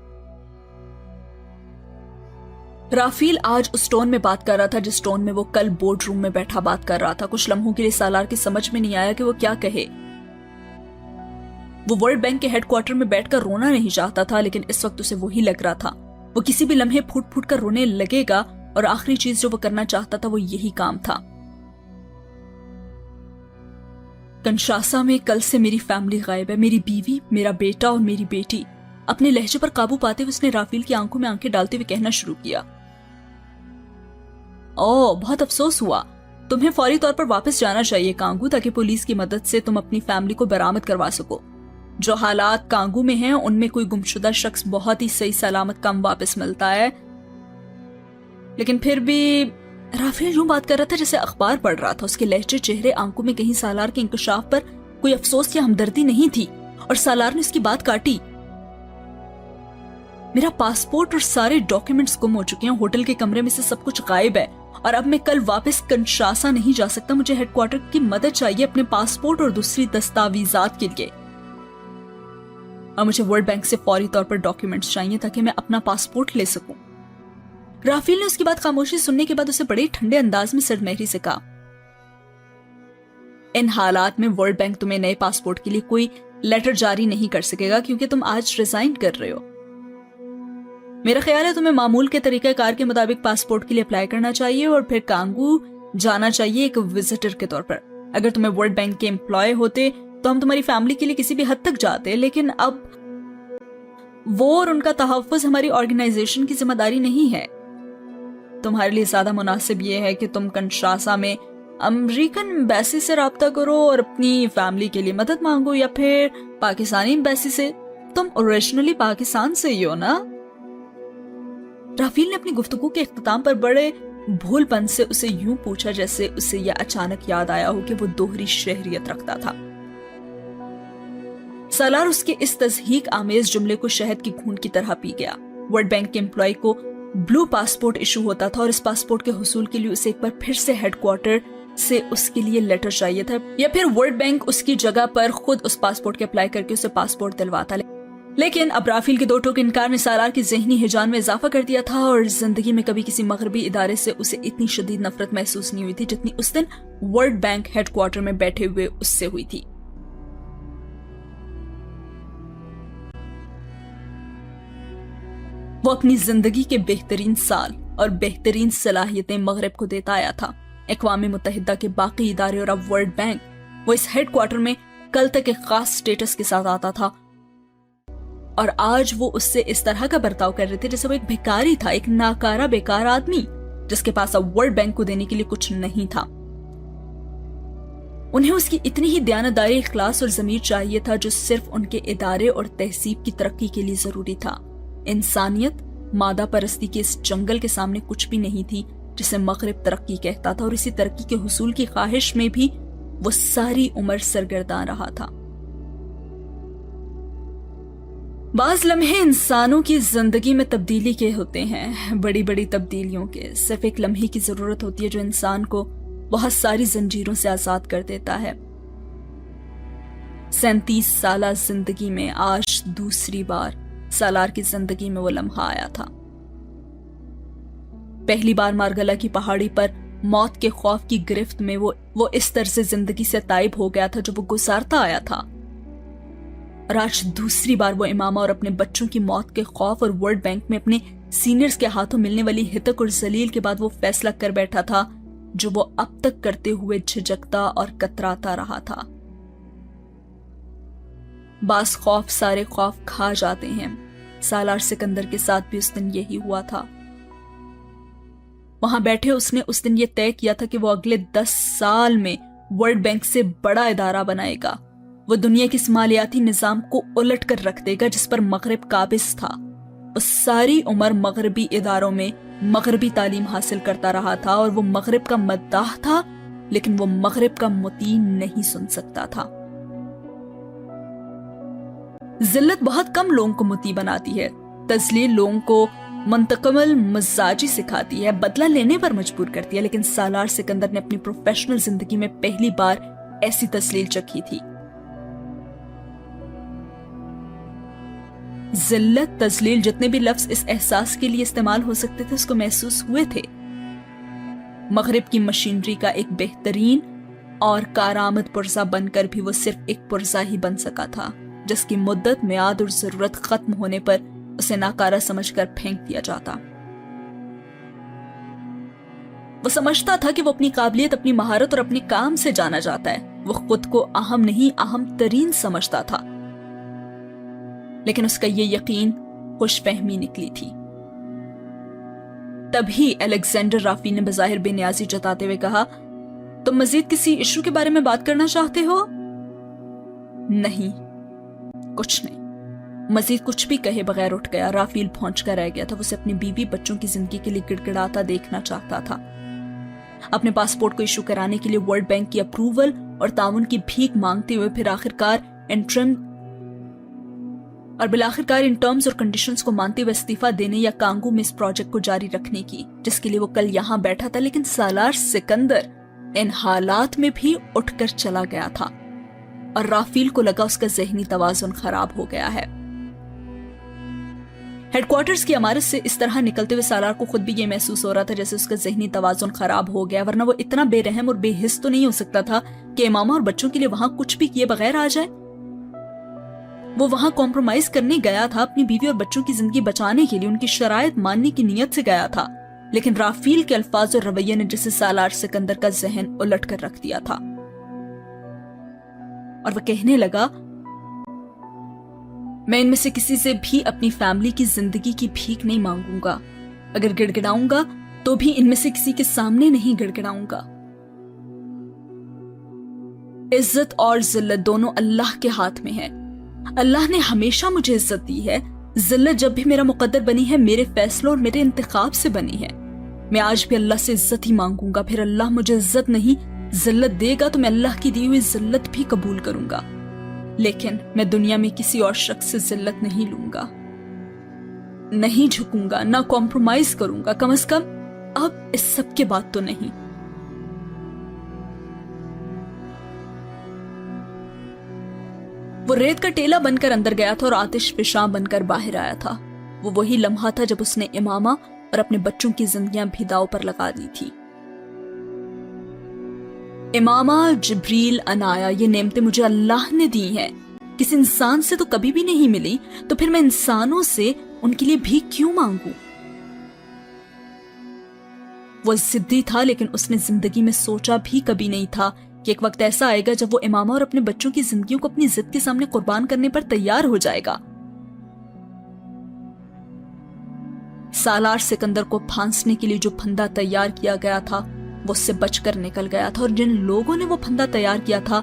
राफेल आज उस टोन में बात कर रहा था जिस टोन में वो कल बोर्ड रूम में बैठा बात कर रहा था। कुछ लम्हों के लिए सालार की समझ में नहीं आया कि वो क्या कहे। वो वर्ल्ड बैंक के हेडक्वार्टर में बैठकर रोना नहीं चाहता था, लेकिन इस वक्त उसे वही लग रहा था। वो किसी भी लम्हे फूट फूट कर रोने लगेगा, और आखिरी चीज जो वो करना चाहता था वो यही काम था। कंशासा में कल से मेरी फैमिली गायब है, मेरी बीवी, मेरा बेटा और मेरी बेटी। अपने लहजे पर काबू पाते हुए उसने राफेल की आंखों में आंखें डालते हुए कहना शुरू किया, ओह बहुत अफसोस हुआ। तुम्हें फौरी तौर पर वापस जाना चाहिए कांगू, ताकि पुलिस की मदद से तुम अपनी फैमिली को बरामद करवा सको। जो हालात कांगू में हैं, उनमें कोई गुमशुदा शख्स बहुत ही सही सलामत कम वापस मिलता है। लेकिन फिर भी राफेल यूं बात कर रहा था जैसे अखबार पढ़ रहा था। उसके लहजे, चेहरे, आंखों में कहीं सालार के इंकशाफ पर कोई अफसोस या हमदर्दी नहीं थी। और सालार ने उसकी बात काटी, मेरा पासपोर्ट और सारे डॉक्यूमेंट्स गुम हो चुके हैं, होटल के कमरे में से सब कुछ गायब है, और अब मैं कल वापस कंशासा नहीं जा सकता। मुझे हेडक्वार्टर की मदद चाहिए अपने पासपोर्ट और दूसरी दस्तावेजात के लिए, और मुझे वर्ल्ड बैंक से फौरी तौर पर डॉक्यूमेंट्स चाहिए ताकि मैं अपना पासपोर्ट ले सकूं। राफेल ने उसकी बात खामोशी सुनने के बाद उसे बड़े ठंडे अंदाज में सरमेहरी से कहा, इन हालात में वर्ल्ड बैंक तुम्हें नए पासपोर्ट के लिए कोई लेटर जारी नहीं कर सकेगा, क्योंकि तुम आज रिजाइन कर रहे हो। मेरा ख्याल है तुम्हें मामूल के तरीकाकार के मुताबिक पासपोर्ट के लिए अप्लाई करना चाहिए और फिर कांगू जाना चाहिए एक विजिटर के तौर पर। अगर तुम्हें वर्ल्ड बैंक के एम्प्लॉय होते तो हम तुम्हारी फैमिली के लिए किसी भी हद तक जाते, लेकिन अब वो और उनका तहफ्फुज हमारी ऑर्गेनाइजेशन की जिम्मेदारी नहीं है। तुम्हारे लिए ज्यादा मुनासिब ये है कि तुम कंशासा में अमेरिकन एम्बेसी से राब्ता करो और अपनी फैमिली के लिए मदद मांगो, या फिर पाकिस्तानी एम्बेसी से। तुम ओरिजिनली पाकिस्तान से ही हो ना? राफेल ने अपनी गुफ्तगू के इख्तिताम पर बड़े भूलपन से उसे यूं पूछा जैसे उसे यह अचानक याद आया हो कि वो दोहरी शहरियत रखता था। सालार उसके इस तज़हीक आमेज जुमले को शहद की घूंट की तरह पी गया। वर्ल्ड बैंक के एम्प्लॉय को ब्लू पासपोर्ट इशू होता था, और इस पासपोर्ट के हुसूल के लिए उसे एक बार फिर से हेडक्वार्टर से उसके लिए लेटर चाहिए था, या फिर वर्ल्ड बैंक उसकी जगह पर खुद उस पासपोर्ट के अप्लाई करके उसे पासपोर्ट दिलवाता। लेकिन अब राफेल के दो टोक इनकार ने सालार की ज़हनी हिजान में इजाफा कर दिया था, और जिंदगी में कभी किसी मगरबी इदारे से उसे इतनी शदीद नफरत महसूस नहीं हुई थी जितनी उस दिन वर्ल्ड बैंक हेडक्वार्टर में बैठे हुए उससे हुई थी। वो अपनी जिंदगी के बेहतरीन साल और बेहतरीन सलाहियतें मगरब को देता आया था। अक़वाम मुत्तहिदा के बाकी इदारे और अब वर्ल्ड बैंक, वो इस हेडक्वार्टर में कल तक एक खास स्टेटस के साथ आता था, और आज वो उससे इस तरह का बर्ताव कर रहे थे जैसे वो एक भिखारी था, एक नाकारा बेकार आदमी जिसके पास अब वर्ल्ड बैंक को देने के लिए कुछ नहीं था। उन्हें उसकी इतनी ही दयानतदारी, इखलास और ज़मीर चाहिए था जो सिर्फ उनके इदारे और तहसीब की तरक्की के लिए जरूरी था। इंसानियत मादा परस्ती के इस जंगल के सामने कुछ भी नहीं थी जिसे मगरिब तरक्की कहता था, और इसी तरक्की के हुसूल की ख्वाहिश में भी वो सारी उम्र सरगर्दान रहा था। बाज लम्हे इंसानों की जिंदगी में तब्दीली के होते हैं, बड़ी बड़ी तब्दीलियों के। सिर्फ एक लम्हे की जरूरत होती है जो इंसान को बहुत सारी जंजीरों से आजाद कर देता है। 37 साला जिंदगी में आज दूसरी बार सालार की जिंदगी में वो लम्हा आया था। पहली बार मारगला की पहाड़ी पर मौत के खौफ की गिरफ्त में वो इस तरह से जिंदगी से ताइब हो गया था जो वो गुजारता आया था, और आज दूसरी बार वो इमामा और अपने बच्चों की मौत के खौफ और वर्ल्ड बैंक में अपने सीनियर्स के हाथों मिलने वाली हितक और जलील के बाद वो फैसला कर बैठा था जो वो अब तक करते हुए झिझकता और कतराता रहा था। बास खौफ सारे खौफ खा जाते हैं। सालार सिकंदर के साथ भी उस दिन यही हुआ था। वहां बैठे उसने उस दिन ये तय किया था कि वो अगले 10 साल में वर्ल्ड बैंक से बड़ा इदारा बनाएगा। वो दुनिया के मालियाती निजाम को उलट कर रख देगा जिस पर मगरिब काबिज था। वो सारी उम्र मगरबी इदारों में मगरबी तालीम हासिल करता रहा था, और वो मगरिब का मद्दाह था لیکن وہ مغرب کا متی نہیں سن سکتا تھا۔ ذلت بہت کم لوگوں کو متی بناتی ہے، تذلیل لوگوں کو منتقمل مزاجی سکھاتی ہے، بدلہ لینے پر مجبور کرتی ہے، لیکن سالار سکندر نے اپنی پروفیشنل زندگی میں پہلی بار ایسی تذلیل چکھی تھی۔ ذلت، تذلیل، جتنے بھی لفظ اس احساس کے لیے استعمال ہو سکتے تھے اس کو محسوس ہوئے تھے۔ مغرب کی مشینری کا ایک بہترین اور کارآمد پرزہ بن کر بھی وہ صرف ایک پرزہ ہی بن سکا تھا، جس کی مدت، میعاد اور ضرورت ختم ہونے پر اسے ناکارہ سمجھ کر پھینک دیا جاتا۔ وہ سمجھتا تھا کہ وہ اپنی قابلیت، اپنی مہارت اور اپنے کام سے جانا جاتا ہے۔ وہ خود کو اہم نہیں، اہم ترین سمجھتا تھا، لیکن اس کا یہ یقین خوش فہمی نکلی تھی۔ تبھی الیگزینڈر رافیل نے بظاہر بے نیازی جتاتے ہوئے کہا، تم مزید کسی ایشو کے بارے میں بات کرنا چاہتے ہو؟ نہیں، کچھ نہیں۔ مزید کچھ بھی کہے بغیر اٹھ گیا۔ رافیل پہنچ کر رہ گیا تھا۔ وہ اسے اپنی بیوی بچوں کی زندگی کے لیے گڑگڑاتا دیکھنا چاہتا تھا۔ اپنے پاسپورٹ کو ایشو کرانے کے لیے ورلڈ بینک کی اپروول اور تعاون کی بھیک مانگتے ہوئے پھر بالآخر ان ٹرمز اور کنڈیشنز کو مانتے ہوئے استعفیٰ دینے یا کانگو میں اس پروجیکٹ کو جاری رکھنے کی، جس کے لیے وہ کل یہاں بیٹھا تھا۔ لیکن سالار سکندر ان حالات میں بھی اٹھ کر چلا گیا تھا اور رافیل کو لگا اس کا ذہنی توازن خراب ہو گیا ہے۔ ہیڈ کوارٹرز کی عمارت سے اس طرح نکلتے ہوئے سالار کو خود بھی یہ محسوس ہو رہا تھا جیسے اس کا ذہنی توازن خراب ہو گیا، ورنہ وہ اتنا بے رحم اور بے حس تو نہیں ہو سکتا تھا کہ امامہ اور بچوں کے لیے وہاں کچھ بھی کیے بغیر آ جائے۔ وہ وہاں کمپرومائز کرنے گیا تھا، اپنی بیوی اور بچوں کی زندگی بچانے کے لیے، ان کی شرائط ماننے کی نیت سے گیا تھا، لیکن رافیل کے الفاظ اور رویے نے جسے سالار سکندر کا ذہن الٹ کر رکھ دیا تھا، اور وہ کہنے لگا، میں ان میں سے کسی سے بھی اپنی فیملی کی زندگی کی بھیک نہیں مانگوں گا۔ اگر گڑگڑاؤں گا تو بھی ان میں سے کسی کے سامنے نہیں گڑگڑاؤں گا۔ عزت اور ذلت دونوں اللہ کے ہاتھ میں ہے۔ اللہ نے ہمیشہ مجھے عزت دی ہے۔ ذلت جب بھی میرا مقدر بنی ہے میرے فیصلوں اور میرے انتخاب سے بنی ہے۔ میں آج بھی اللہ سے عزت ہی مانگوں گا، پھر اللہ مجھے عزت نہیں ذلت دے گا تو میں اللہ کی دی ہوئی ذلت بھی قبول کروں گا، لیکن میں دنیا میں کسی اور شخص سے ذلت نہیں لوں گا، نہیں جھکوں گا، نہ کمپرومائز کروں گا، کم از کم اب اس سب کے بعد تو نہیں۔ وہ ریت کا ٹیلا بن کر اندر گیا تھا اور آتش فشاں بن کر باہر آیا تھا۔ وہ وہی لمحہ تھا جب اس نے امامہ اور اپنے بچوں کی زندگیاں بھی داؤ پر لگا دی تھی۔ امامہ، جبریل، عنایا، یہ نعمتیں مجھے اللہ نے دی ہیں، کسی انسان سے تو کبھی بھی نہیں ملی، تو پھر میں انسانوں سے ان کے لیے بھی کیوں مانگوں؟ وہ ضدی تھا، لیکن اس نے زندگی میں سوچا بھی کبھی نہیں تھا کہ ایک وقت ایسا آئے گا جب وہ امامہ اور اپنے بچوں کی زندگیوں کو اپنی ضد کے سامنے قربان کرنے پر تیار ہو جائے گا۔ سالار سکندر کو پھانسنے کے لیے جو پھندا تیار کیا گیا تھا وہ اس سے بچ کر نکل گیا تھا، اور جن لوگوں نے وہ پھندا تیار کیا تھا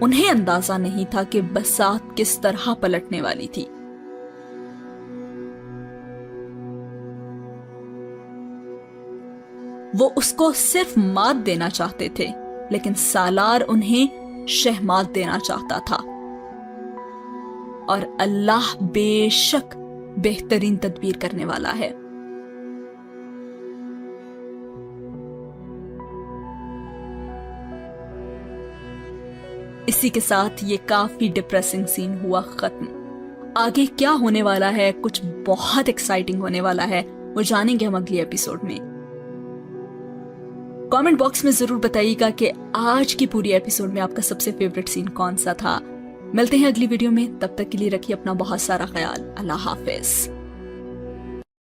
انہیں اندازہ نہیں تھا کہ بساط کس طرح پلٹنے والی تھی۔ وہ اس کو صرف مات دینا چاہتے تھے، لیکن سالار انہیں شہمات دینا چاہتا تھا، اور اللہ بے شک بہترین تدبیر کرنے والا ہے۔ اسی کے ساتھ یہ کافی ڈپریسنگ سین ہوا ختم۔ آگے کیا ہونے والا ہے؟ کچھ بہت ایکسائٹنگ ہونے والا ہے، وہ جانیں گے ہم اگلی ایپیسوڈ میں۔ کامنٹ باکس میں ضرور بتائیے گا کہ آج کی پوری ایپیسوڈ میں آپ کا سب سے فیورٹ سین کون سا تھا۔ ملتے ہیں اگلی ویڈیو میں، تب تک کے لیے رکھیے اپنا بہت سارا خیال۔ اللہ حافظ۔